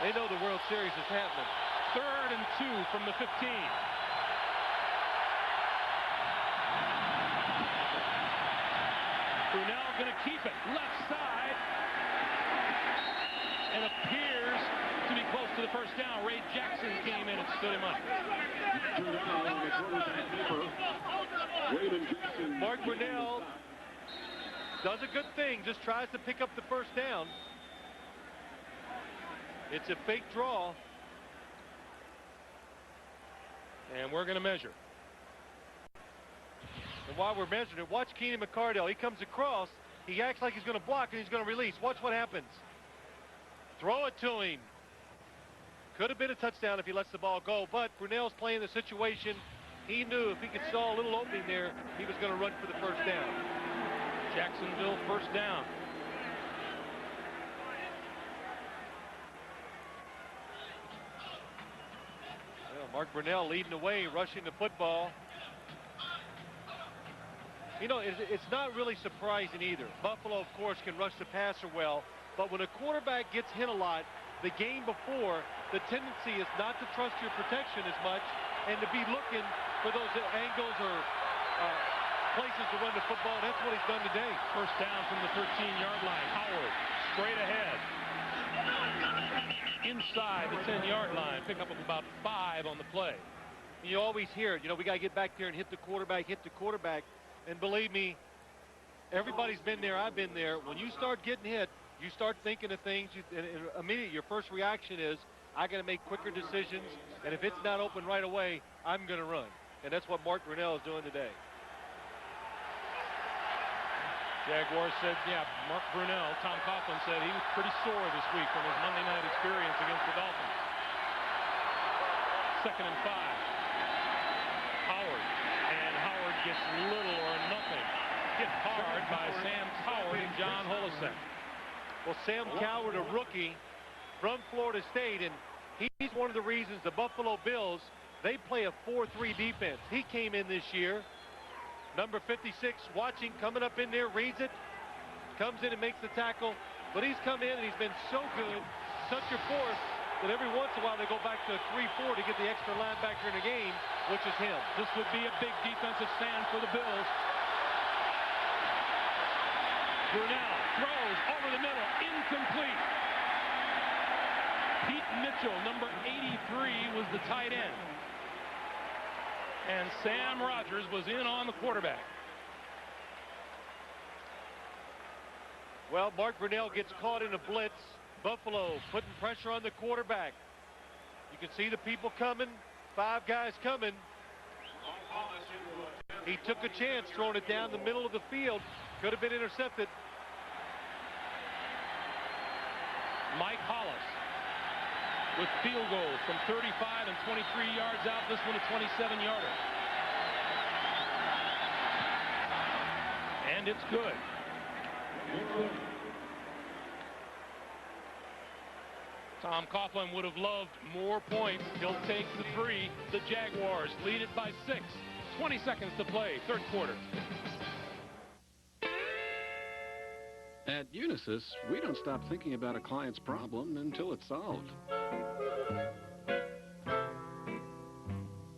They know the World Series is happening. 3rd and 2 from the 15. Brunell going to keep it. Left side. And appears to be close to the first down. Ray Jackson came in and stood him up. Mark Brunell does a good thing. Just tries to pick up the first down. It's a fake draw. And we're going to measure. And while we're measuring it, watch Keenan McCardell. He comes across. He acts like he's going to block and he's going to release. Watch what happens. Throw it to him. Could have been a touchdown if he lets the ball go, but Brunell's playing the situation. He knew if he could saw a little opening there, he was going to run for the first down. Jacksonville first down. Well, Mark Brunell leading the way, rushing the football. You know, it's not really surprising either. Buffalo, of course, can rush the passer well, but when a quarterback gets hit a lot, the game before, the tendency is not to trust your protection as much and to be looking for those angles or places to run the football. That's what he's done today. First down from the 13-yard line. Howard straight ahead. Inside the 10-yard line. Pick up of about 5 on the play. You always hear it. You know, we got to get back there and hit the quarterback, hit the quarterback. And believe me, everybody's been there. I've been there. When you start getting hit, you start thinking of things. And immediately, your first reaction is, I got to make quicker decisions. And if it's not open right away, I'm going to run. And that's what Mark Brunell is doing today. Jaguars said, yeah, Mark Brunell, Tom Coughlin said he was pretty sore this week from his Monday night experience against the Dolphins. 2nd and 5. Howard. And Howard gets little or nothing. Hit hard by Sam Coward and John Holisek. Well, Sam Coward, a rookie from Florida State, and he's one of the reasons the Buffalo Bills, they play a 4-3 defense. He came in this year. Number 56, watching, coming up in there, reads it, comes in and makes the tackle. But he's come in and he's been so good, such a force, that every once in a while they go back to a 3-4 to get the extra linebacker in the game, which is him. This would be a big defensive stand for the Bills. Brunell throws over the middle, incomplete. Pete Mitchell, number 83, was the tight end. And Sam Rogers was in on the quarterback. Well, Mark Brunell gets caught in a blitz. Buffalo putting pressure on the quarterback. You can see the people coming. 5 guys coming. He took a chance throwing it down the middle of the field. Could have been intercepted. Mike Hollis with field goals from 35 and 23 yards out. This one a 27-yarder. And it's good. Tom Coughlin would have loved more points. He'll take the 3. The Jaguars lead it by 6. 20 seconds to play, 3rd quarter. At Unisys, we don't stop thinking about a client's problem until it's solved.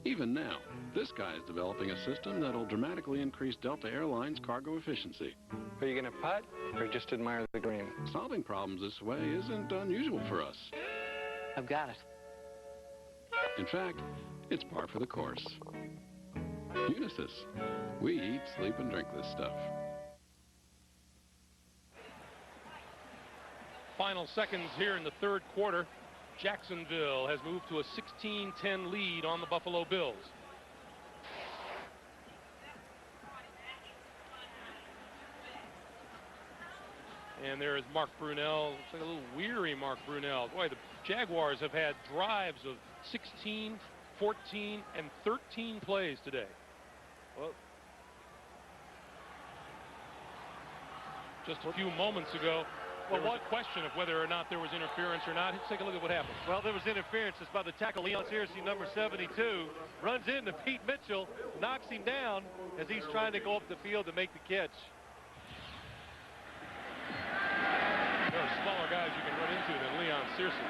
Even now, this guy is developing a system that'll dramatically increase Delta Airlines' cargo efficiency. Are you going to putt or just admire the green? Solving problems this way isn't unusual for us. I've got it. In fact, it's par for the course. Unisys. We eat, sleep, and drink this stuff. Final seconds here in the 3rd quarter. Jacksonville has moved to a 16-10 lead on the Buffalo Bills. And there is Mark Brunell. Looks like a little weary Mark Brunell. Boy, the Jaguars have had drives of 16, 14, and 13 plays today. Well, just a few moments ago, there was a question of whether or not there was interference or not. Let's take a look at what happened. Well, there was interference. It's by the tackle. Leon Searcy, number 72, runs into Pete Mitchell, knocks him down as he's trying to go up the field to make the catch. There are smaller guys you can run into than Leon Searcy.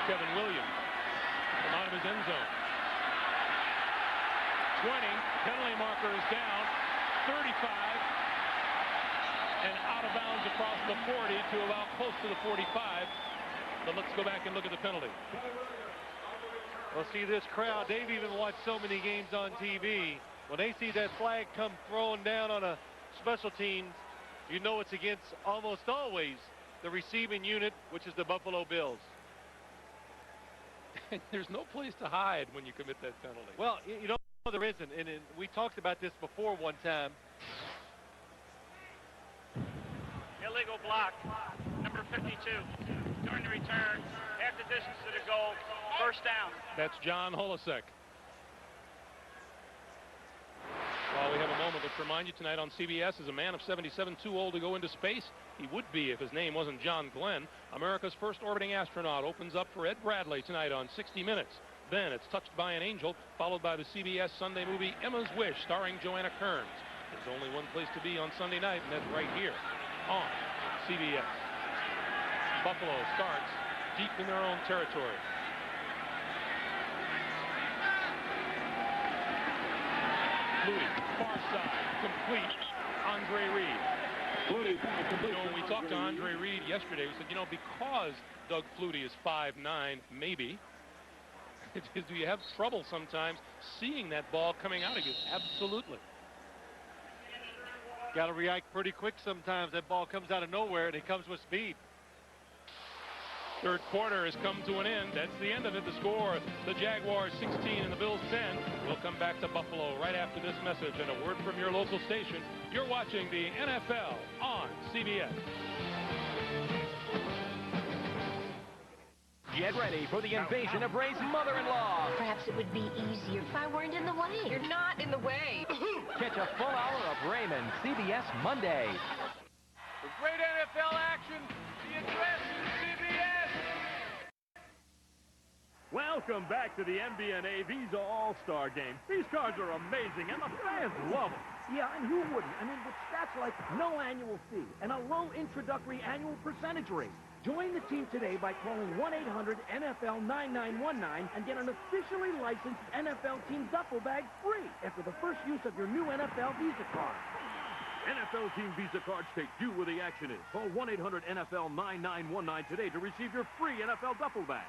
Kevin Williams from out of his end zone. 20, penalty marker is down, 35, and out of bounds across the 40 to about close to the 45. But let's go back and look at the penalty. Well, see this crowd, they've even watched so many games on TV. When they see that flag come thrown down on a special teams, you know it's against almost always the receiving unit, which is the Buffalo Bills. There's no place to hide when you commit that penalty. Well, you know, there isn't. And we talked about this before one time. Illegal block, number 52. During the return, half the distance to the goal, first down. That's John Holisek. While we have a moment, let's remind you tonight on CBS is a man of 77 too old to go into space. He would be if his name wasn't John Glenn. America's first orbiting astronaut opens up for Ed Bradley tonight on 60 Minutes. Then it's Touched by an Angel, followed by the CBS Sunday movie Emma's Wish, starring Joanna Kearns. There's only one place to be on Sunday night, and that's right here on CBS. Buffalo starts deep in their own territory. Flutie, far side, complete. Andre Reed. You know, when we talked to Andre Reed yesterday, we said, you know, because Doug Flutie is 5'9", maybe, do you have trouble sometimes seeing that ball coming out of you? Absolutely. Got to react pretty quick sometimes. That ball comes out of nowhere, and it comes with speed. Third quarter has come to an end. That's the end of it. The score, the Jaguars 16 and the Bills 10. We'll come back to Buffalo right after this message and a word from your local station. You're watching the NFL on CBS. Get ready for the invasion of Ray's mother-in-law. Perhaps it would be easier if I weren't in the way. You're not in the way. Catch a full hour of Raymond, CBS Monday. For great NFL action, the address is CBS. Welcome back to the MBNA Visa All-Star Game. These cards are amazing, and the fans love them. Yeah, and who wouldn't? I mean, with stats like no annual fee and a low introductory annual percentage rate. Join the team today by calling 1-800-NFL-9919 and get an officially licensed NFL team duffel bag free after the first use of your new NFL Visa card. NFL Team Visa cards take you where the action is. Call 1-800-NFL-9919 today to receive your free NFL duffel bag.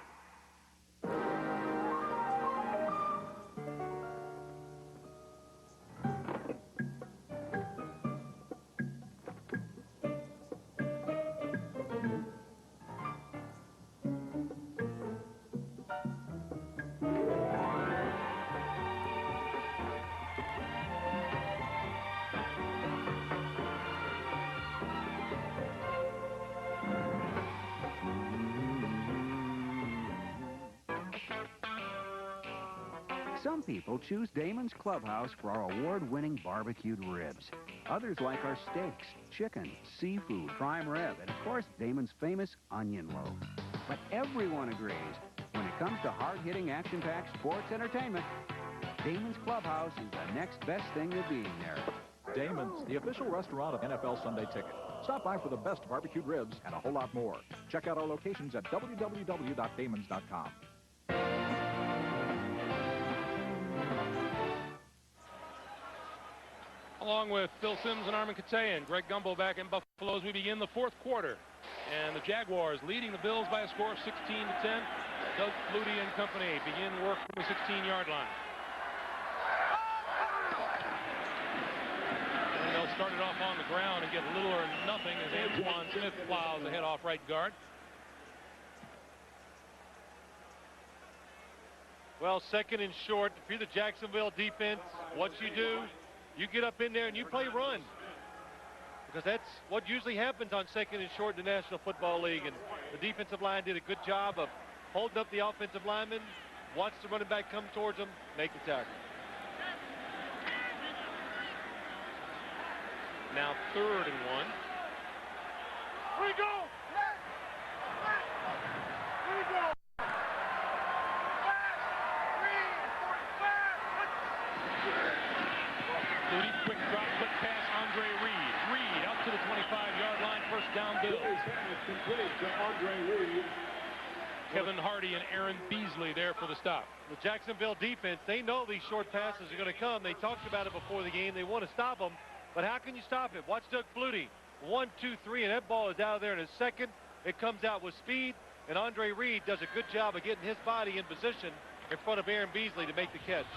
Some people choose Damon's Clubhouse for our award-winning barbecued ribs. Others like our steaks, chicken, seafood, prime rib, and of course, Damon's famous onion loaf. But everyone agrees, when it comes to hard-hitting, action-packed sports entertainment, Damon's Clubhouse is the next best thing to being there. Damon's, the official restaurant of NFL Sunday Ticket. Stop by for the best barbecued ribs and a whole lot more. Check out our locations at www.damons.com. Along with Phil Simms and Armin Katayan, Greg Gumbel back in Buffalo as we begin the fourth quarter. And the Jaguars leading the Bills by a score of 16-10. Doug Flutie and company begin work from the 16-yard line. And they'll start it off on the ground and get little or nothing as Antoine Smith plows ahead off right guard. Well, second and short. If you're the Jacksonville defense, what you do, you get up in there and you play run. because that's what usually happens on 2nd and short in the National Football League. And the defensive line did a good job of holding up the offensive lineman, watch the running back come towards him, make the tackle. Now 3rd and 1. We go! We go! Flutie, quick drop, quick pass, Andre Reed. Reed out to the 25-yard line, first down Bills. Complete to Andre Reed. Kevin Hardy and Aaron Beasley there for the stop. The Jacksonville defense, they know these short passes are going to come. They talked about it before the game. They want to stop them, but how can you stop it? Watch Doug Flutie. 1, 2, 3, and that ball is out of there in a second. It comes out with speed, and Andre Reed does a good job of getting his body in position in front of Aaron Beasley to make the catch.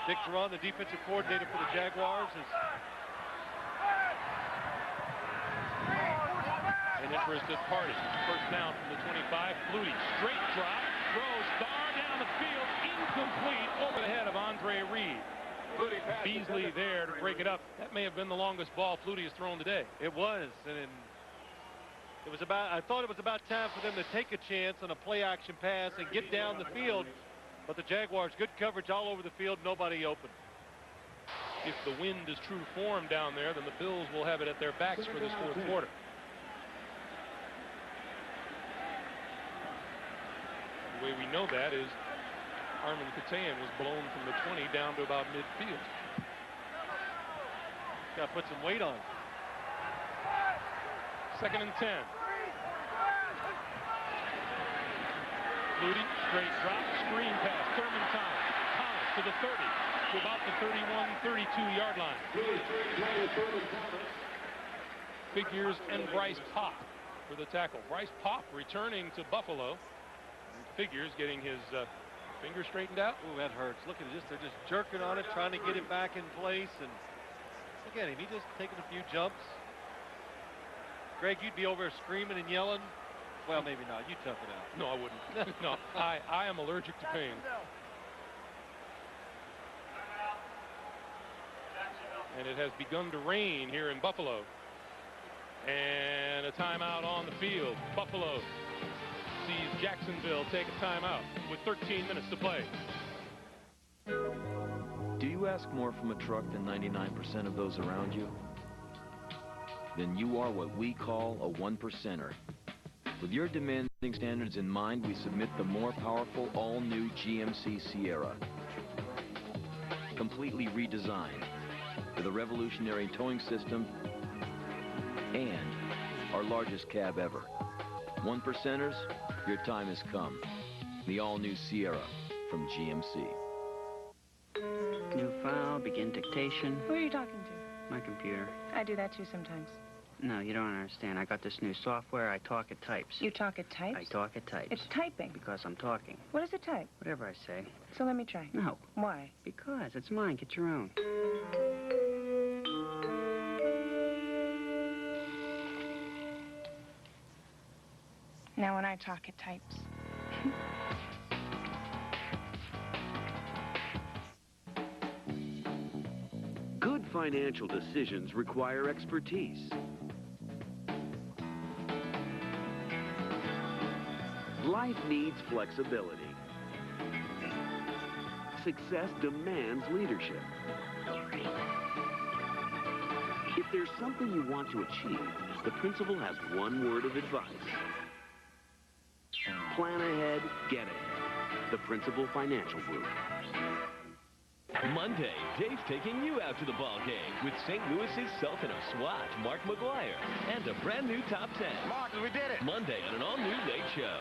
Dick Duran, the defensive coordinator for the Jaguars, is an interested party. First down from the 25. Flutie, straight drop, throws far down the field, incomplete, over the head of Andre Reed. Beasley there to break it up. That may have been the longest ball Flutie has thrown today. It was, and it was about, I thought it was about time for them to take a chance on a play action pass and get down the field, but the Jaguars, good coverage all over the field, nobody open. If the wind is true form down there, then the Bills will have it at their backs for this 4th quarter. The way we know that is Armin Katayan was blown from the 20 down to about midfield. Got to put some weight on. 2nd and 10. Flutie, straight drop, screen pass, Thurman Thomas. Thomas to the 30, to about the 31, 32-yard line. Figures and Bryce Pop for the tackle. Bryce Pop returning to Buffalo. Figures getting his finger straightened out. Ooh, that hurts. Look at this. They're just jerking on it, trying to get it back in place. And look at him. He just taking a few jumps. Greg, you'd be over there screaming and yelling. Well, maybe not. You tough it out. No, I wouldn't. No, I am allergic to pain. And it has begun to rain here in Buffalo. And a timeout on the field. Buffalo sees Jacksonville take a timeout with 13 minutes to play. Do you ask more from a truck than 99% of those around you? Then you are what we call a 1%er. With your demanding standards in mind, we submit the more powerful all-new GMC Sierra. Completely redesigned with a revolutionary towing system and our largest cab ever. 1%ers, your time has come. The all-new Sierra from GMC. New file, begin dictation. Who are you talking to? My computer. I do that too sometimes. No, you don't understand. I got this new software. I talk, it types. You talk, it types? I talk, it types. It's typing. Because I'm talking. What does it type? Whatever I say. So let me try. No. Why? Because it's mine. Get your own. Now when I talk, it types. Good financial decisions require expertise. Life needs flexibility. Success demands leadership. If there's something you want to achieve, the principal has one word of advice. Plan ahead, get ahead. The Principal Financial Group. Monday, Dave's taking you out to the ball game with St. Louis's Sultan of SWAT, Mark McGuire, and a brand new top 10. Mark, we did it! Monday on an all-new Late Show.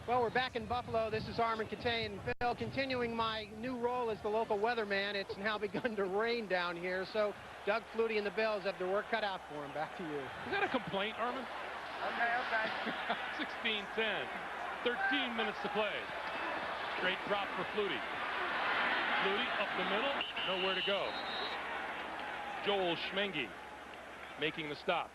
Well, we're back in Buffalo. This is Armin Katayan. Phil, continuing my new role as the local weatherman, it's now begun to rain down here, so Doug Flutie and the Bills have their work cut out for him. Back to you. Is that a complaint, Armin? Okay. 16-10. 13 minutes to play. Straight drop for Flutie. Flutie up the middle. Nowhere to go. Joel Schmengi making the stop.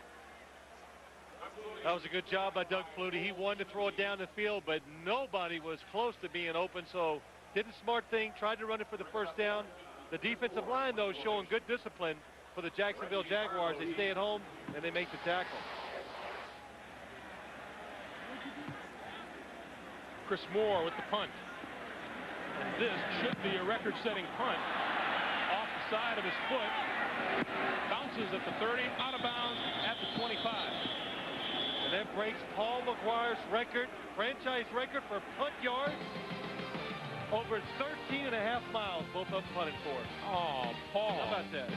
That was a good job by Doug Flutie. He wanted to throw it down the field, but nobody was close to being open, so did a smart thing, tried to run it for the first down. The defensive line, though, showing good discipline for the Jacksonville Jaguars. They stay at home, and they make the tackle. Chris Moore with the punt. And this should be a record-setting punt. Off the side of his foot. Bounces at the 30, out of bounds at the 25. And that breaks Paul McGuire's record, franchise record for punt yards. Over 13 and a half miles, both of them punted for. Oh, Paul. How about that?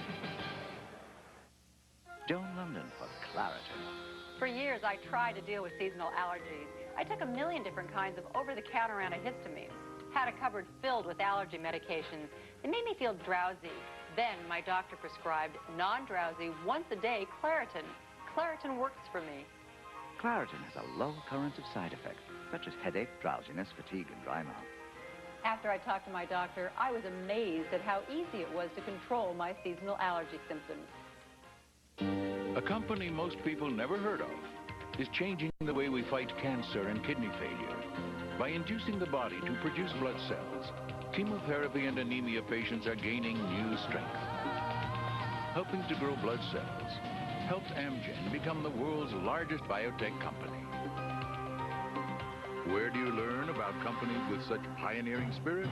Joan London for Claritin. For years, I tried to deal with seasonal allergies. I took a million different kinds of over-the-counter antihistamines. Had a cupboard filled with allergy medications. They made me feel drowsy. Then my doctor prescribed non-drowsy, once-a-day Claritin. Claritin works for me. Claritin has a low occurrence of side effects, such as headache, drowsiness, fatigue, and dry mouth. After I talked to my doctor, I was amazed at how easy it was to control my seasonal allergy symptoms. A company most people never heard of is changing the way we fight cancer and kidney failure. By inducing the body to produce blood cells, chemotherapy and anemia patients are gaining new strength. Helping to grow blood cells helped Amgen become the world's largest biotech company. Where do you learn about companies with such pioneering spirit?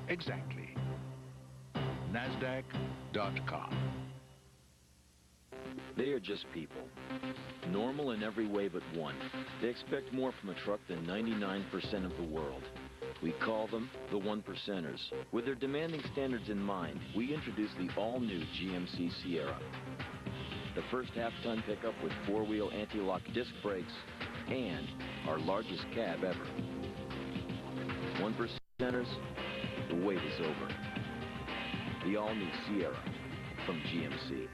Exactly. NASDAQ.com. They are just people. Normal in every way but one. They expect more from a truck than 99% of the world. We call them the one-percenters. With their demanding standards in mind, we introduce the all-new GMC Sierra. The first half-ton pickup with four-wheel anti-lock disc brakes and our largest cab ever. One-percenters, the wait is over. The all-new Sierra from GMC.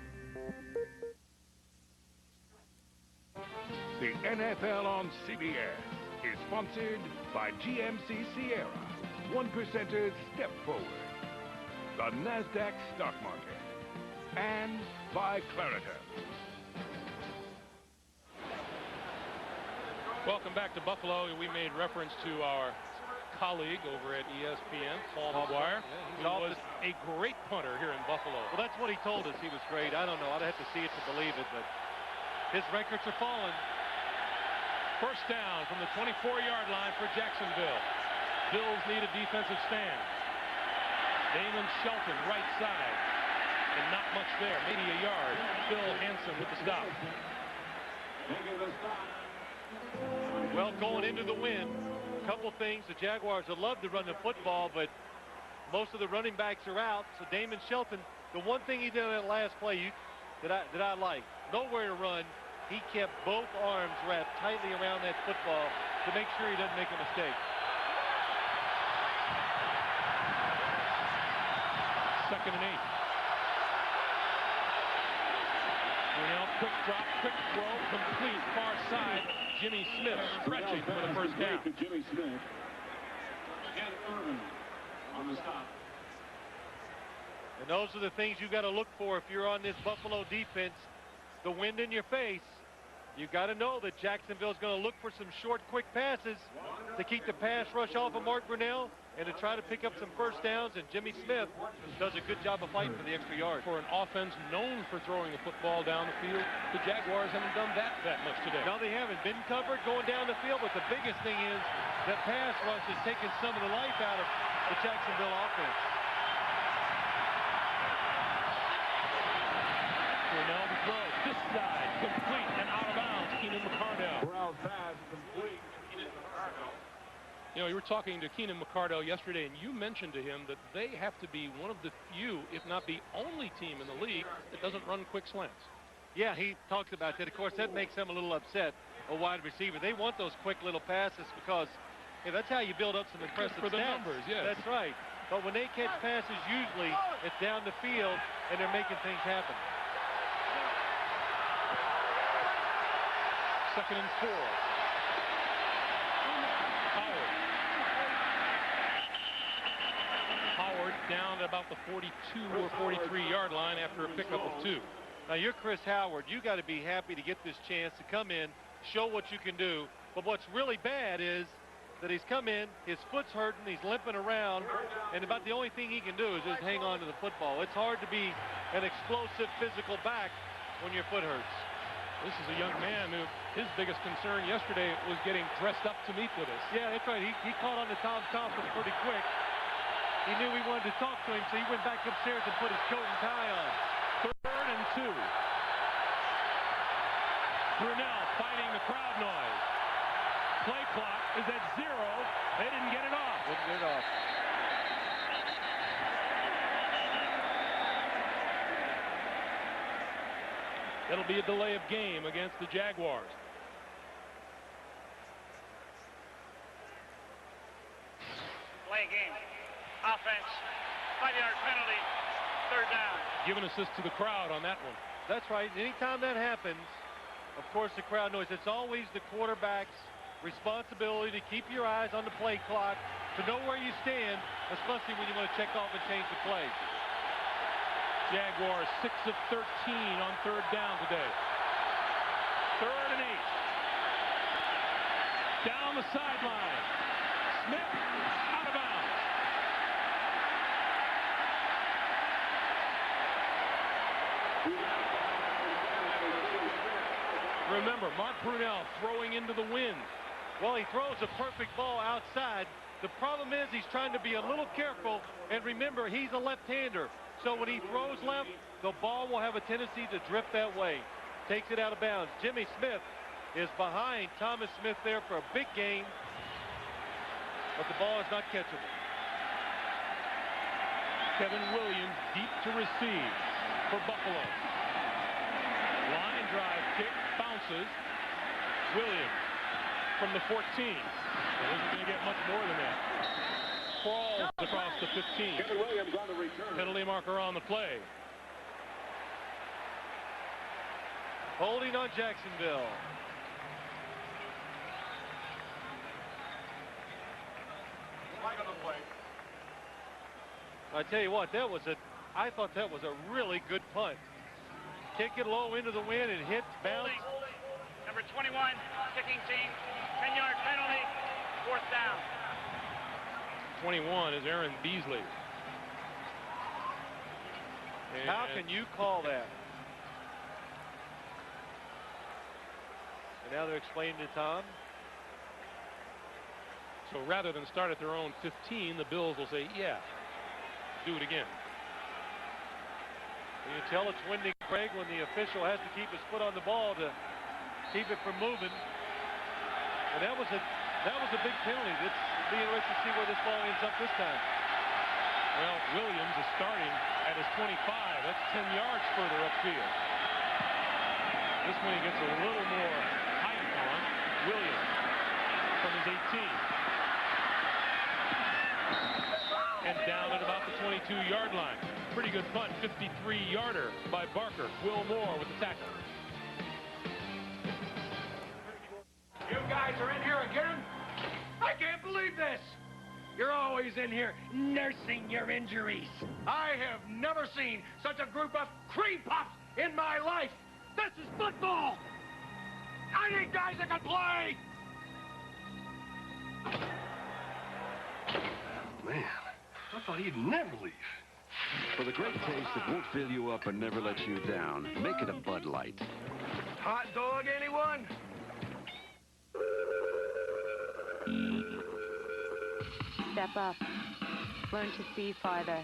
The NFL on CBS is sponsored by GMC Sierra. One-percenters step forward. The NASDAQ stock market. And by Claritin. Welcome back to Buffalo. We made reference to our colleague over at ESPN, Paul McGuire, who was a great punter here in Buffalo. Well, that's what he told us. He was great. I don't know. I'd have to see it to believe it, but his records are falling. First down from the 24-yard line for Jacksonville. Bills need a defensive stand. Damon Shelton, right side. And not much there, maybe a yard. Phil Hansen with the stop. Well, going into the win, a couple things. The Jaguars would love to run the football, but most of the running backs are out. So Damon Shelton, the one thing he did on that last play that I like, nowhere to run. He kept both arms wrapped tightly around that football to make sure he doesn't make a mistake. Second and 8. Now quick drop, quick throw, complete, far side. Jimmy Smith stretching for the first down. Jimmy Smith. And Irvin on the stop. And those are the things you got to look for if you're on this Buffalo defense. The wind in your face. You got to know that Jacksonville's going to look for some short, quick passes to keep the pass rush off of Mark Brunell and to try to pick up some first downs. And Jimmy Smith does a good job of fighting for the extra yard. For an offense known for throwing the football down the field, the Jaguars haven't done that much today. No, they haven't. Been covered going down the field, but the biggest thing is that pass rush is taking some of the life out of the Jacksonville offense. Brunell to throw. This side, complete and out of bounds. Keenan McCardell. Brown pass complete. Keenan McCardell. You know, you were talking to Keenan McCardell yesterday, and you mentioned to him that they have to be one of the few, if not the only team in the league that doesn't run quick slants. Yeah, he talks about that. Of course, that makes them a little upset, a wide receiver. They want those quick little passes because that's how you build up some impressive for the stats. numbers, yes. That's right. But when they catch passes, usually it's down the field, and they're making things happen. Second and 4. Howard down at about the 42 or 43-yard line after a pickup of 2. Now, you're Chris Howard. You got to be happy to get this chance to come in, show what you can do. But what's really bad is that he's come in, his foot's hurting, he's limping around, and about the only thing he can do is just hang on to the football. It's hard to be an explosive physical back when your foot hurts. This is a young man who his biggest concern yesterday was getting dressed up to meet with us. Yeah, that's right. He caught on to Tom Thompson pretty quick. He knew he wanted to talk to him, so he went back upstairs and put his coat and tie on. 3rd and 2. Brunell fighting the crowd noise. Play clock is at 0. They didn't get it off. Didn't get it off. It'll be a delay of game against the Jaguars. Play game. Offense. 5-yard penalty. 3rd down. Give an assist to the crowd on that one. That's right. Anytime that happens, of course, the crowd noise. It's always the quarterback's responsibility to keep your eyes on the play clock, to know where you stand, especially when you want to check off and change the play. Jaguars 6 of 13 on 3rd down today. 3rd and 8. Down the sideline. Smith out of bounds. Remember, Mark Brunell throwing into the wind. Well, he throws a perfect ball outside. The problem is he's trying to be a little careful, and remember, he's a left-hander. So when he throws left, the ball will have a tendency to drift that way. Takes it out of bounds. Jimmy Smith is behind Thomas Smith there for a big gain, but the ball is not catchable. Kevin Williams deep to receive for Buffalo. Line drive kick, bounces. Williams from the 14. Well, isn't going to get much more than that. Crawls across the 15. Kevin Williams on the return. Penalty marker on the play. Holding on Jacksonville. Flag on the play. I tell you what, I thought that was a really good punt. Kick it low into the wind and hit, bounce. Number 21, kicking team, 10-yard penalty, 4th down. 21 is Aaron Beasley. And how can you call that? And now they're explaining to Tom. So rather than start at their own 15, the Bills will say, yeah, do it again. You tell it's windy, Craig, when the official has to keep his foot on the ball to keep it from moving. And that was a big penalty. It's be interesting to see where this ball ends up this time. Well, Williams is starting at his 25. That's 10 yards further upfield. This one he gets a little more height on. Williams from his 18. And down at about the 22-yard line. Pretty good punt, 53-yarder by Barker. Will Moore with the tackle. You guys are in here again? I can't believe this. You're always in here nursing your injuries. I have never seen such a group of cream puffs in my life. This is football. I need guys that can play. Man, I thought he'd never leave. For the great taste that won't fill you up and never let you down, make it a Bud Light. Hot dog, anyone? Step up. Learn to see farther.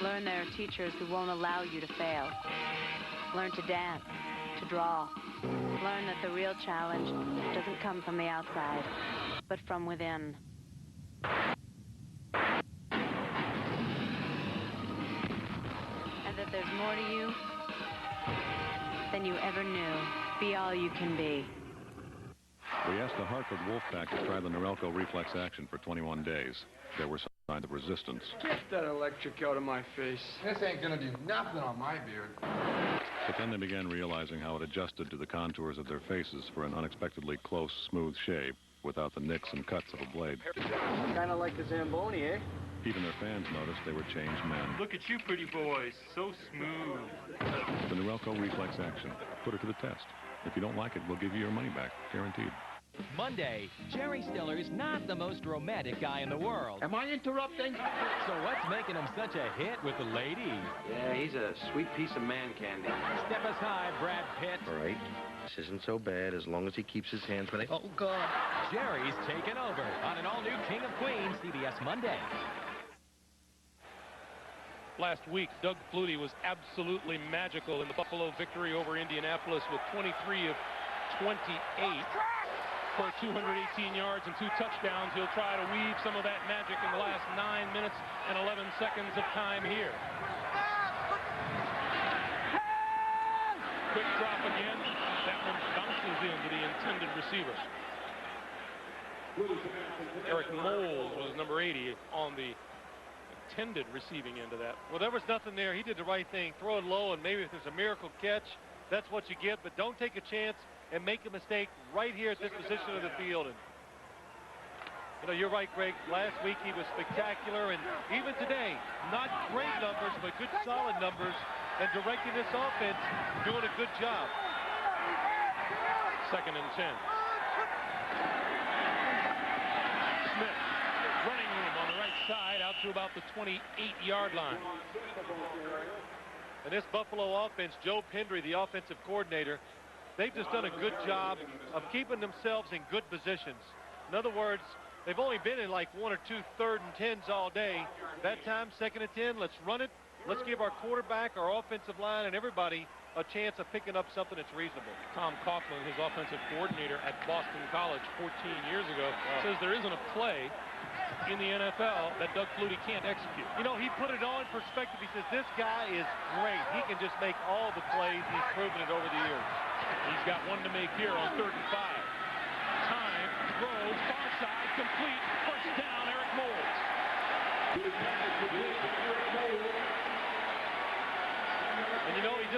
Learn there are teachers who won't allow you to fail. Learn to dance, to draw. Learn that the real challenge doesn't come from the outside, but from within. And that there's more to you than you ever knew. Be all you can be. We asked the Hartford Wolfpack to try the Norelco reflex action for 21 days. There were signs of resistance. Get that electric out of my face. This ain't gonna do nothing on my beard. But then they began realizing how it adjusted to the contours of their faces for an unexpectedly close, smooth shave without the nicks and cuts of a blade. Kind of like the Zamboni, eh? Even their fans noticed they were changed men. Look at you pretty boys, so smooth. The Norelco reflex action. Put it to the test. If you don't like it, we'll give you your money back, guaranteed. Monday, Jerry Stiller's not the most romantic guy in the world. Am I interrupting? So what's making him such a hit with the ladies? Yeah, he's a sweet piece of man candy. Step aside, Brad Pitt. All right. This isn't so bad as long as he keeps his hands where they... Oh, God. Jerry's taking over on an all-new King of Queens, CBS Monday. Last week, Doug Flutie was absolutely magical in the Buffalo victory over Indianapolis with 23 of 28 for 218 yards and 2 touchdowns. He'll try to weave some of that magic in the last 9 minutes and 11 seconds of time here. Quick drop again. That one bounces into the intended receiver. Eric Moles was number 80 on the intended receiving end of that. Well, there was nothing there. He did the right thing. Throw it low, and maybe if there's a miracle catch, that's what you get. But don't take a chance and make a mistake right here at this position of the field. And you know, you're right, Greg. Last week he was spectacular, and even today, not great numbers, but good solid numbers, and directing this offense, doing a good job. 2nd and 10. Smith, running room on the right side, out to about the 28-yard line. And this Buffalo offense, Joe Pendry, the offensive coordinator, they've just done a good job of keeping themselves in good positions. In other words, they've only been in like 1 or 2 3rd and 10s all day. That time, 2nd and 10, let's run it. Let's give our quarterback, our offensive line, and everybody a chance of picking up something that's reasonable. Tom Coughlin, his offensive coordinator at Boston College 14 years ago, says there isn't a play in the NFL that Doug Flutie can't execute. You know, he put it all in perspective. He says, this guy is great. He can just make all the plays. He's proven it over the years. He's got one to make here on 3rd and 5. Time, throws, far side, complete, first down, Eric Moles. And you know, you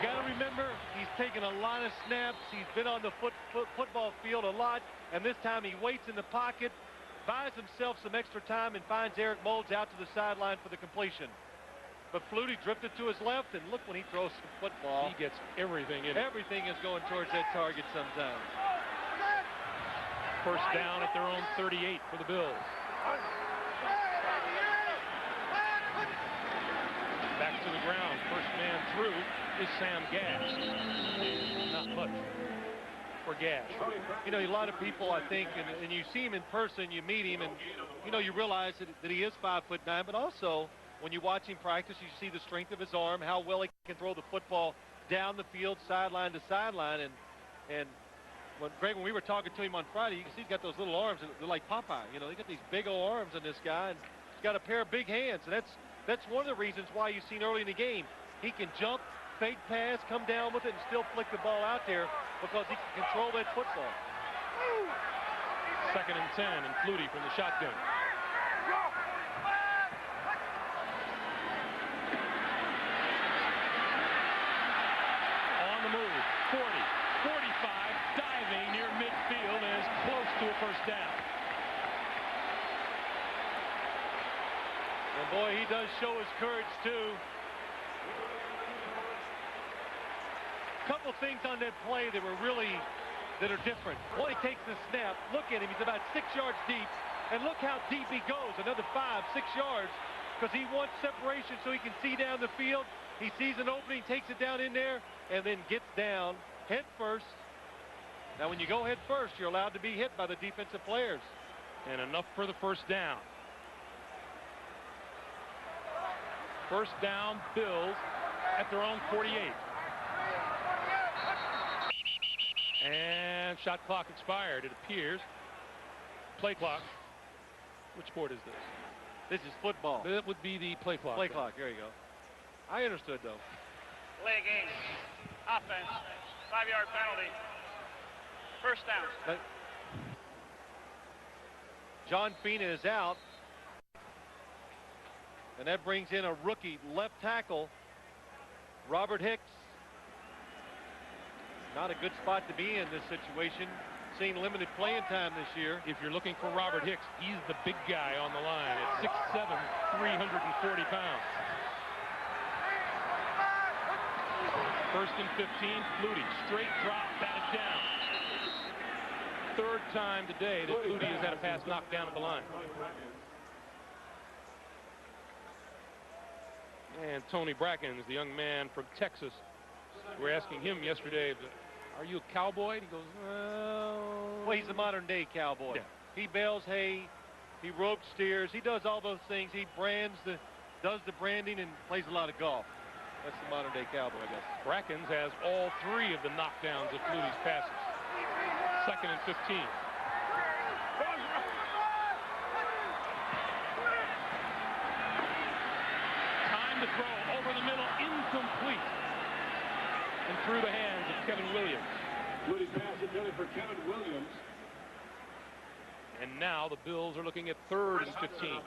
got to remember, he's taken a lot of snaps. He's been on the football field a lot, and this time he waits in the pocket, buys himself some extra time, and finds Eric Moles out to the sideline for the completion. But Flutie drifted to his left, and look when he throws the football. He gets everything in it. Everything is going towards that target sometimes. First down at their own 38 for the Bills. Back to the ground. First man through is Sam Gash. Not much for Gash. You know, a lot of people, I think, and you see him in person, you meet him, and, you know, you realize that he is 5'9", but also when you watch him practice, you see the strength of his arm, how well he can throw the football down the field, sideline to sideline. And when Greg, when we were talking to him on Friday, you can see he's got those little arms. They're like Popeye. You know, they got these big old arms on this guy, and he's got a pair of big hands. And that's one of the reasons why you've seen early in the game. He can jump, fake pass, come down with it, and still flick the ball out there because he can control that football. 2nd and 10, and Flutie from the shotgun. On the move, 40, 45, diving near midfield and is close to a first down. And boy, he does show his courage too. Couple things on that play that are different. Well, he takes the snap. Look at him. He's about 6 yards deep. And look how deep he goes. Another 5, 6 yards. Because he wants separation so he can see down the field. He sees an opening, takes it down in there, and then gets down head first. Now, when you go head first, you're allowed to be hit by the defensive players. And enough for the first down. First down, Bills at their own 48. And shot clock expired, it appears. Play clock. Which sport is this? This is football. That would be the play clock. Play clock, there you go. I understood, though. Play game. Offense. 5-yard penalty. First down. John Fina is out. And that brings in a rookie left tackle, Robert Hicks. Not a good spot to be in this situation. seen limited playing time this year. If you're looking for Robert Hicks, he's the big guy on the line at 6'7", 340 pounds. First and 15, Flutie, straight drop, batted down. Third time today that Flutie has had a pass knocked down at the line. And Tony Brackens, the young man from Texas, we're asking him yesterday, are you a cowboy? And he goes, well, he's a modern-day cowboy. Yeah. He bales hay, he ropes steers, he does all those things. He does the branding and plays a lot of golf. That's the modern-day cowboy, I guess. Brackens has all 3 of the knockdowns of Flutie's passes. Second and 15. Time to throw over the middle, incomplete. And through the hands of Kevin Williams. Flutie pass intended for Kevin Williams. And now the Bills are looking at third and 15.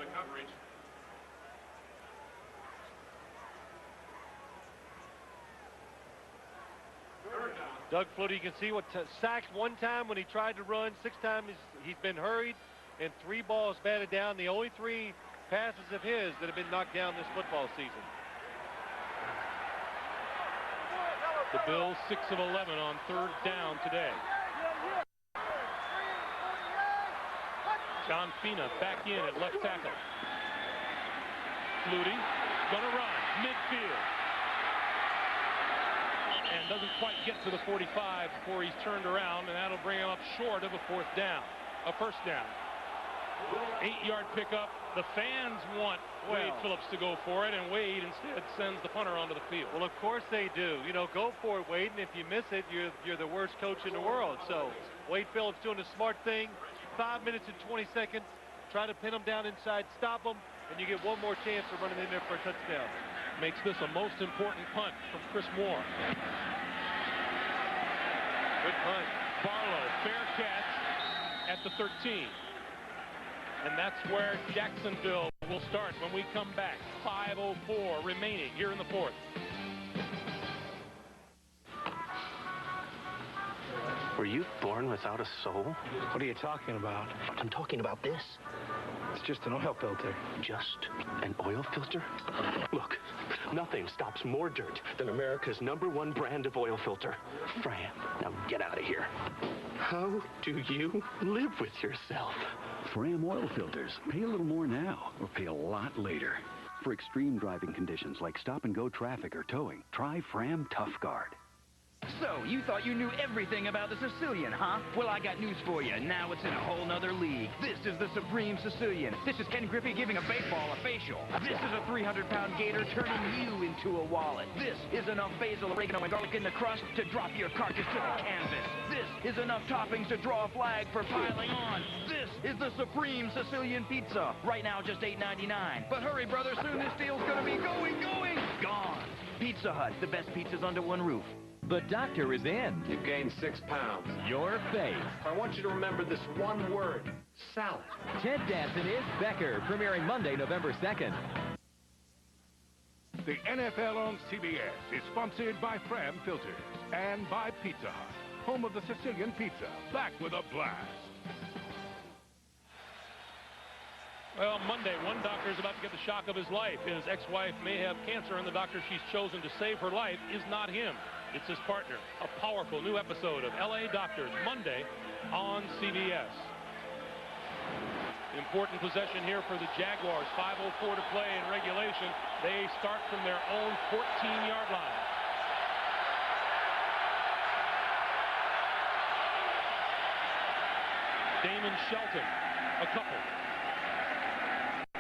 Doug Flutie, you can see what sacked 1 time when he tried to run, 6 times he's been hurried, and 3 balls batted down. The only 3 passes of his that have been knocked down this football season. The Bills 6 of 11 on third down today. John Fina back in at left tackle. Flutie gonna run midfield. And doesn't quite get to the 45 before he's turned around, and that'll bring him up short of a first down. 8-yard pickup. The fans want Wade Phillips to go for it, and Wade instead sends the punter onto the field. Well, of course they do. You know, go for it, Wade, and if you miss it, you're the worst coach in the world. So Wade Phillips doing the smart thing. 5 minutes and 20 seconds. Try to pin them down inside, stop them, and you get one more chance of running in there for a touchdown. Makes this a most important punt from Chris Moore. Good punt. Barlow, fair catch at the 13. And that's where Jacksonville will start when we come back. 5:04 remaining here in the 4th. Were you born without a soul? What are you talking about? I'm talking about this. It's just an oil filter. Just an oil filter? Look, nothing stops more dirt than America's #1 brand of oil filter, Fram. Now get out of here. How do you live with yourself? Fram oil filters. Pay a little more now or pay a lot later. For extreme driving conditions like stop-and-go traffic or towing, try Fram Tough Guard. So, you thought you knew everything about the Sicilian, huh? Well, I got news for you. Now it's in a whole nother league. This is the Supreme Sicilian. This is Ken Griffey giving a baseball a facial. This is a 300-pound gator turning you into a wallet. This is enough basil, oregano, and garlic in the crust to drop your carcass to the canvas. This is enough toppings to draw a flag for piling on. This is the Supreme Sicilian Pizza. Right now, just $8.99. But hurry, brother, soon this deal's gonna be gone. Pizza Hut, the best pizzas under one roof. The doctor is in. You've gained 6 pounds. Your face. I want you to remember this one word: salad. Ted Danson is Becker, premiering Monday, November 2nd. The NFL on CBS is sponsored by Fram Filters and by Pizza Hut, home of the Sicilian pizza, back with a blast. Well, Monday, one doctor is about to get the shock of his life. His ex-wife may have cancer, and the doctor she's chosen to save her life is not him. It's his partner. A powerful new episode of L.A. Doctors, Monday on CBS. Important possession here for the Jaguars. 5:04 to play in regulation. They start from their own 14-yard line. Damon Shelton, a couple.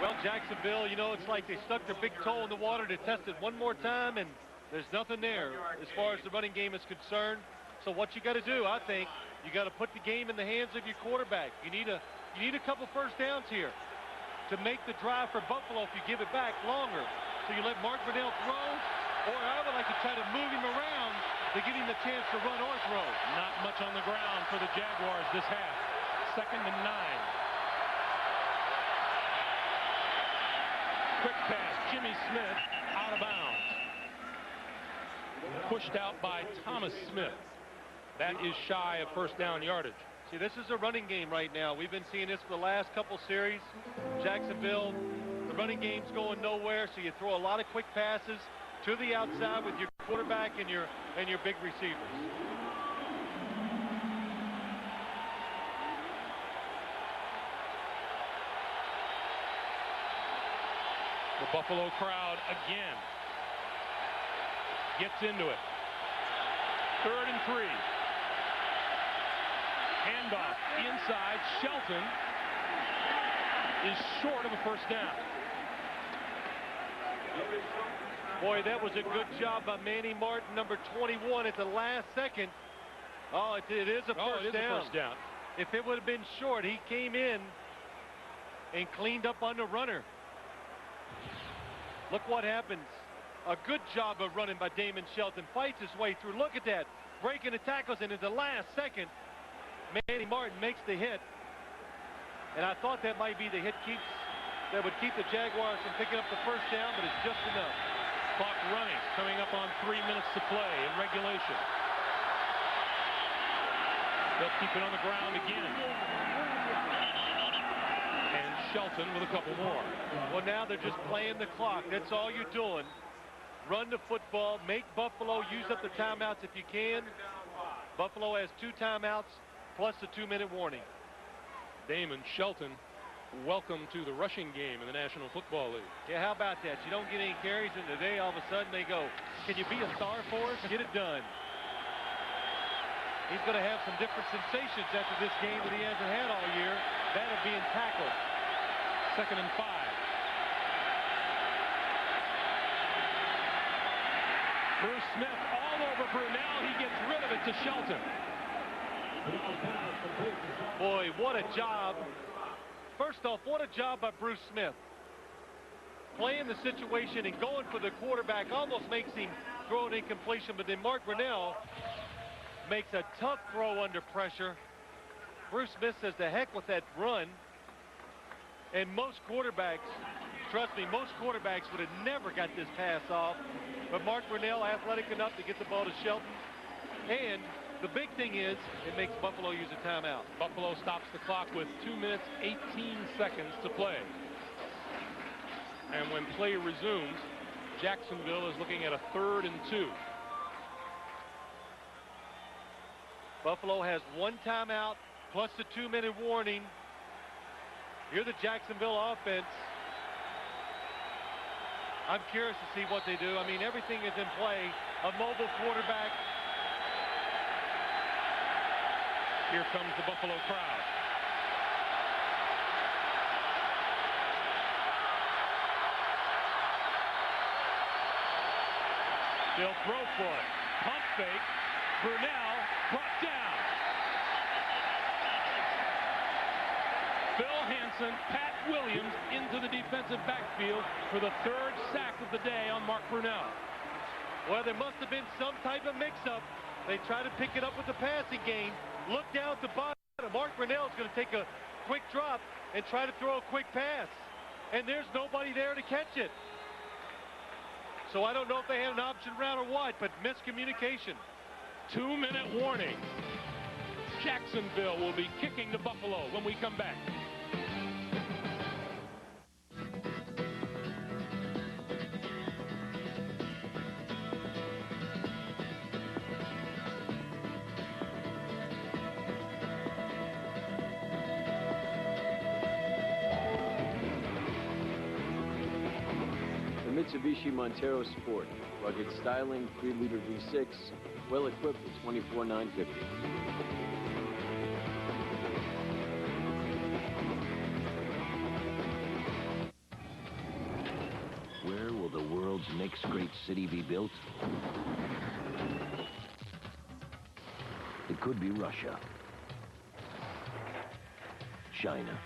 Well, Jacksonville, you know, it's like they stuck their big toe in the water to test it one more time, and there's nothing there as far as the running game is concerned. So what you got to do, I think, you got to put the game in the hands of your quarterback. You need a couple first downs here to make the drive for Buffalo if you give it back longer. So you let Mark Brunell throw, or I would like to try to move him around to give him the chance to run or throw. Not much on the ground for the Jaguars this half. 2nd and 9. Quick pass, Jimmy Smith out of bounds. Pushed out by Thomas Smith. That is shy of first down yardage. See, this is a running game right now. We've been seeing this for the last couple series. Jacksonville, the running game's going nowhere, so you throw a lot of quick passes to the outside with your quarterback and your big receivers. The Buffalo crowd again gets into it. 3rd and 3. Handoff inside. Shelton is short of a first down. Boy, that was a good job by Manny Martin, number 21, at the last second. Oh, it is a first down. If it would have been short, he came in and cleaned up on the runner. Look what happens. A good job of running by Damon Shelton. Fights his way through. Look at that. Breaking the tackles, and at the last second, Manny Martin makes the hit. And I thought that might be the hit that would keep the Jaguars from picking up the first down, but it's just enough. Clock running, coming up on 3 minutes to play in regulation. They'll keep it on the ground again. And Shelton with a couple more. Well, now they're just playing the clock. That's all you're doing. Run the football, make Buffalo use up the timeouts if you can. Buffalo has 2 timeouts plus the 2-minute warning. Damon Shelton, welcome to the rushing game in the National Football League. Yeah, how about that? You don't get any carries, and today all of a sudden they go, can you be a star for us? Get it done. He's going to have some different sensations after this game that he hasn't had all year. That of being tackled. 2nd and 5. Bruce Smith all over Brunel. He gets rid of it to Shelton. Boy, what a job. First off, what a job by Bruce Smith. Playing the situation and going for the quarterback almost makes him throw an incompletion, but then Mark Brunel makes a tough throw under pressure. Bruce Smith says the heck with that run. And most quarterbacks, trust me, most quarterbacks would have never got this pass off. But Mark Brunel, athletic enough to get the ball to Shelton. And the big thing is, it makes Buffalo use a timeout. Buffalo stops the clock with 2 minutes, 18 seconds to play. And when play resumes, Jacksonville is looking at a 3rd and 2. Buffalo has 1 timeout plus the 2-minute warning. You're the Jacksonville offense. I'm curious to see what they do. I mean, everything is in play. A mobile quarterback. Here comes the Buffalo crowd. They'll throw for it. Pump fake. Brunel brought down. Phil Hansen, Pat Williams into the defensive backfield for the 3rd sack of the day on Mark Brunel. Well, there must have been some type of mix-up. They try to pick it up with the passing game. Look down at the bottom. Mark Brunel is going to take a quick drop and try to throw a quick pass. And there's nobody there to catch it. So I don't know if they had an option route or what, but miscommunication. 2-minute warning. Jacksonville will be kicking to Buffalo when we come back. The Mitsubishi Montero Sport. Rugged styling, 3-liter V6, well equipped with $24,950. Where will the world's next great city be built? It could be Russia, China,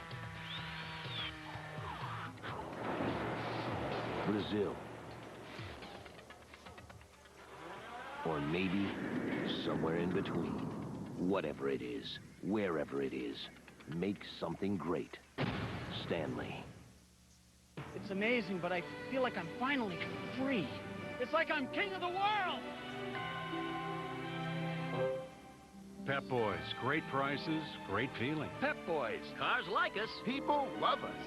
Brazil, or maybe somewhere in between. Whatever it is, wherever it is, make something great. Stanley. It's amazing, but I feel like I'm finally free. It's like I'm king of the world! Pep Boys, great prices, great feeling. Pep Boys, cars like us, people love us.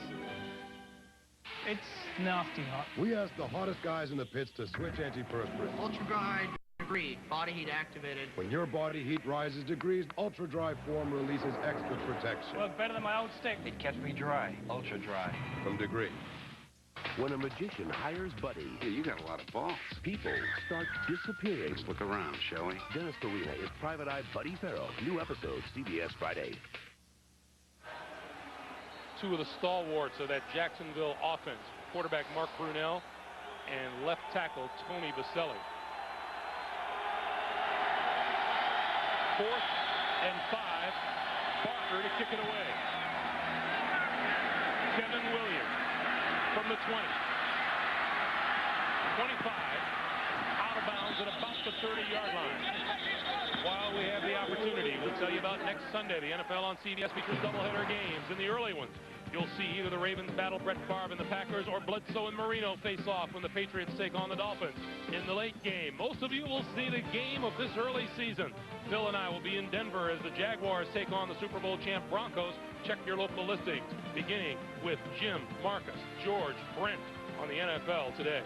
It's nasty hot. We asked the hottest guys in the pits to switch antiperspirant. Ultra dry degree, body heat activated. When your body heat rises degrees, Ultra Dry form releases extra protection. Work better than my old stick. It kept me dry. Ultra dry. From Degree. When a magician hires Buddy, You got a lot of balls. people start disappearing. Let's look around, shall we? Dennis Farina is Private Eye Buddy Farrow. New episode, CBS Friday. Two of the stalwarts of that Jacksonville offense, quarterback Mark Brunell and left tackle Tony Baselli. 4th and 5. Barker to kick it away. Kevin Williams from the 20. 25. Out of bounds at about the 30-yard line. While we have the opportunity, we'll tell you about next Sunday. The NFL on CBS features doubleheader games. In the early ones, you'll see either the Ravens battle Brett Favre and the Packers or Bledsoe and Marino face off when the Patriots take on the Dolphins. In the late game, most of you will see the game of this early season. Phil and I will be in Denver as the Jaguars take on the Super Bowl champ Broncos. Check your local listings, beginning with Jim, Marcus, George, Brent on the NFL Today.